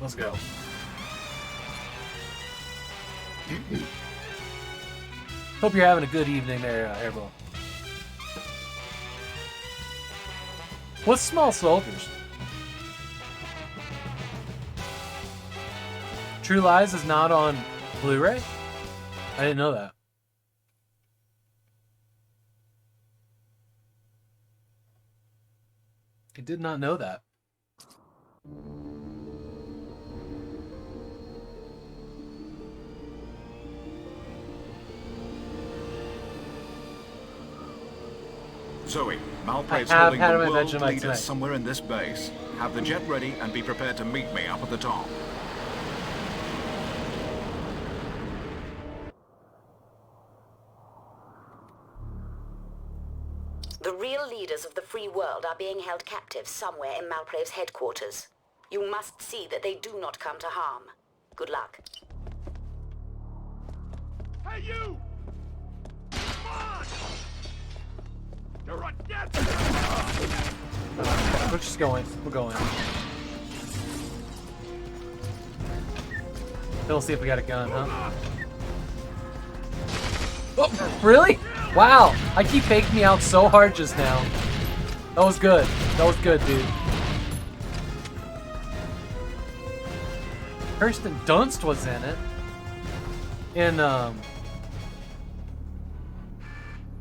let's go. Hope you're having a good evening there, Airball. What's Small Soldiers? True Lies is not on Blu-ray? I didn't know that. I did not know that. Zoe, Malprave's I have holding had the my world Vegemite leaders tonight. somewhere in this base. Have the jet ready and be prepared to meet me up at the top. The real leaders of the free world are being held captive somewhere in Malprave's headquarters. You must see that they do not come to harm. Good luck. Hey, you! Come on! You're a death! We're just going. We're going. We'll see if we got a gun, huh? Oh, really? Wow! I keep faking me out so hard just now. That was good. That was good, dude. Kirsten Dunst was in it. In,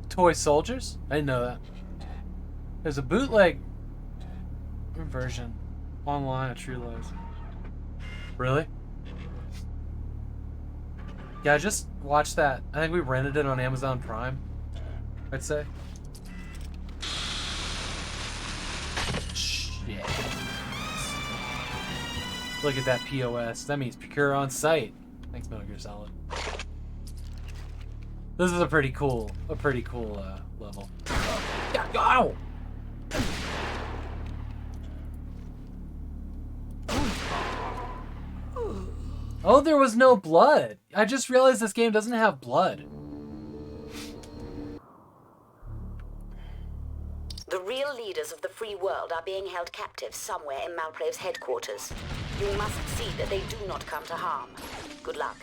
Toy Soldiers? I didn't know that. There's a bootleg version online of True Lies. Really? Yeah, I just watched that. I think we rented it on Amazon Prime, I'd say. Shit. Look at that POS. That means procure on site. Thanks, Metal Gear Solid. This is a pretty cool level. Ow! Oh, there was no blood. I just realized this game doesn't have blood. The real leaders of the free world are being held captive somewhere in Malprave's headquarters. You must see that they do not come to harm. Good luck.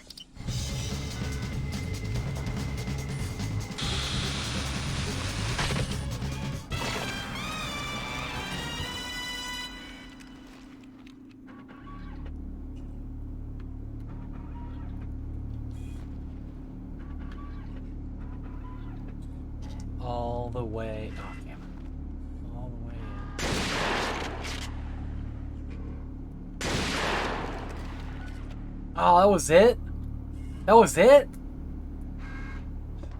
All the way. Oh, damn it. All the way in. Oh, that was it? That was it?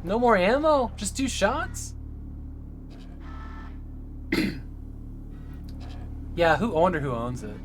No more ammo? Just 2 shots? Yeah, I wonder who owns it.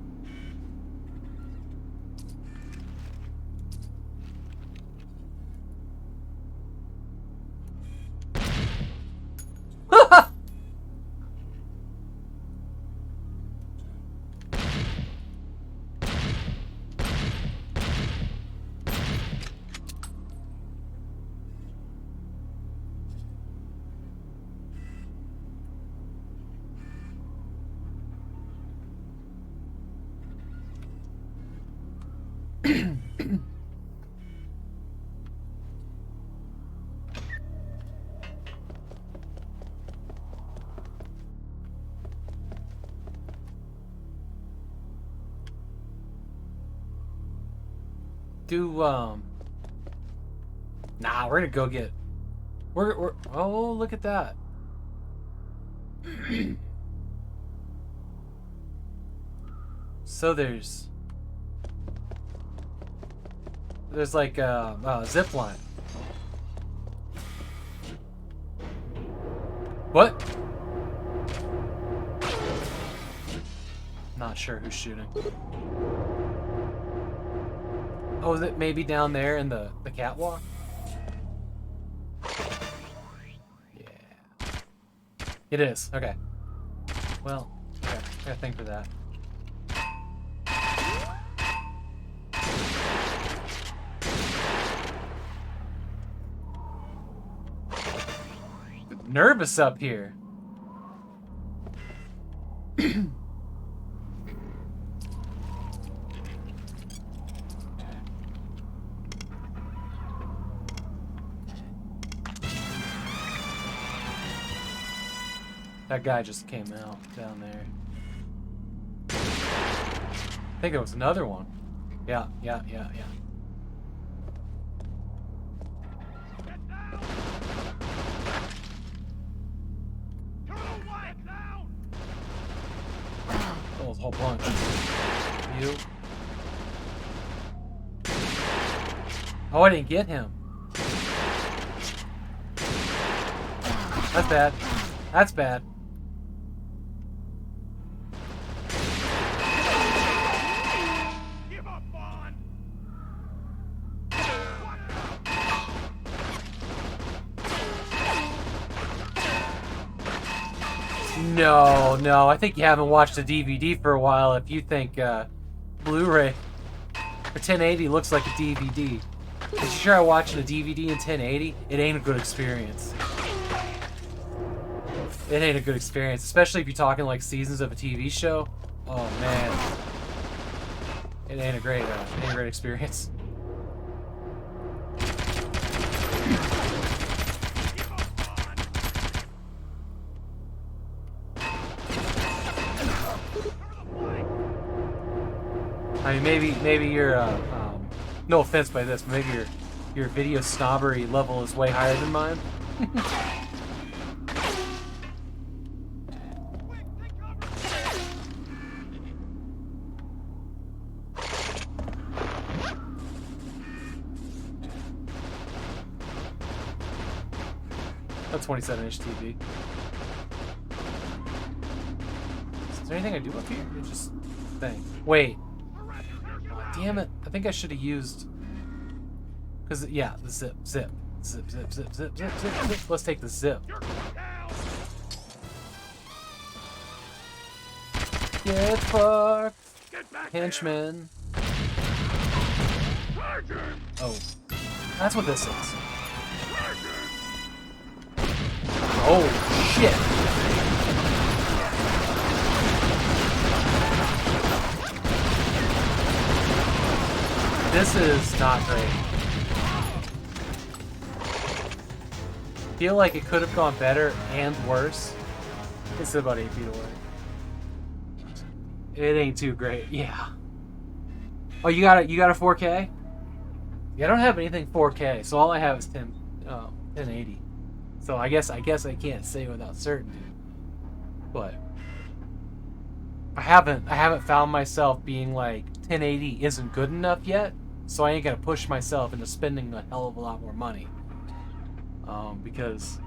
Nah, we're gonna go get... We're oh, look at that. So there's like a zip line. What? Not sure who's shooting. Oh, is it maybe down there in the catwalk? Yeah. It is. Okay. Well, okay. I gotta think for that. Nervous up here. That guy just came out down there. I think it was another one. Yeah. Oh, a whole bunch. You. Oh, I didn't get him. That's bad. That's bad. No, I think you haven't watched a DVD for a while if you think Blu-ray or 1080 looks like a DVD. Did you try watching a DVD in 1080? It ain't a good experience. It ain't a good experience, especially if you're talking like seasons of a TV show. Oh man, it ain't a great experience. I mean, maybe you're, no offense by this, but maybe your video snobbery level is way higher than mine. A 27-inch TV. Is there anything I do up here? It's just thing. Wait. Damn it! I think I should have used. Cause yeah, the zip. Let's take the zip. Get fucked, henchman. Oh, that's what this is. Oh shit! This is not great. Feel like it could have gone better and worse. It's about 8 feet away. It ain't too great. Yeah. Oh, you got a 4K? Yeah, I don't have anything 4K, so all I have is 1080. So I guess I can't say without certainty. But I haven't found myself being like 1080 isn't good enough yet. So I ain't gonna push myself into spending a hell of a lot more money. Because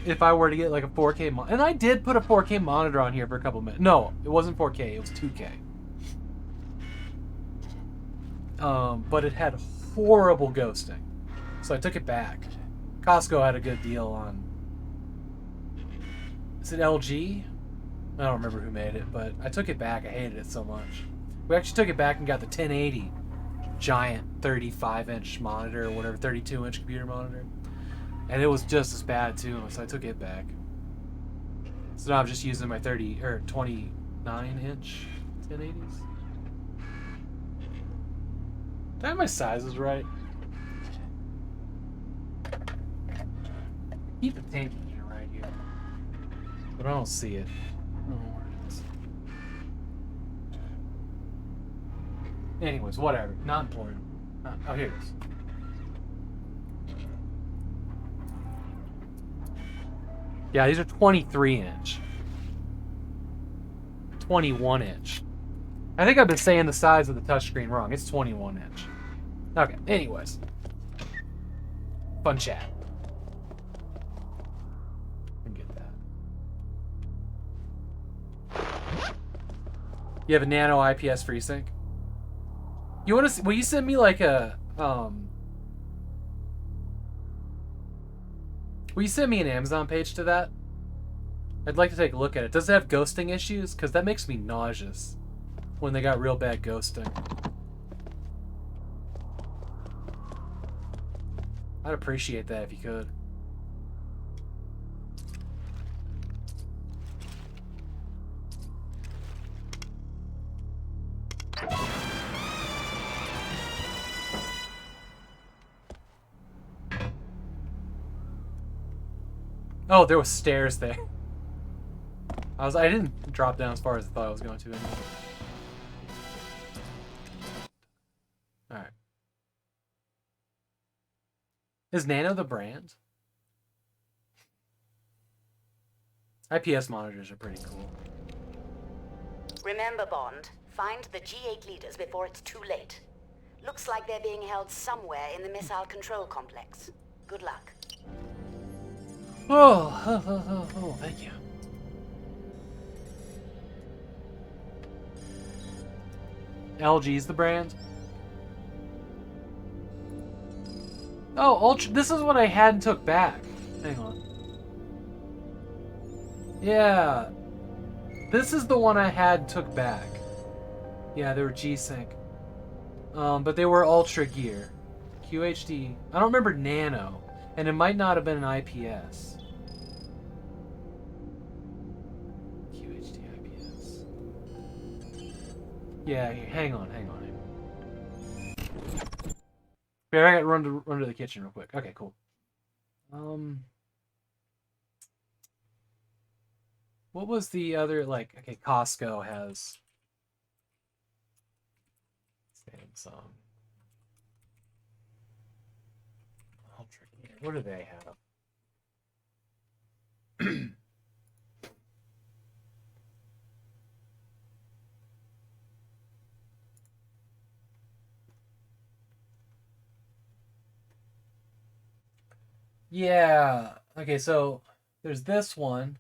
if I were to get like a 4K monitor, and I did put a 4K monitor on here for a couple minutes. No, it wasn't 4K, it was 2K. But it had horrible ghosting. So I took it back. Costco had a good deal on... Is it LG? I don't remember who made it, but I took it back. I hated it so much. We actually took it back and got the 1080 giant 35-inch monitor or whatever, 32-inch computer monitor. And it was just as bad too, so I took it back. So now I'm just using my 29-inch 1080s. Did I have my sizes right? Keep the tape measure right here. But I don't see it. I don't know where it is. Anyways, whatever. Not important. Oh, here it is. Yeah, these are 23-inch. 21-inch. I think I've been saying the size of the touchscreen wrong. It's 21-inch. Okay, anyways. Fun chat. Get that. You have a nano IPS FreeSync? You want to see, will you send me like a will you send me an Amazon page to that? I'd like to take a look at it. Does it have ghosting issues? Because that makes me nauseous when they got real bad ghosting. I'd appreciate that if you could. Oh, there was stairs there. I didn't drop down as far as I thought I was going to anyway. Alright. Is Nano the brand? IPS monitors are pretty cool. Remember, Bond, find the G8 leaders before it's too late. Looks like they're being held somewhere in the missile control complex. Good luck. Oh, thank you. LG's the brand. Oh, Ultra. This is what I had and took back. Hang on. Yeah. This is the one I had and took back. Yeah, they were G-Sync. But they were Ultra Gear. QHD. I don't remember Nano. And it might not have been an IPS. QHD IPS. Yeah, here, hang on. Here, I gotta run to the kitchen real quick. Okay, cool. What was the other, like, okay, Costco has Samsung. Ultra Gear. What do they have? Yeah. Okay, so there's this one.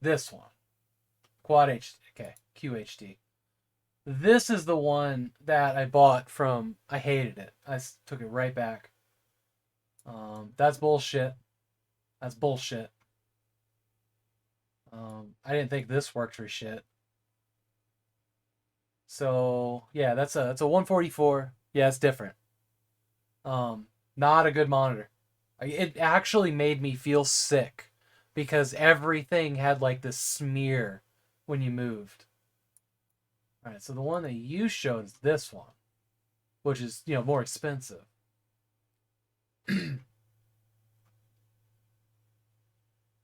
This one. Quad HD. Okay, QHD. This is the one that I bought from... I hated it. I took it right back. That's bullshit. That's bullshit. I didn't think this worked for shit. So, yeah, that's a 144. Yeah, it's different. Not a good monitor. It actually made me feel sick because everything had like this smear when you moved. All right, so the one that you showed is this one, which is, you know, more expensive.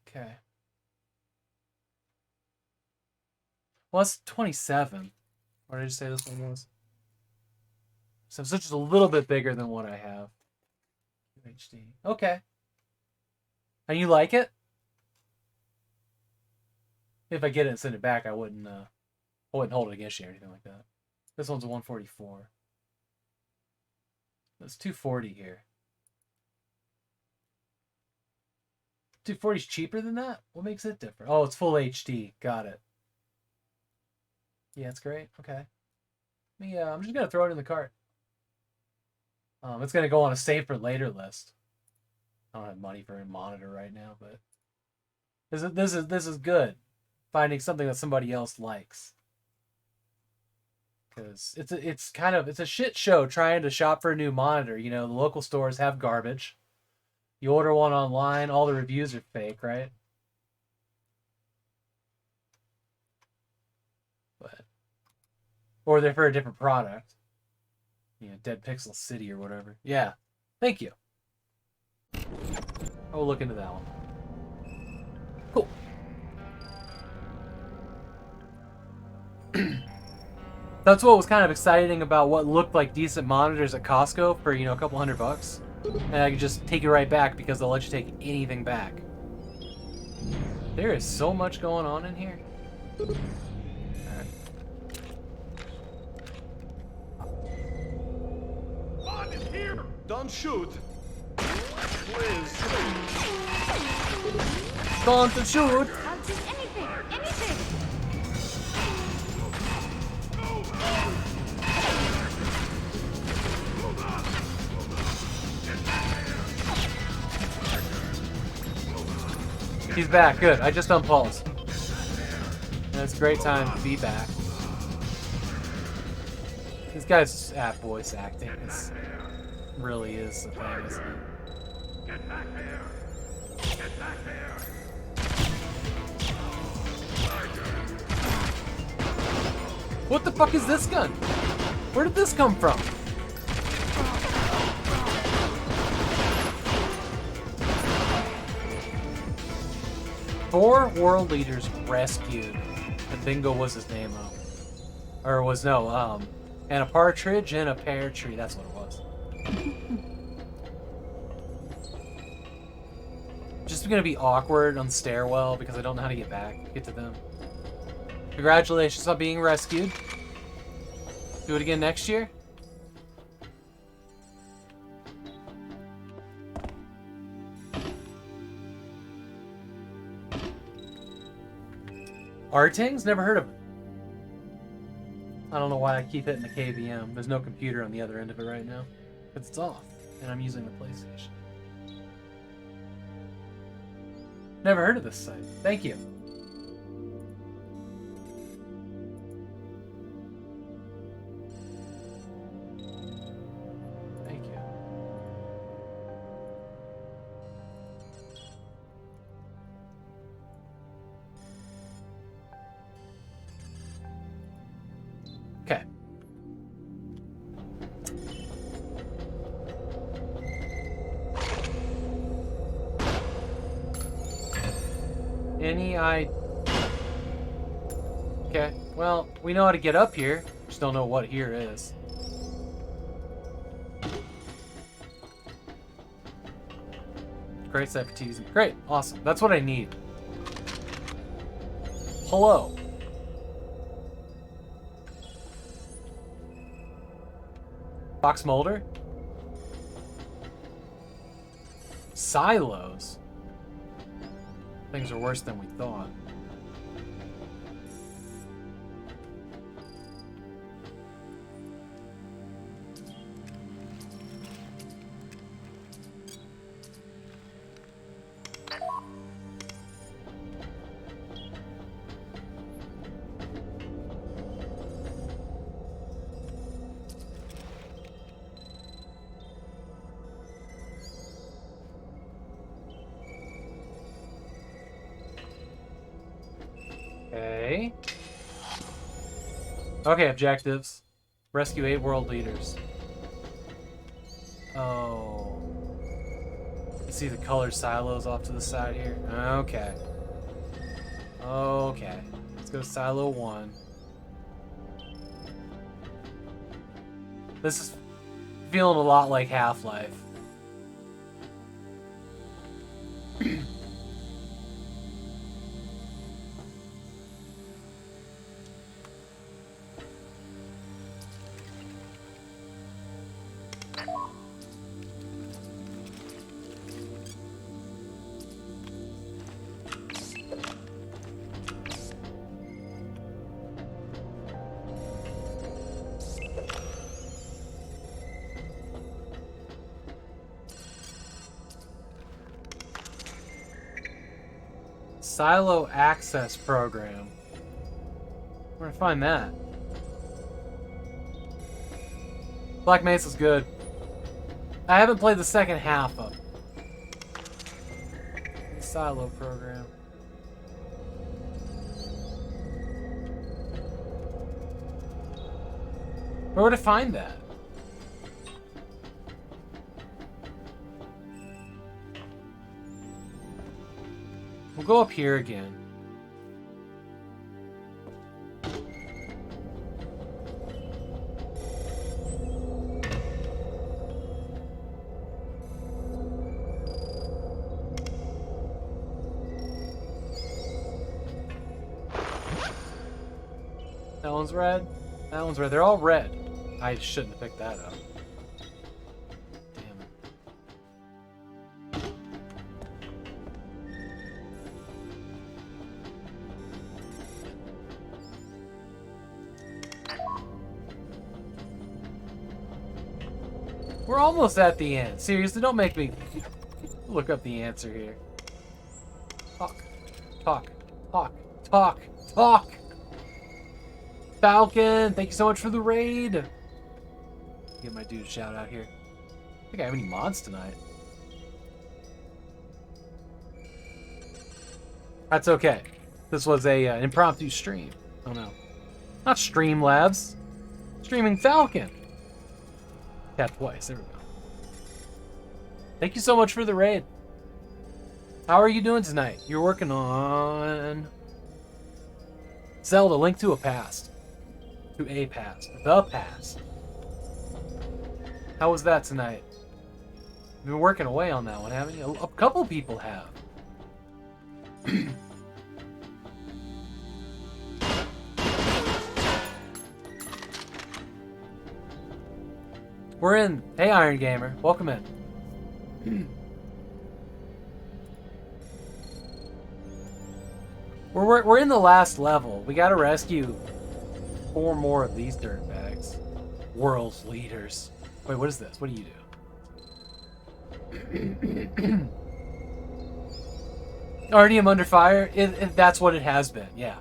Okay. Well, that's 27. What did I just say this one was? So it's just a little bit bigger than what I have. HD. Okay. And you like it? If I get it and send it back, I wouldn't hold it against you or anything like that. This one's a 144. There's 240 here. 240 is cheaper than that? What makes it different? Oh, it's full HD. Got it. Yeah, it's great. Okay. I'm just gonna throw it in the cart. It's gonna go on a save for later list. I don't have money for a monitor right now, but this is good. Finding something that somebody else likes. Because it's a shit show trying to shop for a new monitor. You know, the local stores have garbage. You order one online, all the reviews are fake, right? Or they're for a different product. You know, Dead Pixel City or whatever. Yeah. Thank you. I'll look into that one. Cool. That's what was kind of exciting about what looked like decent monitors at Costco for, you know, a couple $100. And I could just take it right back because they'll let you take anything back. There is so much going on in here. Don't shoot. Please. Don't shoot. I'll do anything. He's back. Good. I just unpaused. And it's a great time to be back. This guy's at voice acting. It's really is the thing, isn't it? Get back here! Get back here! What the fuck is this gun? Where did this come from? 4 world leaders rescued. And Bingo was his name, or was no, and a partridge and a pear tree. That's what it was. Just gonna be awkward on the stairwell because I don't know how to get to them. Congratulations on being rescued. Do it again next year. Artings? Never heard of it. I don't know why I keep hitting the KVM. There's no computer on the other end of it right now. Because it's off. And I'm using the PlayStation. Never heard of this site. Thank you. Thank you. Okay. Okay, well, we know how to get up here. Just don't know what here is. Great set for teasing. Great, awesome. That's what I need. Hello. Box molder? Silos? Things are worse than we thought. Okay. Okay, objectives. Rescue 8 world leaders. Oh. You see the colored silos off to the side here? Okay. Okay. Let's go to silo 1. This is feeling a lot like Half-Life. Silo access program. Where do I find that? Black Mesa's good. I haven't played the second half of the Silo program. Where would I find that? We'll go up here again. That one's red. That one's red. They're all red. I shouldn't have picked that up. We're almost at the end. Seriously, don't make me look up the answer here. Talk. Talk. Talk. Talk. Talk. Falcon, thank you so much for the raid. Get my dude a shout out here. I think I have any mods tonight. That's okay. This was a an impromptu stream. Oh no. Not Streamlabs. Streaming Falcon. Tap twice. There we go. Thank you so much for the raid. How are you doing tonight? You're working on Zelda: Link to a Past. To a past. The past. How was that tonight? You've been working away on that one, haven't you? A couple people have. We're in. Hey, Iron Gamer. Welcome in. We're in the last level. We gotta rescue 4 more of these dirtbags. World's leaders. Wait, what is this? What do you do? Artyom under fire? That's what it has been, yeah.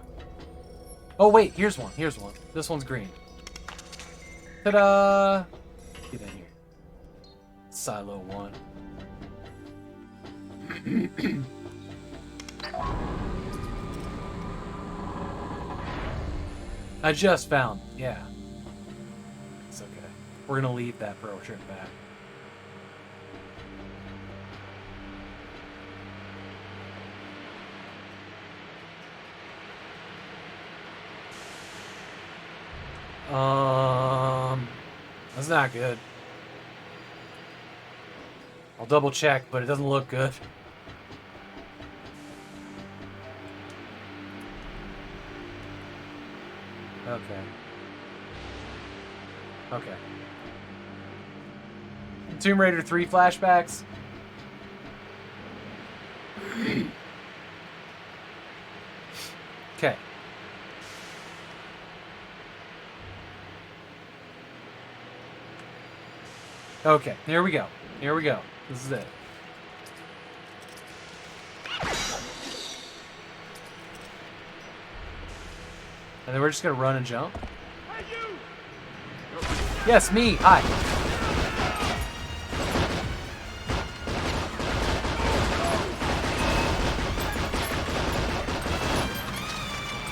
Oh, wait, here's one. Here's one. This one's green. Ta-da! Get in here. Silo 1. I just found, yeah. It's okay. We're gonna leave that pro trip back. That's not good. I'll double check, but it doesn't look good. Okay. Okay. Tomb Raider 3 flashbacks. Okay. Okay, here we go. Here we go. This is it. And then we're just gonna run and jump. Yes, me. Hi.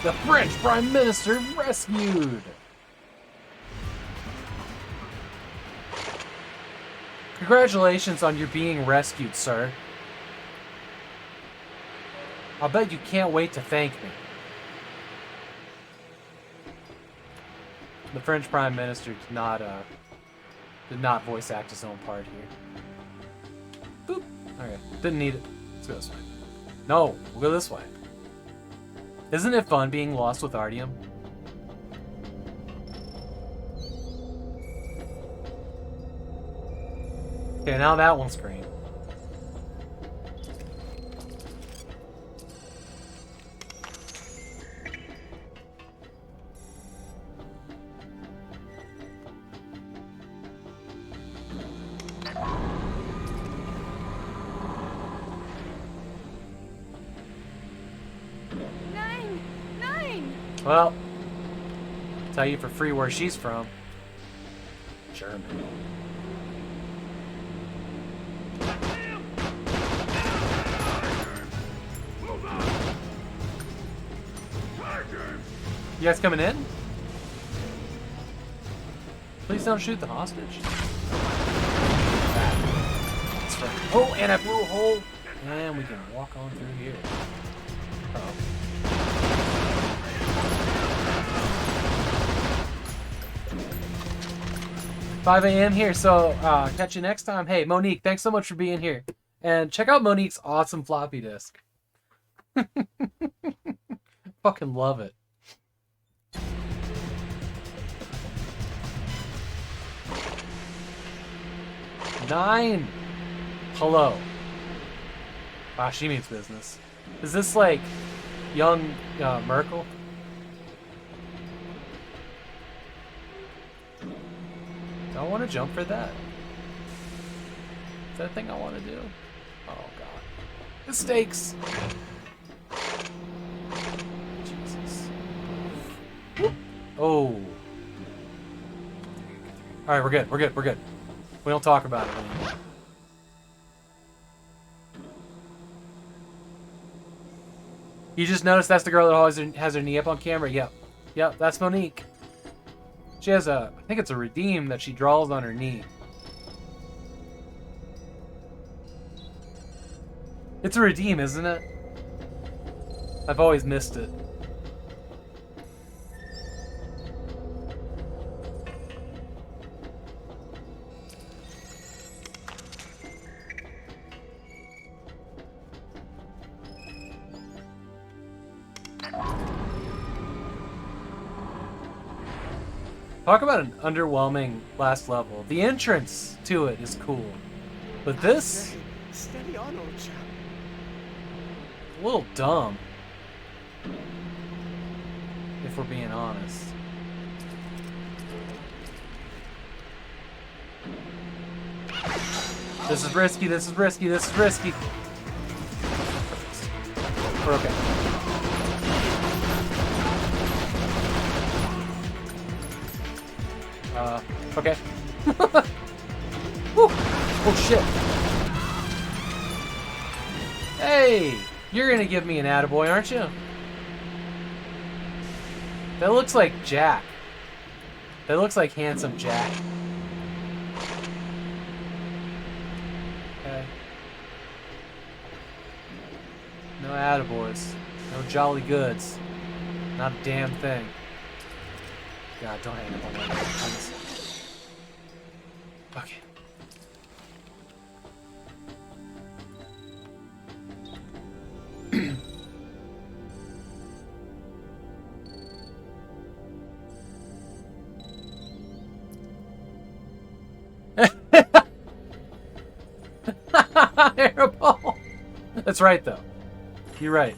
The French Prime Minister rescued. Congratulations on your being rescued, sir. I'll bet you can't wait to thank me. The French Prime Minister did not voice act his own part here. Boop. Okay. Didn't need it. Let's go this way. No, we'll go this way. Isn't it fun being lost with Artyom? Okay, now that one's green. Well, tell you for free where she's from. German. You guys coming in? Please don't shoot the hostage. That's right. Oh, and I blew a hole. And we can walk on through here. Uh-oh. 5 a.m. here, so catch you next time. Hey, Monique, thanks so much for being here. And check out Monique's awesome floppy disk. Fucking love it. Nine. Hello. Wow, she means business. Is this like young Merkel? Do I want to jump for that? Is that a thing I want to do? Oh god. The stakes! Jesus. Oh. Alright, we're good, we're good, we're good. We don't talk about it anymore. You just noticed that's the girl that always has her knee up on camera? Yep. Yep, that's Monique. She has a, I think it's a redeem that she draws on her knee. It's a redeem, isn't it? I've always missed it. Talk about an underwhelming last level. The entrance to it is cool. But this? Steady on, old chap. A little dumb. If we're being honest. This is risky, this is risky, this is risky. We're okay. Okay. Woo. Oh shit. Hey! You're gonna give me an attaboy, aren't you? That looks like Jack. That looks like handsome Jack. Okay. No attaboys. No jolly goods. Not a damn thing. God, don't hang up on that. Please. Okay. Airball. That's right, though. You're right.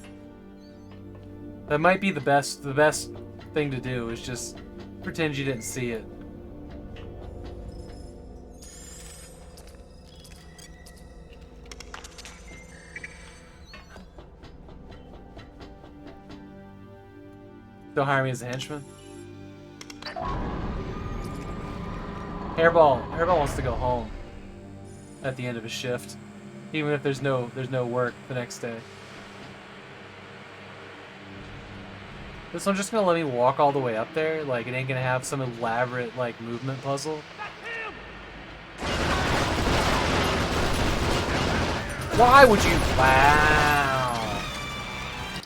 That might be the best thing to do is just pretend you didn't see it. Don't hire me as a henchman. Hairball wants to go home at the end of his shift, even if there's no work the next day. This one's just gonna let me walk all the way up there. Like it ain't gonna have some elaborate like movement puzzle. Why would you? Wow.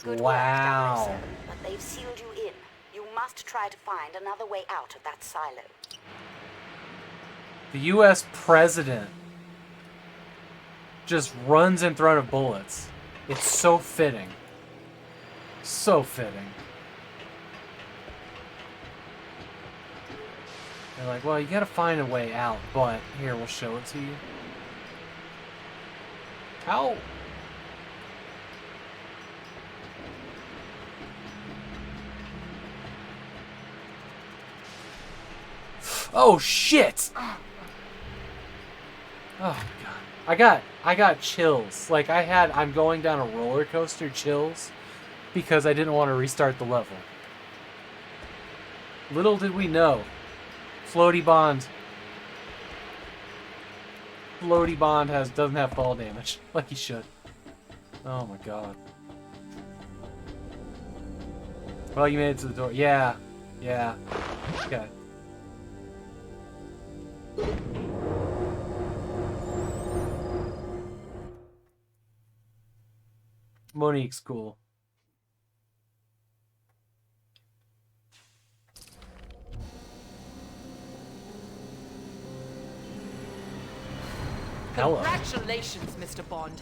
Good Wow. work, 007, but they've sealed you in. You must try to find another way out of that silo. The U.S. president just runs in front of bullets. It's so fitting. So fitting. They're like, well, you gotta find a way out, but here, we'll show it to you. How? Oh, shit! Oh, my God. I got chills. Like, I'm going down a roller coaster chills because I didn't want to restart the level. Little did we know. Floaty Bond doesn't have fall damage like he should. Oh my god. Well, you made it to the door. Yeah. Yeah. Okay. Monique's cool. Hello. Congratulations, Mr. Bond.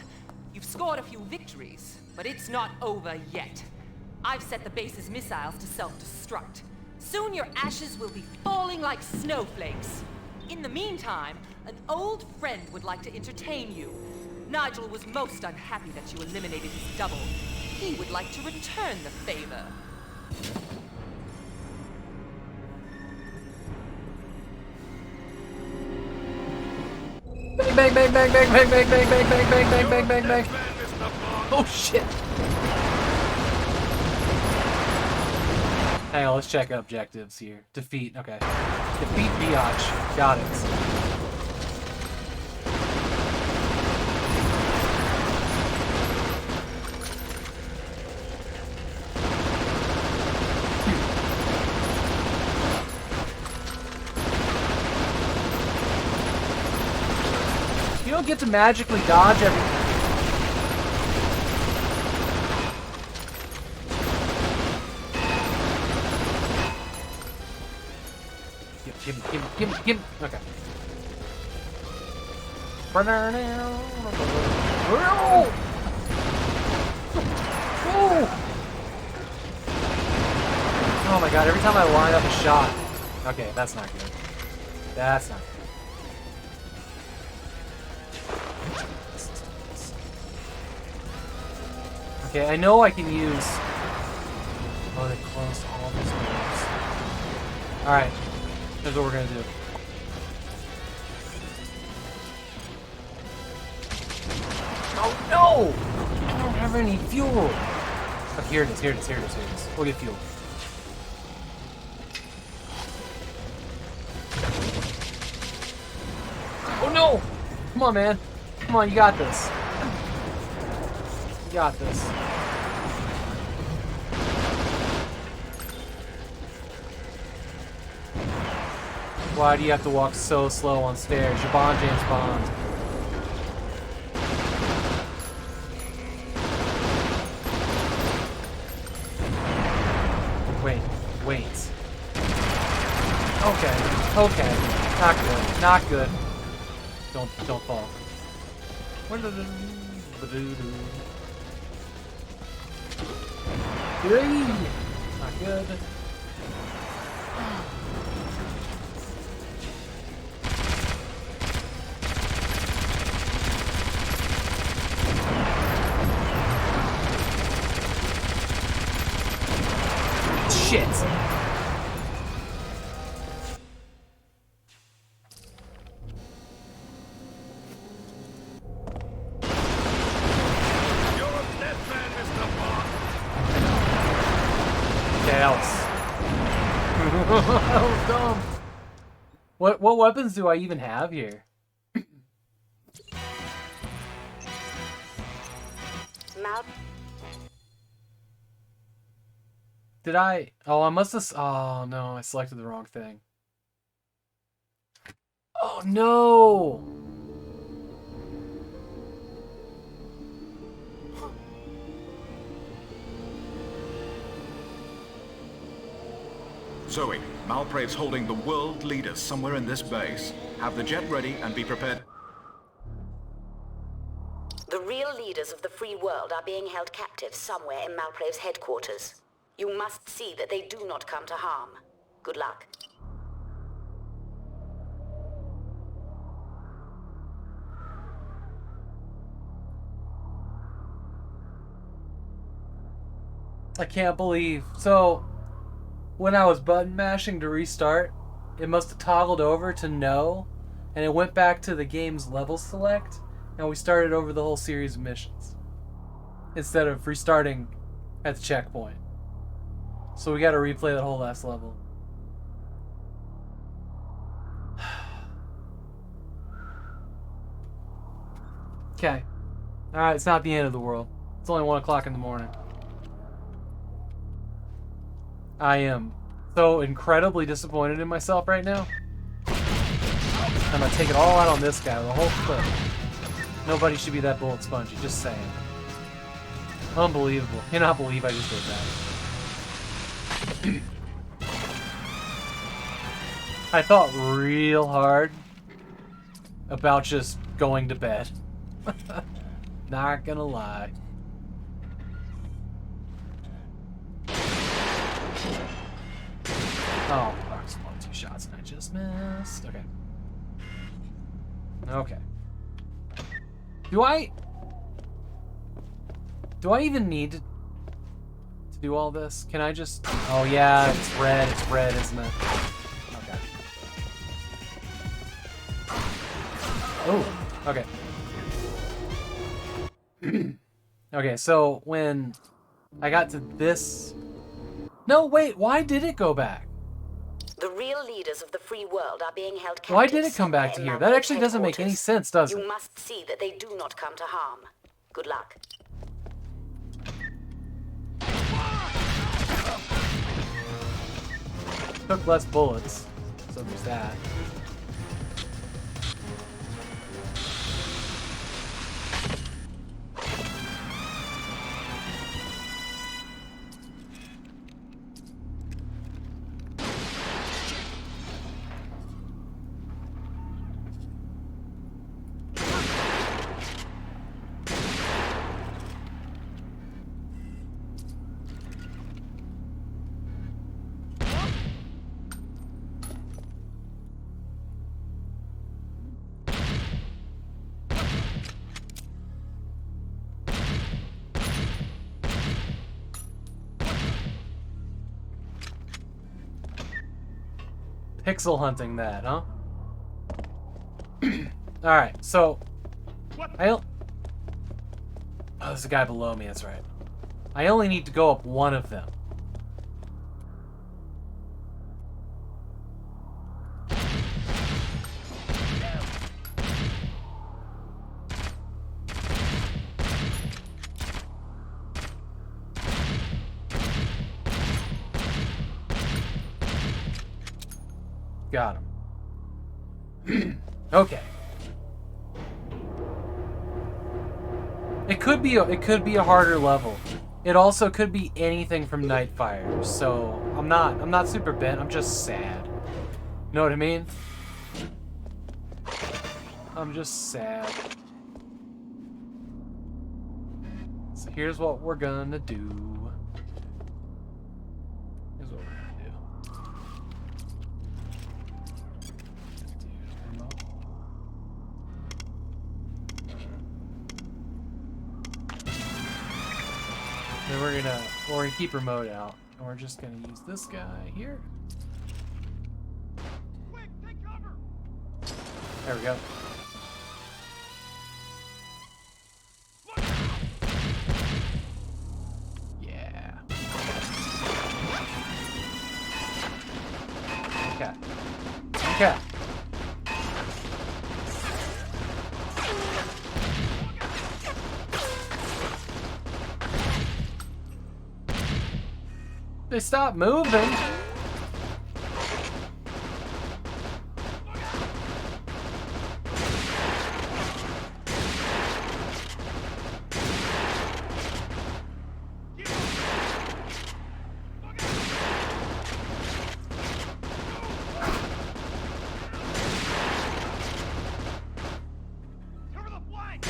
You've scored a few victories, but it's not over yet. I've set the base's missiles to self-destruct. Soon your ashes will be falling like snowflakes. In the meantime, an old friend would like to entertain you. Nigel was most unhappy that you eliminated his double. He would like to return the favor. Bang, bang, bang, bang, bang, bang, bang, bang, bang, bang, bang, bang, bang, bang. Oh, shit. Hang on, let's check objectives here. Defeat, okay. Defeat Biatch. Got it. You don't get to magically dodge everything. Give me. Okay. Oh my god, every time I line up a shot. Okay, that's not good. That's not good. Okay, I know I can use... Oh, they closed all these doors. Alright, here's what we're gonna do. Oh no! I don't have any fuel! Oh, here it is, here it is, here it is, here it is. We'll get fuel. Oh no! Come on, man. Come on, you got this. You got this. Why do you have to walk so slow on stairs? You're Bond, James Bond. Wait. Okay. Not good. Not good. Don't fall. Not good. Shit. Oh, dumb. What weapons do I even have here? Did I? Oh, I must have. Oh no, I selected the wrong thing. Oh no! Zoe, Malprave's holding the world leaders somewhere in this base. Have the jet ready and be prepared. The real leaders of the free world are being held captive somewhere in Malprave's headquarters. You must see that they do not come to harm. Good luck. I can't believe. So, when I was button mashing to restart, it must have toggled over to no, and it went back to the game's level select, and we started over the whole series of missions instead of restarting at the checkpoint. So we got to replay that whole last level. Okay. Alright, it's not the end of the world. It's only 1 o'clock in the morning. I am so incredibly disappointed in myself right now. I'm gonna take it all out on this guy, the whole clip. Nobody should be that bullet spongy, just saying. Unbelievable. Cannot believe I just did that. I thought real hard about just going to bed. Not gonna lie. Oh, there's 1 or 2 shots and I just missed. Okay. Okay. Do I even need to do all this? Can I just... Oh yeah, it's red, isn't it? Okay. Oh, okay. Okay, so when I got to this... No, wait, why did it go back? The real leaders of the free world are being held captive. Why did it come back to here? That actually doesn't make any sense, does it? You must see that they do not come to harm. Good luck. Took less bullets, so there's that. Pixel hunting that, huh? Alright, so... Oh, there's a guy below me, that's right. I only need to go up one of them. Got him. Okay. It could be a harder level. It also could be anything from Nightfire. So I'm not super bent. I'm just sad. Know what I mean? I'm just sad. So here's what we're gonna do. Here's what we're gonna do. Then we're gonna keep remote out, and we're just gonna use this guy here. Quick, take cover! There we go. Yeah. Okay. Okay. They stopped moving. Cover the flank!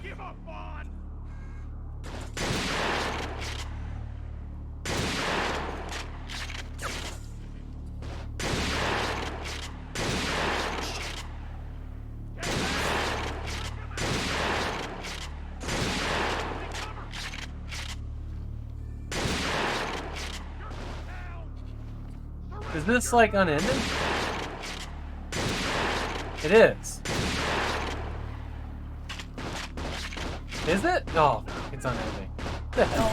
Give up, Bond! Is this like unending? It is. Is it? Oh, it's unending. What the hell?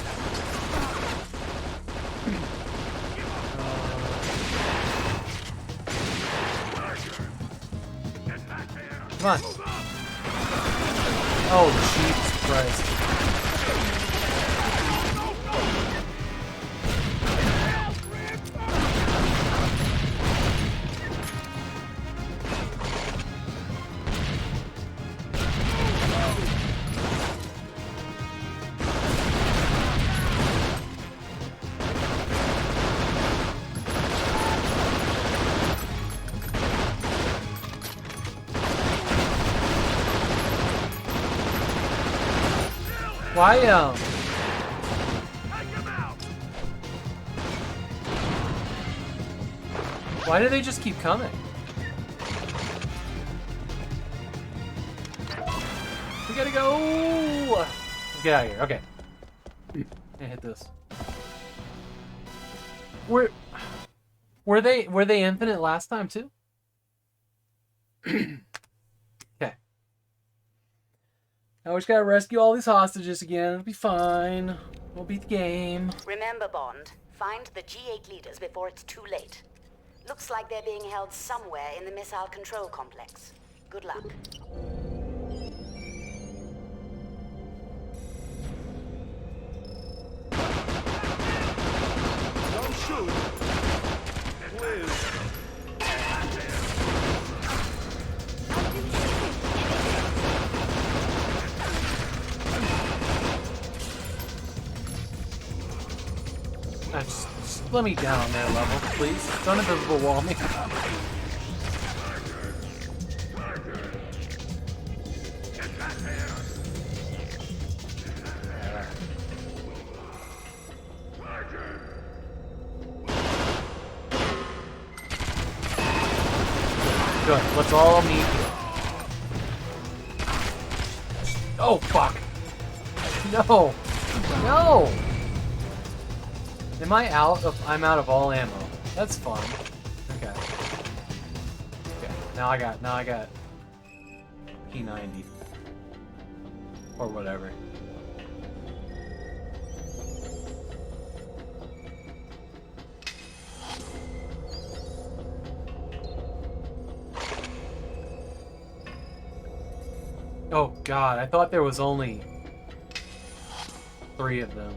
Come on. Oh, Jesus Christ. Why, why do they just keep coming? We gotta go! Let's get out of here. Okay. Can't hit this. Were they infinite last time too? Okay. Now we just gotta rescue all these hostages again. It'll be fine. We'll beat the game. Remember, Bond, find the G8 leaders before it's too late. Looks like they're being held somewhere in the missile control complex. Good luck. Don't shoot! Please! Just let me down there, level, please. Don't invisible wall me. Good. Let's all meet here. Oh, fuck. No. No. Am I out of... I'm out of all ammo. That's fun. Okay. Okay. Now I got P90. Or whatever. Oh god, I thought there was only 3 of them.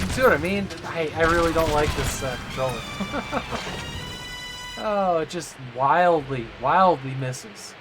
See what I mean? I really don't like this controller. Oh, it just wildly misses.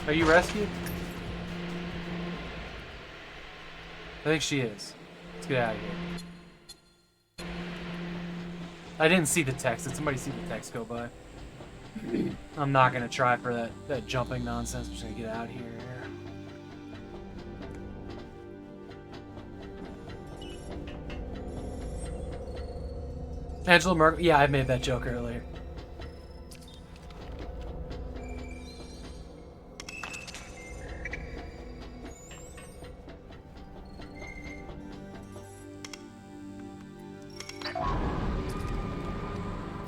Are you rescued? I think she is. Let's get out of here. I didn't see the text. Did somebody see the text go by? I'm not gonna try for that jumping nonsense. I'm just gonna get out of here. Angela Merkel. Yeah, I made that joke earlier.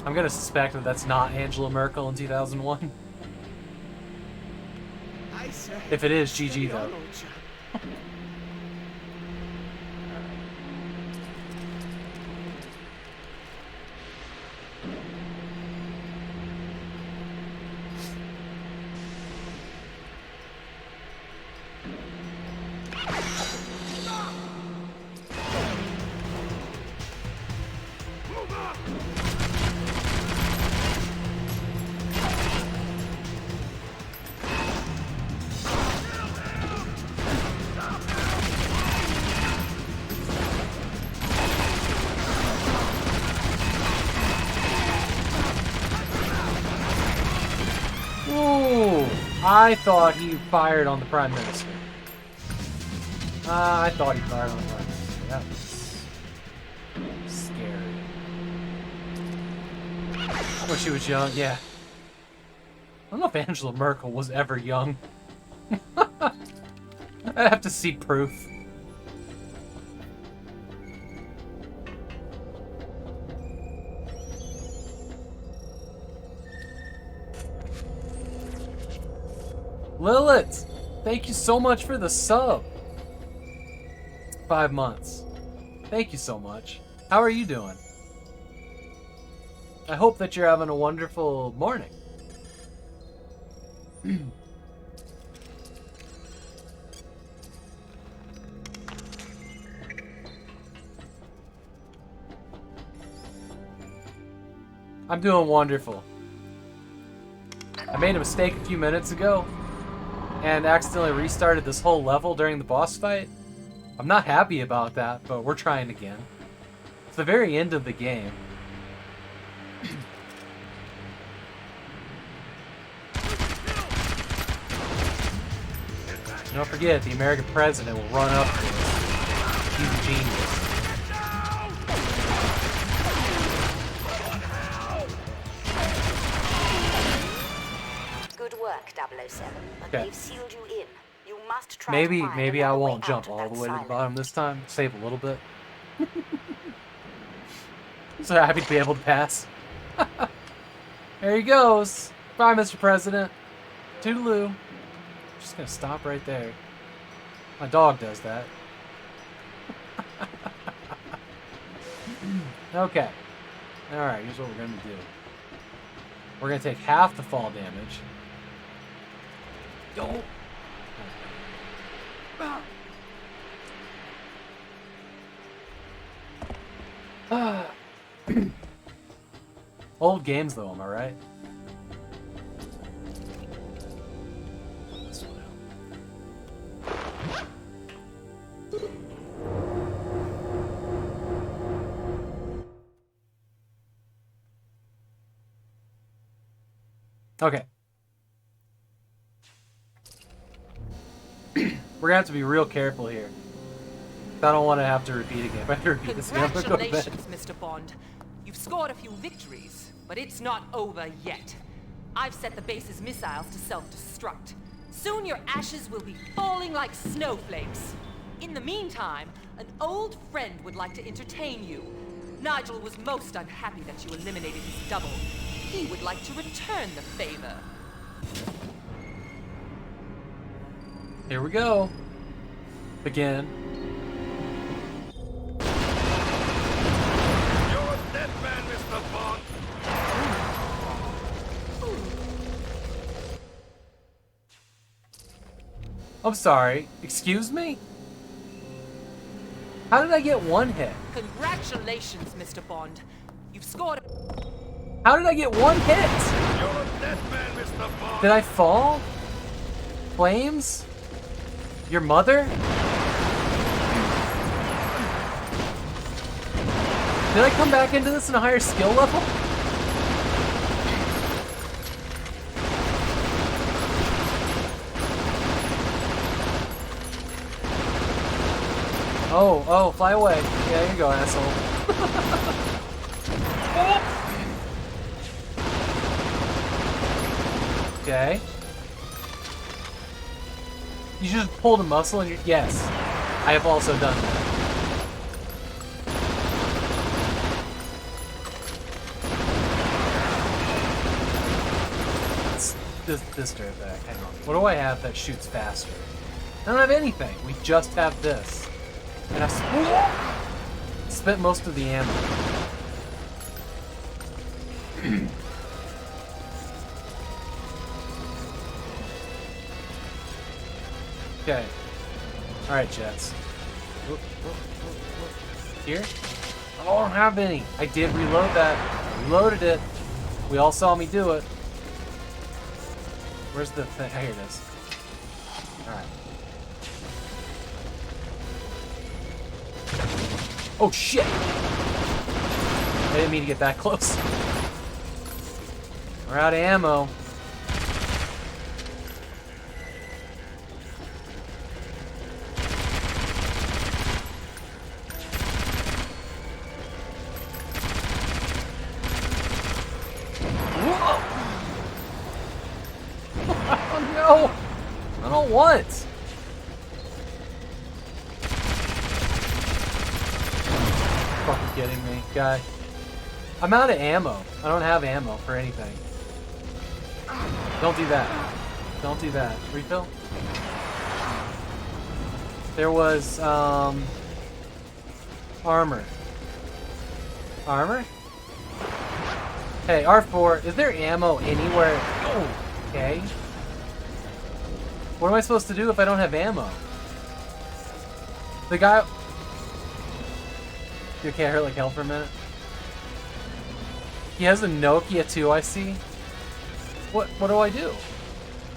I'm gonna suspect that that's not Angela Merkel in 2001. If it is, GG though. I thought he fired on the Prime Minister. I thought he fired on the Prime Minister. That was scary. When she was young, yeah. I don't know if Angela Merkel was ever young. I'd have to see proof. Lilith, thank you so much for the sub. 5 months. Thank you so much. How are you doing? I hope that you're having a wonderful morning. I'm doing wonderful. I made a mistake a few minutes ago, and accidentally restarted this whole level during the boss fight. I'm not happy about that, but we're trying again. It's the very end of the game. Don't forget, the American president will run up to us. He's a genius. Good work, 007. But Okay. they've sealed you in. You must try Maybe to find I another way won't out jump of all that the way to the silo. bottom this time. Save a little bit. So happy to be able to pass. There he goes. Bye, Mr. President. Toodaloo. Just gonna stop right there. My dog does that. Okay. Alright, here's what we're gonna do. We're gonna take half the fall damage. Don't. Old games though, am I right? This one out. Okay. We're gonna have to be real careful here. I don't want to have to repeat again. If I have to repeat this again, I'm gonna go to bed. Congratulations, Mr. Bond. You've scored a few victories, but it's not over yet. I've set the base's missiles to self-destruct. Soon your ashes will be falling like snowflakes. In the meantime, an old friend would like to entertain you. Nigel was most unhappy that you eliminated his double. He would like to return the favor. Here we go. Begin. You're a dead man, Mr. Bond. I'm sorry. Excuse me? How did I get one hit? Congratulations, Mr. Bond. You've scored. How did I get one hit? You're a dead man, Mr. Bond. Did I fall? Flames? Your mother? Did I come back into this in a higher skill level? Oh, fly away. Yeah, here you go, asshole. Okay. You just pulled a muscle and you're... Yes. I have also done that. This dirtbag. Hang on. What do I have that shoots faster? I don't have anything. We just have this. And I spent most of the ammo. Okay. Alright, Jets. Here? Oh, I don't have any. I did reload that. I reloaded it. We all saw me do it. Where's the thing? Oh, here it is. Alright. Oh, shit! I didn't mean to get that close. We're out of ammo. No! I don't want! Fucking kidding me, guy. I'm out of ammo. I don't have ammo for anything. Don't do that. Don't do that. Refill? There was, armor. Armor? Hey, R4, is there ammo anywhere? Oh, okay. What am I supposed to do if I don't have ammo? The guy... You can't hurt like hell for a minute. He has a Nokia too, I see. What do I do?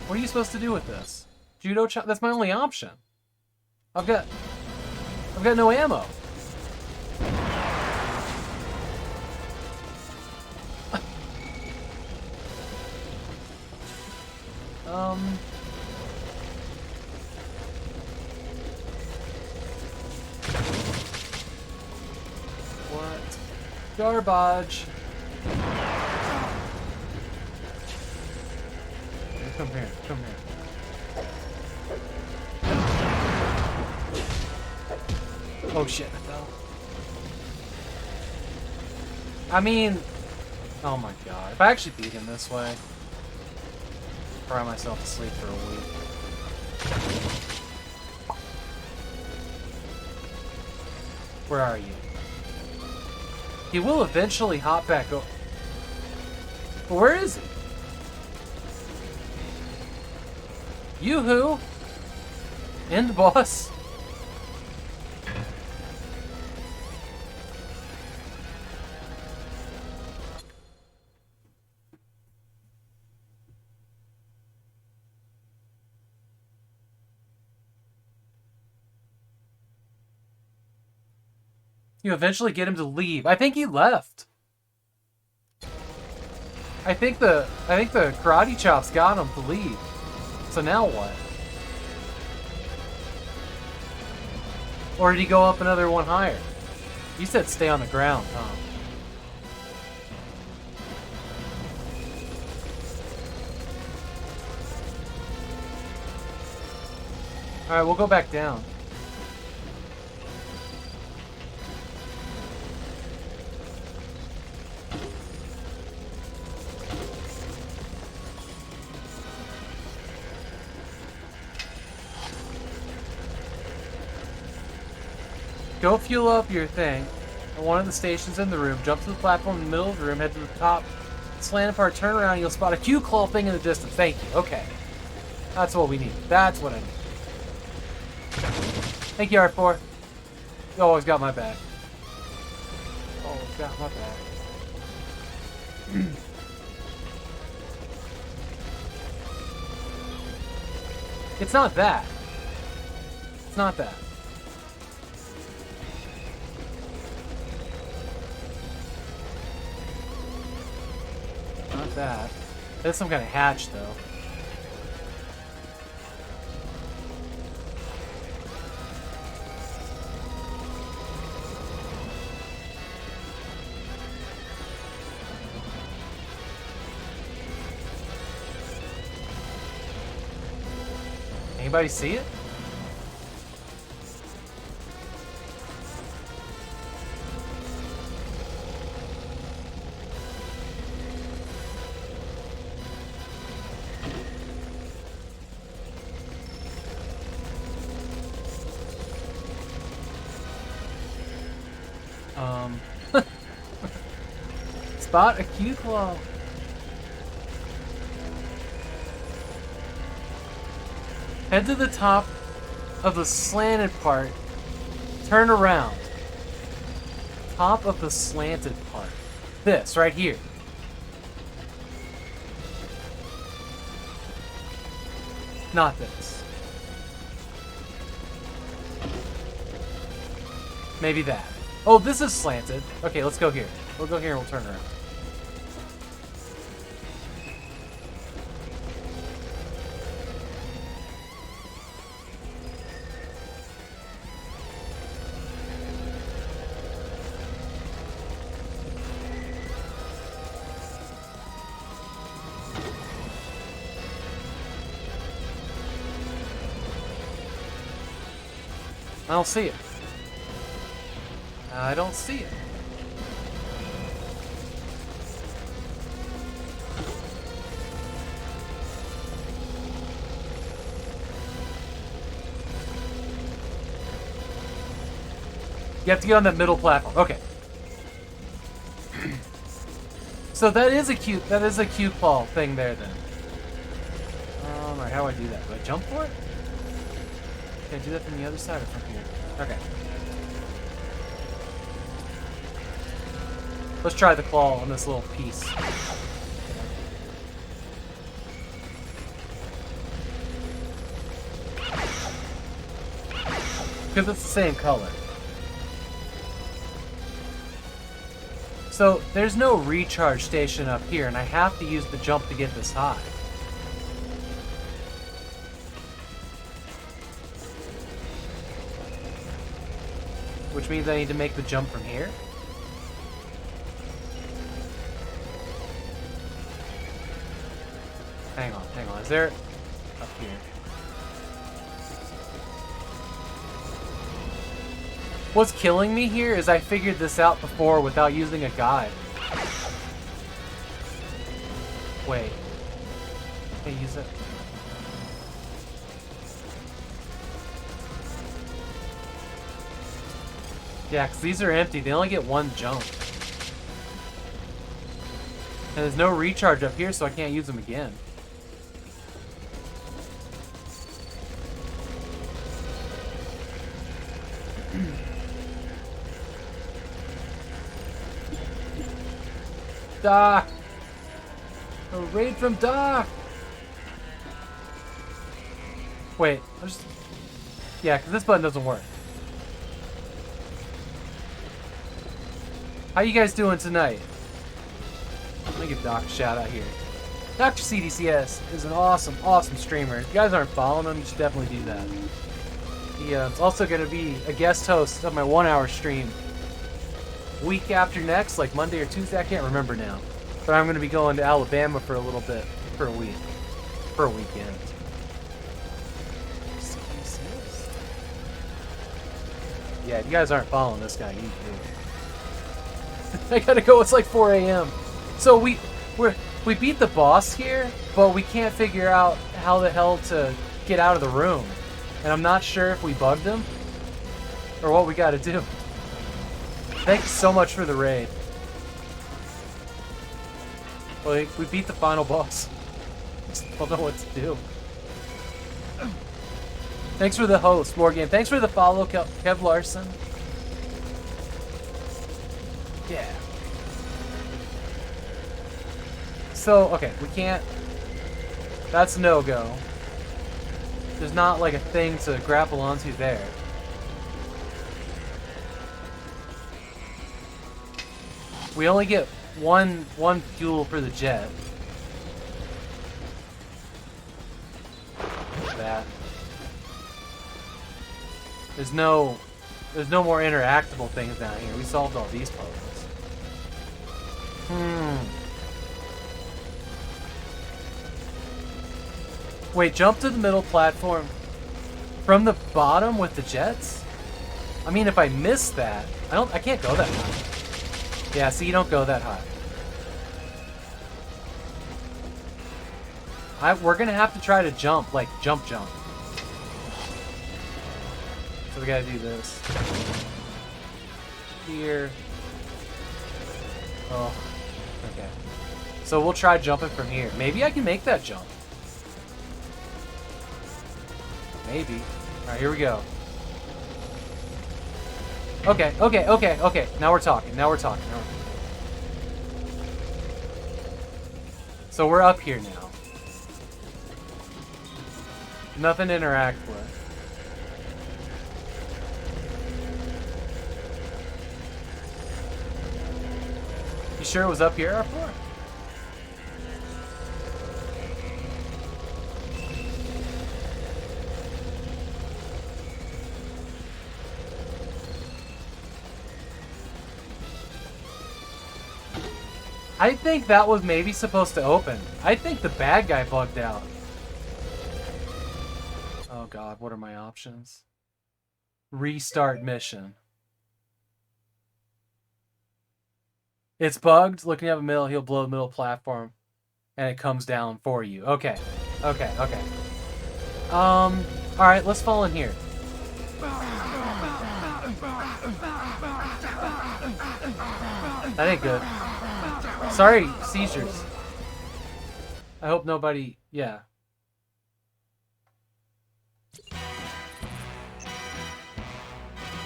What are you supposed to do with this? Judo chop. That's my only option. I've got no ammo. What? Garbage. Come here, come here. Oh shit, I fell. I mean, oh my god. If I actually beat him this way, I'll cry myself to sleep for a week. Where are you? He will eventually hop back over. But where is he? Yoo-hoo! End boss. You eventually get him to leave. I think he left. I think the karate chops got him to leave. So now what? Or did he go up another one higher? You said stay on the ground, huh? Alright, we'll go back down. Go fuel up your thing at one of the stations in the room. Jump to the platform in the middle of the room. Head to the top. Slant part. Turn around. You'll spot a Q-claw thing in the distance. Thank you. Okay. That's what we need. That's what I need. Thank you, R4. You always got my back. Always got my back. It's not that. It's not that. Not that. There's some kind of hatch, though. Anybody see it? Spot a Q-claw. Head to the top of the slanted part. Turn around. Top of the slanted part. This, right here. Not this. Maybe that. Oh, this is slanted. Okay, let's go here. We'll go here and we'll turn around. I don't see it. I don't see it. You have to get on that middle platform. Okay. So that is a Q-claw thing there then. Alright, how do I do that? Do I jump for it? Can I do that from the other side or from here? Okay. Let's try the claw on this little piece. because it's the same color. So there's no recharge station up here, and I have to use the jump to get this high. Which means I need to make the jump from here. Hang on. Is there up here? What's killing me here is I figured this out before without using a guide. Wait. Can I use it? Yeah, because these are empty. They only get one jump. And there's no recharge up here, so I can't use them again. Doc! A raid from Doc! Wait, I'm just... Yeah, because this button doesn't work. How you guys doing tonight? Let me give Doc a shout out here. Dr. CDCS is an awesome streamer. If you guys aren't following him, you should definitely do that. He is also going to be a guest host of my 1-hour stream. Week after next, like Monday or Tuesday, I can't remember now. But I'm going to be going to Alabama for a little bit, for a week. For a weekend. Yeah, if you guys aren't following this guy, you do. I gotta go, it's like 4 a.m. So we beat the boss here, but we can't figure out how the hell to get out of the room. And I'm not sure if we bugged him or what we gotta do. Thank you so much for the raid. Like, we beat the final boss. Just don't know what to do. Thanks for the host, Morgan. Thanks for the follow, Kev Larson. Yeah. So, okay, we can't... That's no-go. There's not, like, a thing to grapple onto there. We only get one fuel for the jet. That. There's no more interactable things down here. We solved all these puzzles. Wait, jump to the middle platform from the bottom with the jets? I mean, if I miss that, I can't go that high. Yeah, see, you don't go that high. We're gonna have to try to jump, like jump. So we gotta do this. Here. Oh, okay. So we'll try jumping from here. Maybe I can make that jump. Maybe. Alright, here we go. Okay. Now we're talking. So we're up here now. Nothing to interact with. You sure it was up here, R4? I think that was maybe supposed to open. I think the bad guy bugged out. Oh god, what are my options? Restart mission. It's bugged. Looking at the middle, he'll blow the middle platform. And it comes down for you. Okay. Alright, let's fall in here. That ain't good. Sorry, seizures. I hope nobody... Yeah.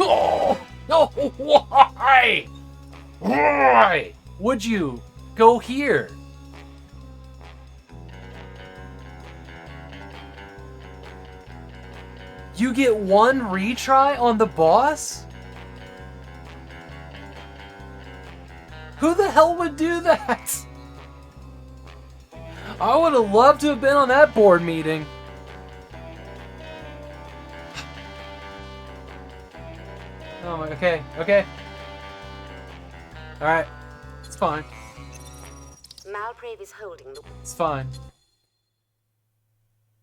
Oh! No! Why? Why would you go here? You get one retry on the boss? Who the hell would do that? I would have loved to have been on that board meeting. Oh my, okay. Alright, it's fine. Malprave is holding the... It's fine.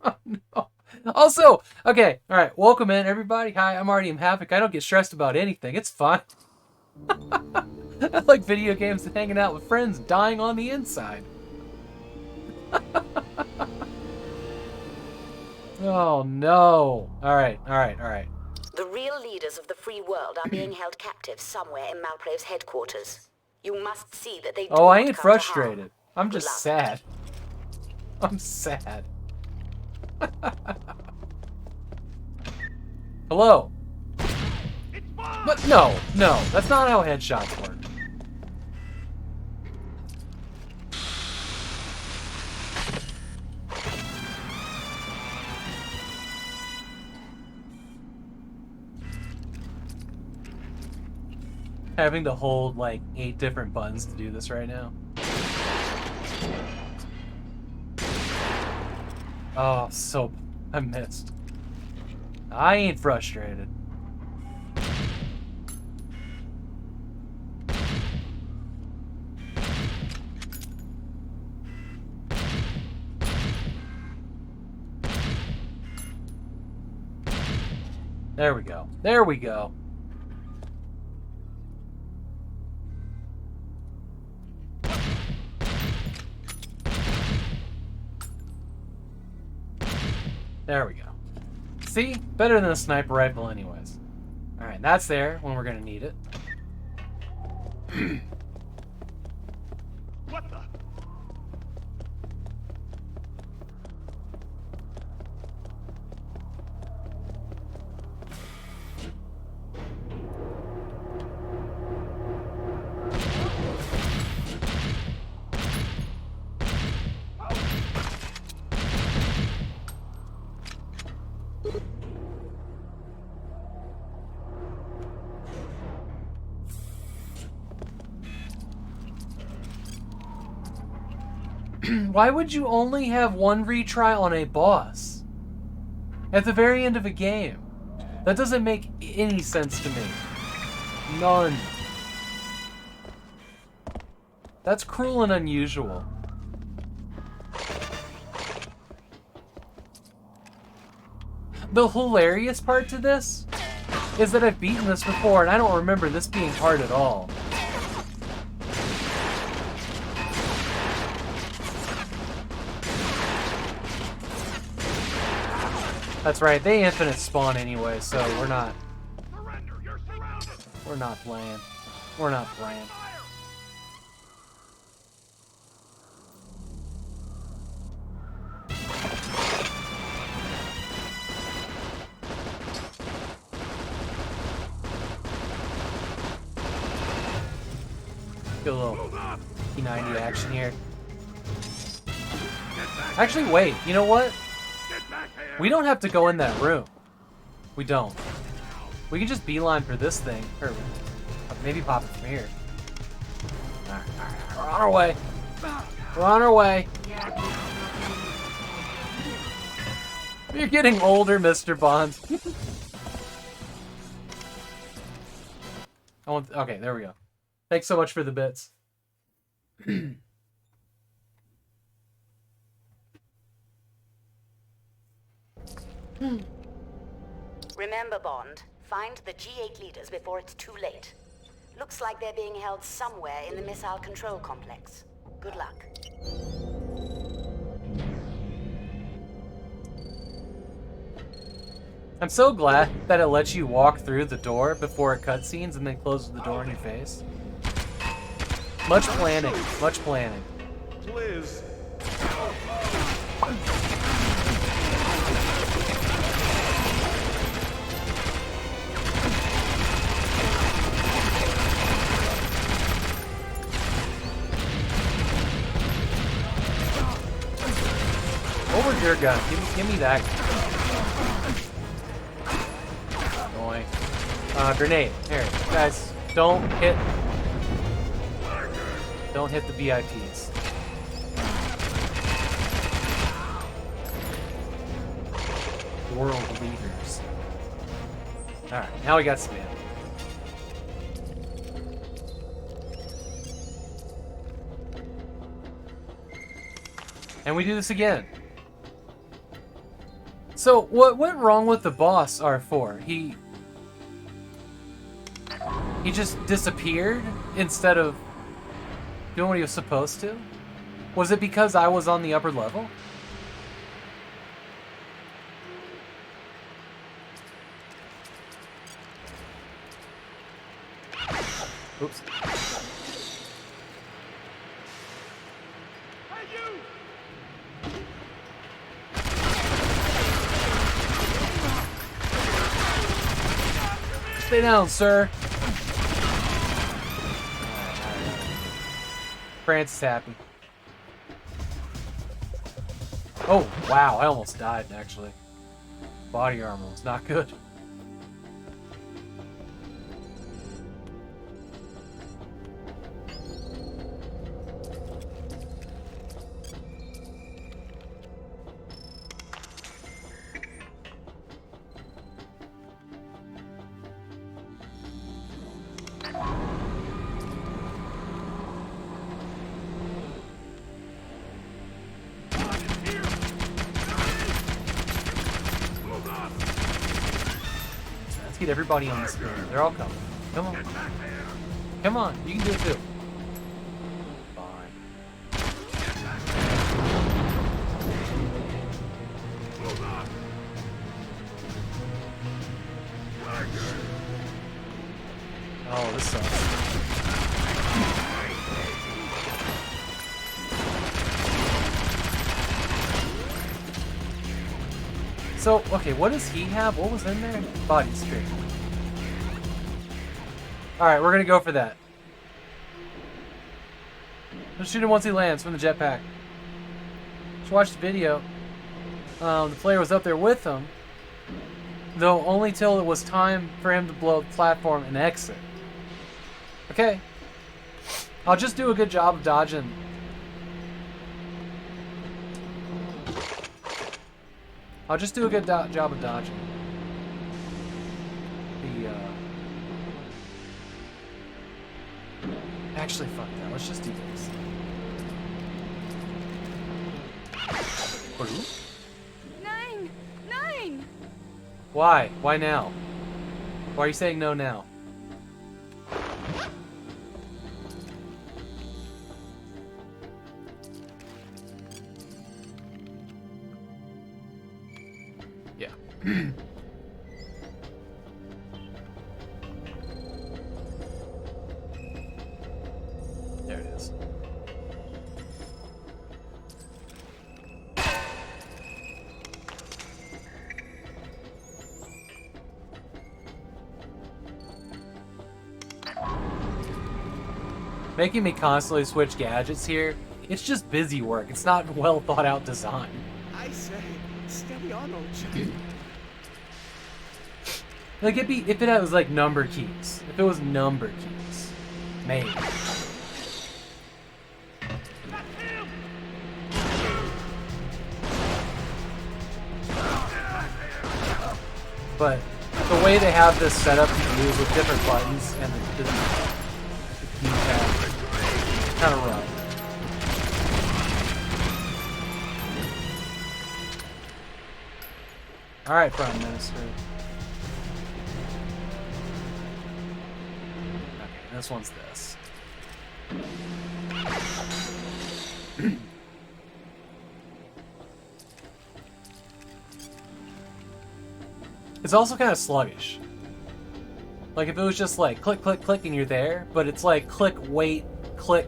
Oh no. Also, okay, alright, welcome in everybody. Hi, I'm Artyom Havok. I don't get stressed about anything. It's fine. I like video games and hanging out with friends, dying on the inside. Oh no. Alright. The real leaders of the free world are being held captive somewhere in Malprave's headquarters. You must see that they do Oh, I not ain't come to harm. frustrated. I'm Good just luck. sad. I'm sad. Hello. But no, that's not how headshots work. Having to hold like 8 different buttons to do this right now. Oh, so I missed. I ain't frustrated. There we go. There we go. There we go. See? Better than a sniper rifle anyways. Alright, that's there when we're gonna need it. What the? Why would you only have one retry on a boss? At the very end of a game? That doesn't make any sense to me. None. That's cruel and unusual. The hilarious part to this is that I've beaten this before and I don't remember this being hard at all. That's right, they infinite spawn anyway, so we're not playing. We're not playing. Get a little P90 action here. Actually, wait, you know what? We don't have to go in that room. We don't. We can just beeline for this thing. Or maybe pop it from here. Alright. We're on our way. We're on our way. You're getting older, Mr. Bond. Okay, there we go. Thanks so much for the bits. Remember, Bond, find the G8 leaders before it's too late. Looks like they're being held somewhere in the missile control complex. Good luck. I'm so glad that it lets you walk through the door before it cutscenes and then closes the door in your face. Much planning. Much planning. Liz. Over your gun. Give me that. Grenade. Here, guys, don't hit the VIPs. World leaders. Alright, now we got spam. And we do this again. So, what went wrong with the boss, R4? He just disappeared instead of doing what he was supposed to? Was it because I was on the upper level? Oops. Stay down, sir. France is happy. Oh, wow, I almost died, actually. Body armor was not good. Get everybody on the screen. They're all coming. Come on. Come on. You can do it too. Fine. Oh, this sucks. So, okay, what does he have? What was in there? Body straight. Alright, we're gonna go for that. Just shoot him once he lands from the jetpack. Just watch the video. The player was up there with him, though only till it was time for him to blow up the platform and exit. Okay. I'll just do a good job of dodging. I'll just do a good job of dodging. Actually, fuck that. Let's just do this. Nine! Why? Why now? Why are you saying no now? Yeah. There it is. Making me constantly switch gadgets here, it's just busy work. It's not well thought out design. I say, steady on, old chap. Like if it was like number keys. If it was number keys. Maybe. But the way they have this set up to use with different buttons and the keypad, kind of rough. Alright, Prime Minister. Okay, this one's this. It's also kind of sluggish. Like if it was just like click, click, click and you're there, but it's like click, wait, click,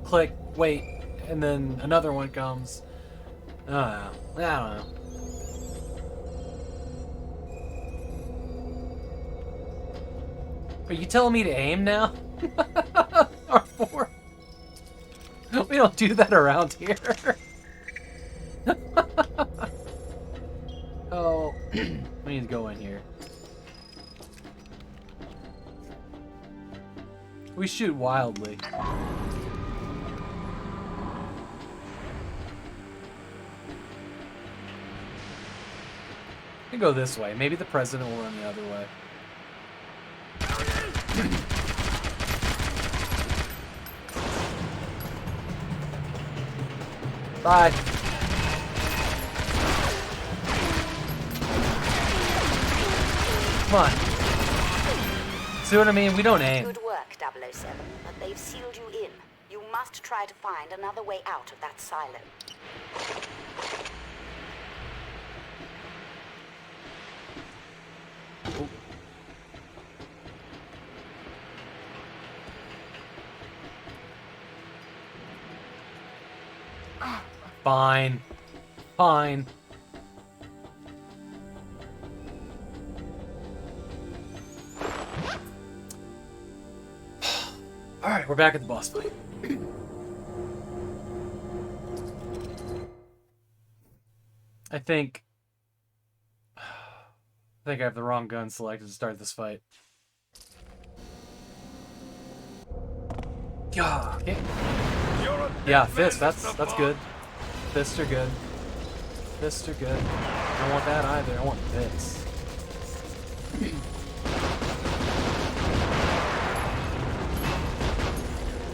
click, wait, and then another one comes. I don't know. Are you telling me to aim now? R4? We don't do that around here. Oh, we need to go in here. We shoot wildly. We go this way. Maybe the president will run the other way. Bye. Come on. See what I mean? We don't aim. Good work, 007, but they've sealed you in. You must try to find another way out of that silo. Fine. Fine. Alright, we're back at the boss fight. I think I have the wrong gun selected to start this fight. Yeah, okay. Yeah, fist, that's good. Fists are good. Fists are good. I don't want that either. I want this.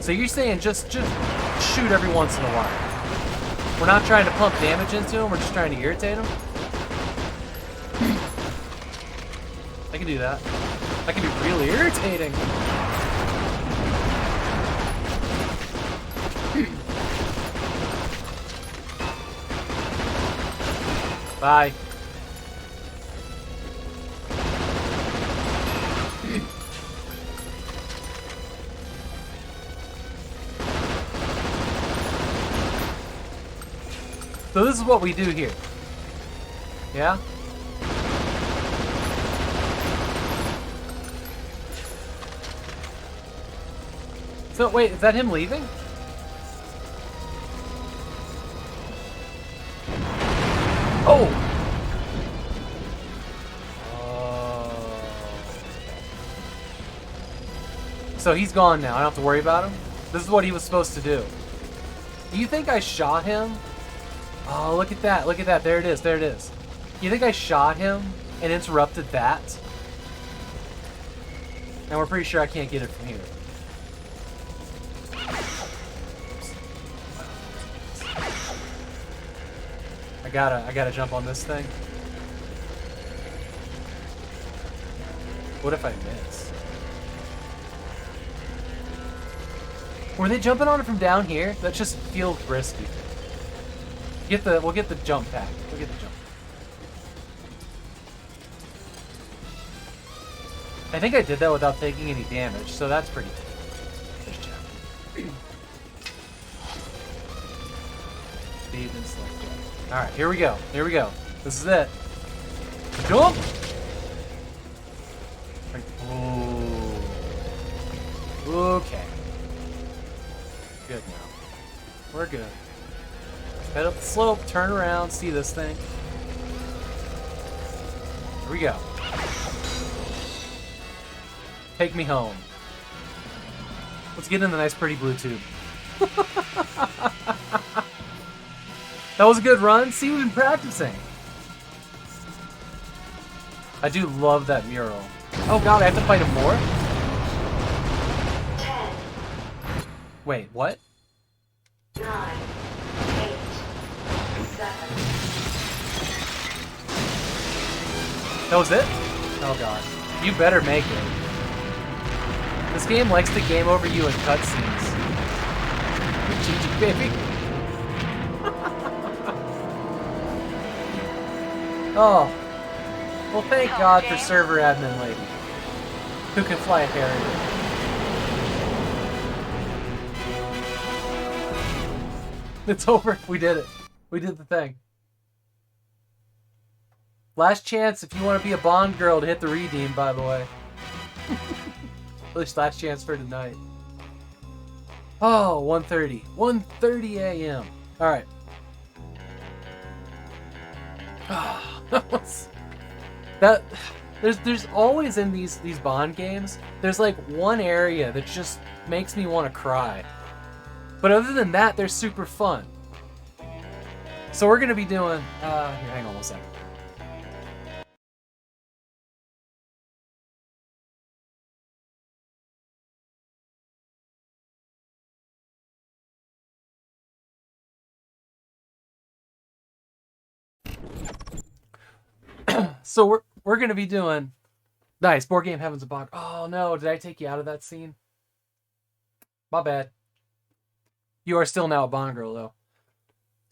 So you're saying just shoot every once in a while. We're not trying to pump damage into him, we're just trying to irritate him? I can do that. That can be really irritating. Bye. So this is what we do here. Yeah? So wait, is that him leaving? Oh! So he's gone now. I don't have to worry about him? This is what he was supposed to do. Do you think I shot him? Oh, look at that. Look at that. There it is. There it is. You think I shot him and interrupted that? And we're pretty sure I can't get it from here. I gotta jump on this thing. What if I miss? Were they jumping on it from down here? That just feels risky. We'll get the jump pack. We'll get the jump. I think I did that without taking any damage, so that's pretty good. Just check. Speed and select. Alright, here we go. Here we go. This is it. Jump! Ooh. Okay. Good now. We're good. Head up the slope, turn around, see this thing. Here we go. Take me home. Let's get in the nice pretty blue tube. That was a good run. See, we've been practicing. I do love that mural. Oh god, I have to fight him more? 10. Wait, what? 9, 8, 7. That was it? Oh god. You better make it. This game likes to game over you in cutscenes. GG, baby. Oh. Well, thank God for server admin lady. Who can fly a Harrier. It's over. We did it. We did the thing. Last chance if you want to be a Bond girl to hit the redeem, by the way. At least last chance for tonight. Oh, 1:30. 1:30 a.m. Alright. There's always in these Bond games, there's like one area that just makes me want to cry. But other than that, they're super fun. So we're gonna be doing here, hang on one second. So we're gonna be doing nice board game heavens a Bond. Oh no, did I take you out of that scene? My bad. You are still now a Bond girl though.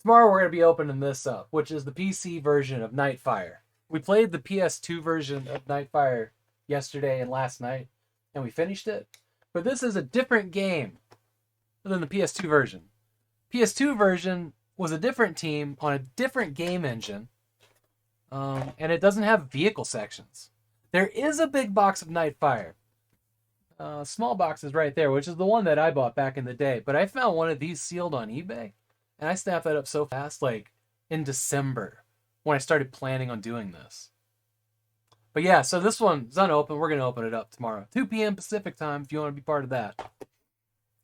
Tomorrow we're gonna be opening this up, which is the PC version of Nightfire. We played the PS2 version of Nightfire yesterday and last night, and we finished it. But this is a different game than the PS2 version. PS2 version was a different team on a different game engine. And it doesn't have vehicle sections. There is a big box of Nightfire. Small box is right there, which is the one that I bought back in the day. But I found one of these sealed on eBay, and I snapped that up so fast, like in December, when I started planning on doing this. But yeah, so this one's unopened. We're going to open it up tomorrow. 2 p.m. Pacific time if you want to be part of that.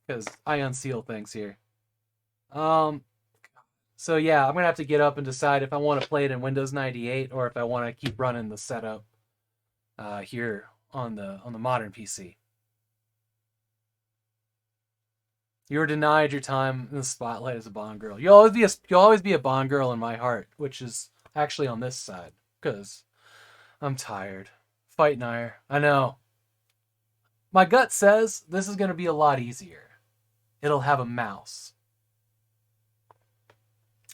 Because I unseal things here. So yeah, I'm gonna have to get up and decide if I want to play it in Windows 98 or if I want to keep running the setup here on the modern PC. You were denied your time in the spotlight as a Bond girl. You'll always be a Bond girl in my heart, which is actually on this side because I'm tired. Fight Nair. I know. My gut says this is gonna be a lot easier. It'll have a mouse.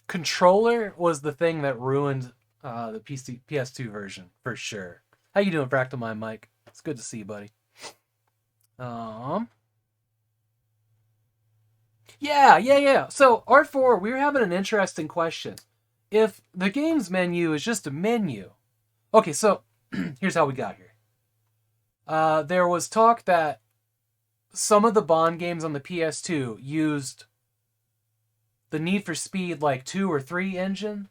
Controller was the thing that ruined the PS2 version for sure. How you doing, Fractal Mind Mike? It's good to see you, buddy. Yeah. So R4, we were having an interesting question. If the game's menu is just a menu, okay. So here's how we got here. There was talk that some of the Bond games on the PS2 used the Need for Speed like 2 or 3 engine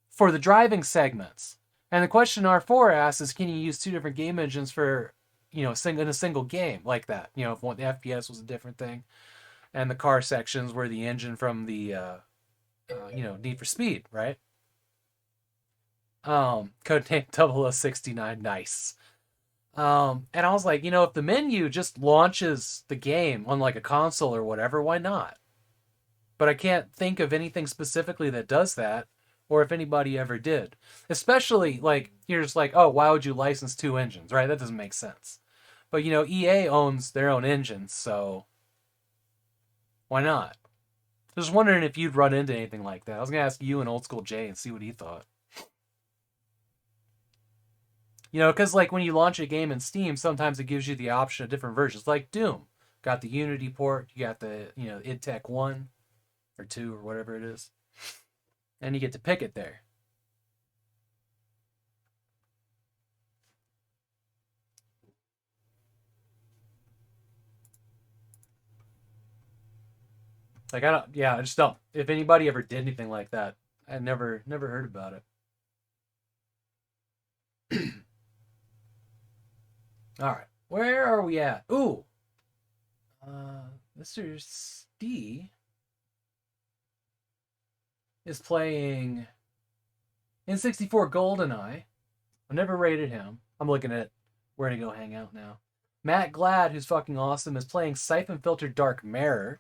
for the driving segments. And the question R4 asks is, can you use 2 different game engines for, in a single game like that? If the FPS was a different thing, and the car sections were the engine from the, Need for Speed, right? Codename 0069, nice. And I was like, if the menu just launches the game on like a console or whatever, why not? But I can't think of anything specifically that does that, or if anybody ever did. Especially, like, you're just like, oh, why would you license 2 engines, right? That doesn't make sense. But, EA owns their own engines, so why not? Just wondering if you'd run into anything like that. I was going to ask you and Old School Jay and see what he thought. Because, like, when you launch a game in Steam, sometimes it gives you the option of different versions. Like Doom. Got the Unity port, you got the, id Tech 1. Or 2 or whatever it is. And you get to pick it there. Like I just don't. If anybody ever did anything like that, I never heard about it. Alright. Where are we at? Ooh. Mr. Stee is playing N64 GoldenEye. I've never rated him. I'm looking at where to go hang out now. Matt Glad, who's fucking awesome, is playing Siphon Filter Dark Mirror.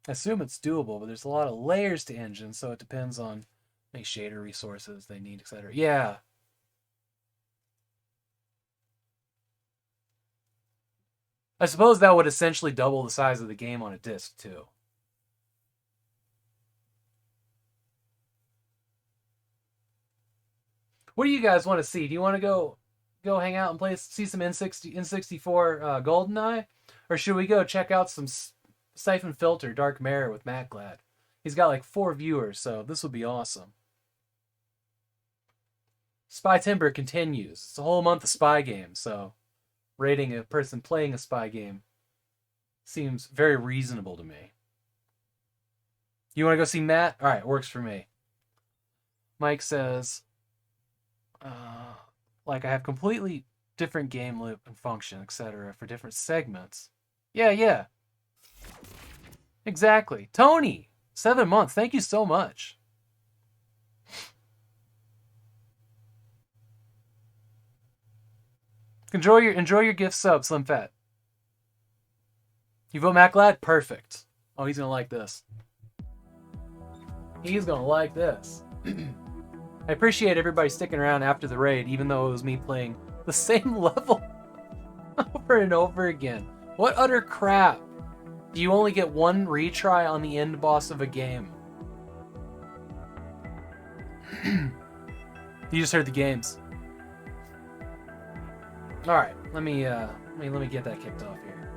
I assume it's doable, but there's a lot of layers to engines, so it depends on any shader resources they need, etc. Yeah. I suppose that would essentially double the size of the game on a disc, too. What do you guys want to see? Do you want to go hang out and see some N64 GoldenEye? Or should we go check out some Siphon Filter Dark Mirror with Matt Glad? He's got like 4 viewers, so this would be awesome. Spy Timber continues. It's a whole month of spy games, so rating a person playing a spy game seems very reasonable to me. You want to go see Matt? Alright, works for me. Mike says, like I have completely different game loop and function, etc. for different segments. Yeah. Exactly. Tony, 7 months. Thank you so much. Enjoy your gift sub, Slim Fat. You vote Mac Lad? Perfect. Oh, he's gonna like this. He's gonna like this. I appreciate everybody sticking around after the raid, even though it was me playing the same level over and over again. What utter crap. Do you only get one retry on the end boss of a game? You just heard the games. Alright, let me get that kicked off here.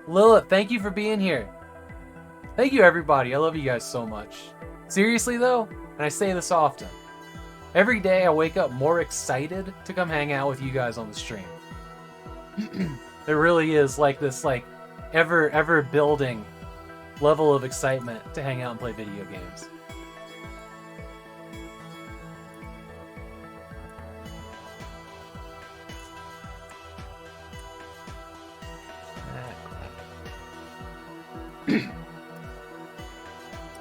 Lilith, thank you for being here. Thank you, everybody. I love you guys so much. Seriously, though, and I say this often, every day I wake up more excited to come hang out with you guys on the stream. There really is like this ever building level of excitement to hang out and play video games.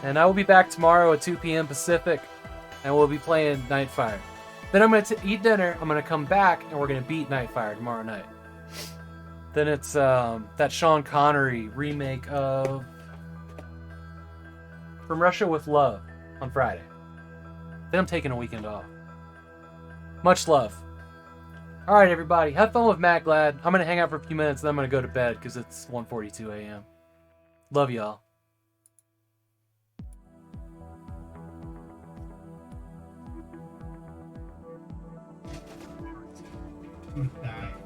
And I will be back tomorrow at 2 p.m. Pacific, and we'll be playing Nightfire. Then I'm going to eat dinner, I'm going to come back, and we're going to beat Nightfire tomorrow night. Then it's that Sean Connery remake of From Russia with Love on Friday. Then I'm taking a weekend off. Much love. Alright, everybody. Have fun with Matt Glad. I'm going to hang out for a few minutes, then I'm going to go to bed because it's 1:42 a.m. Love y'all. Die.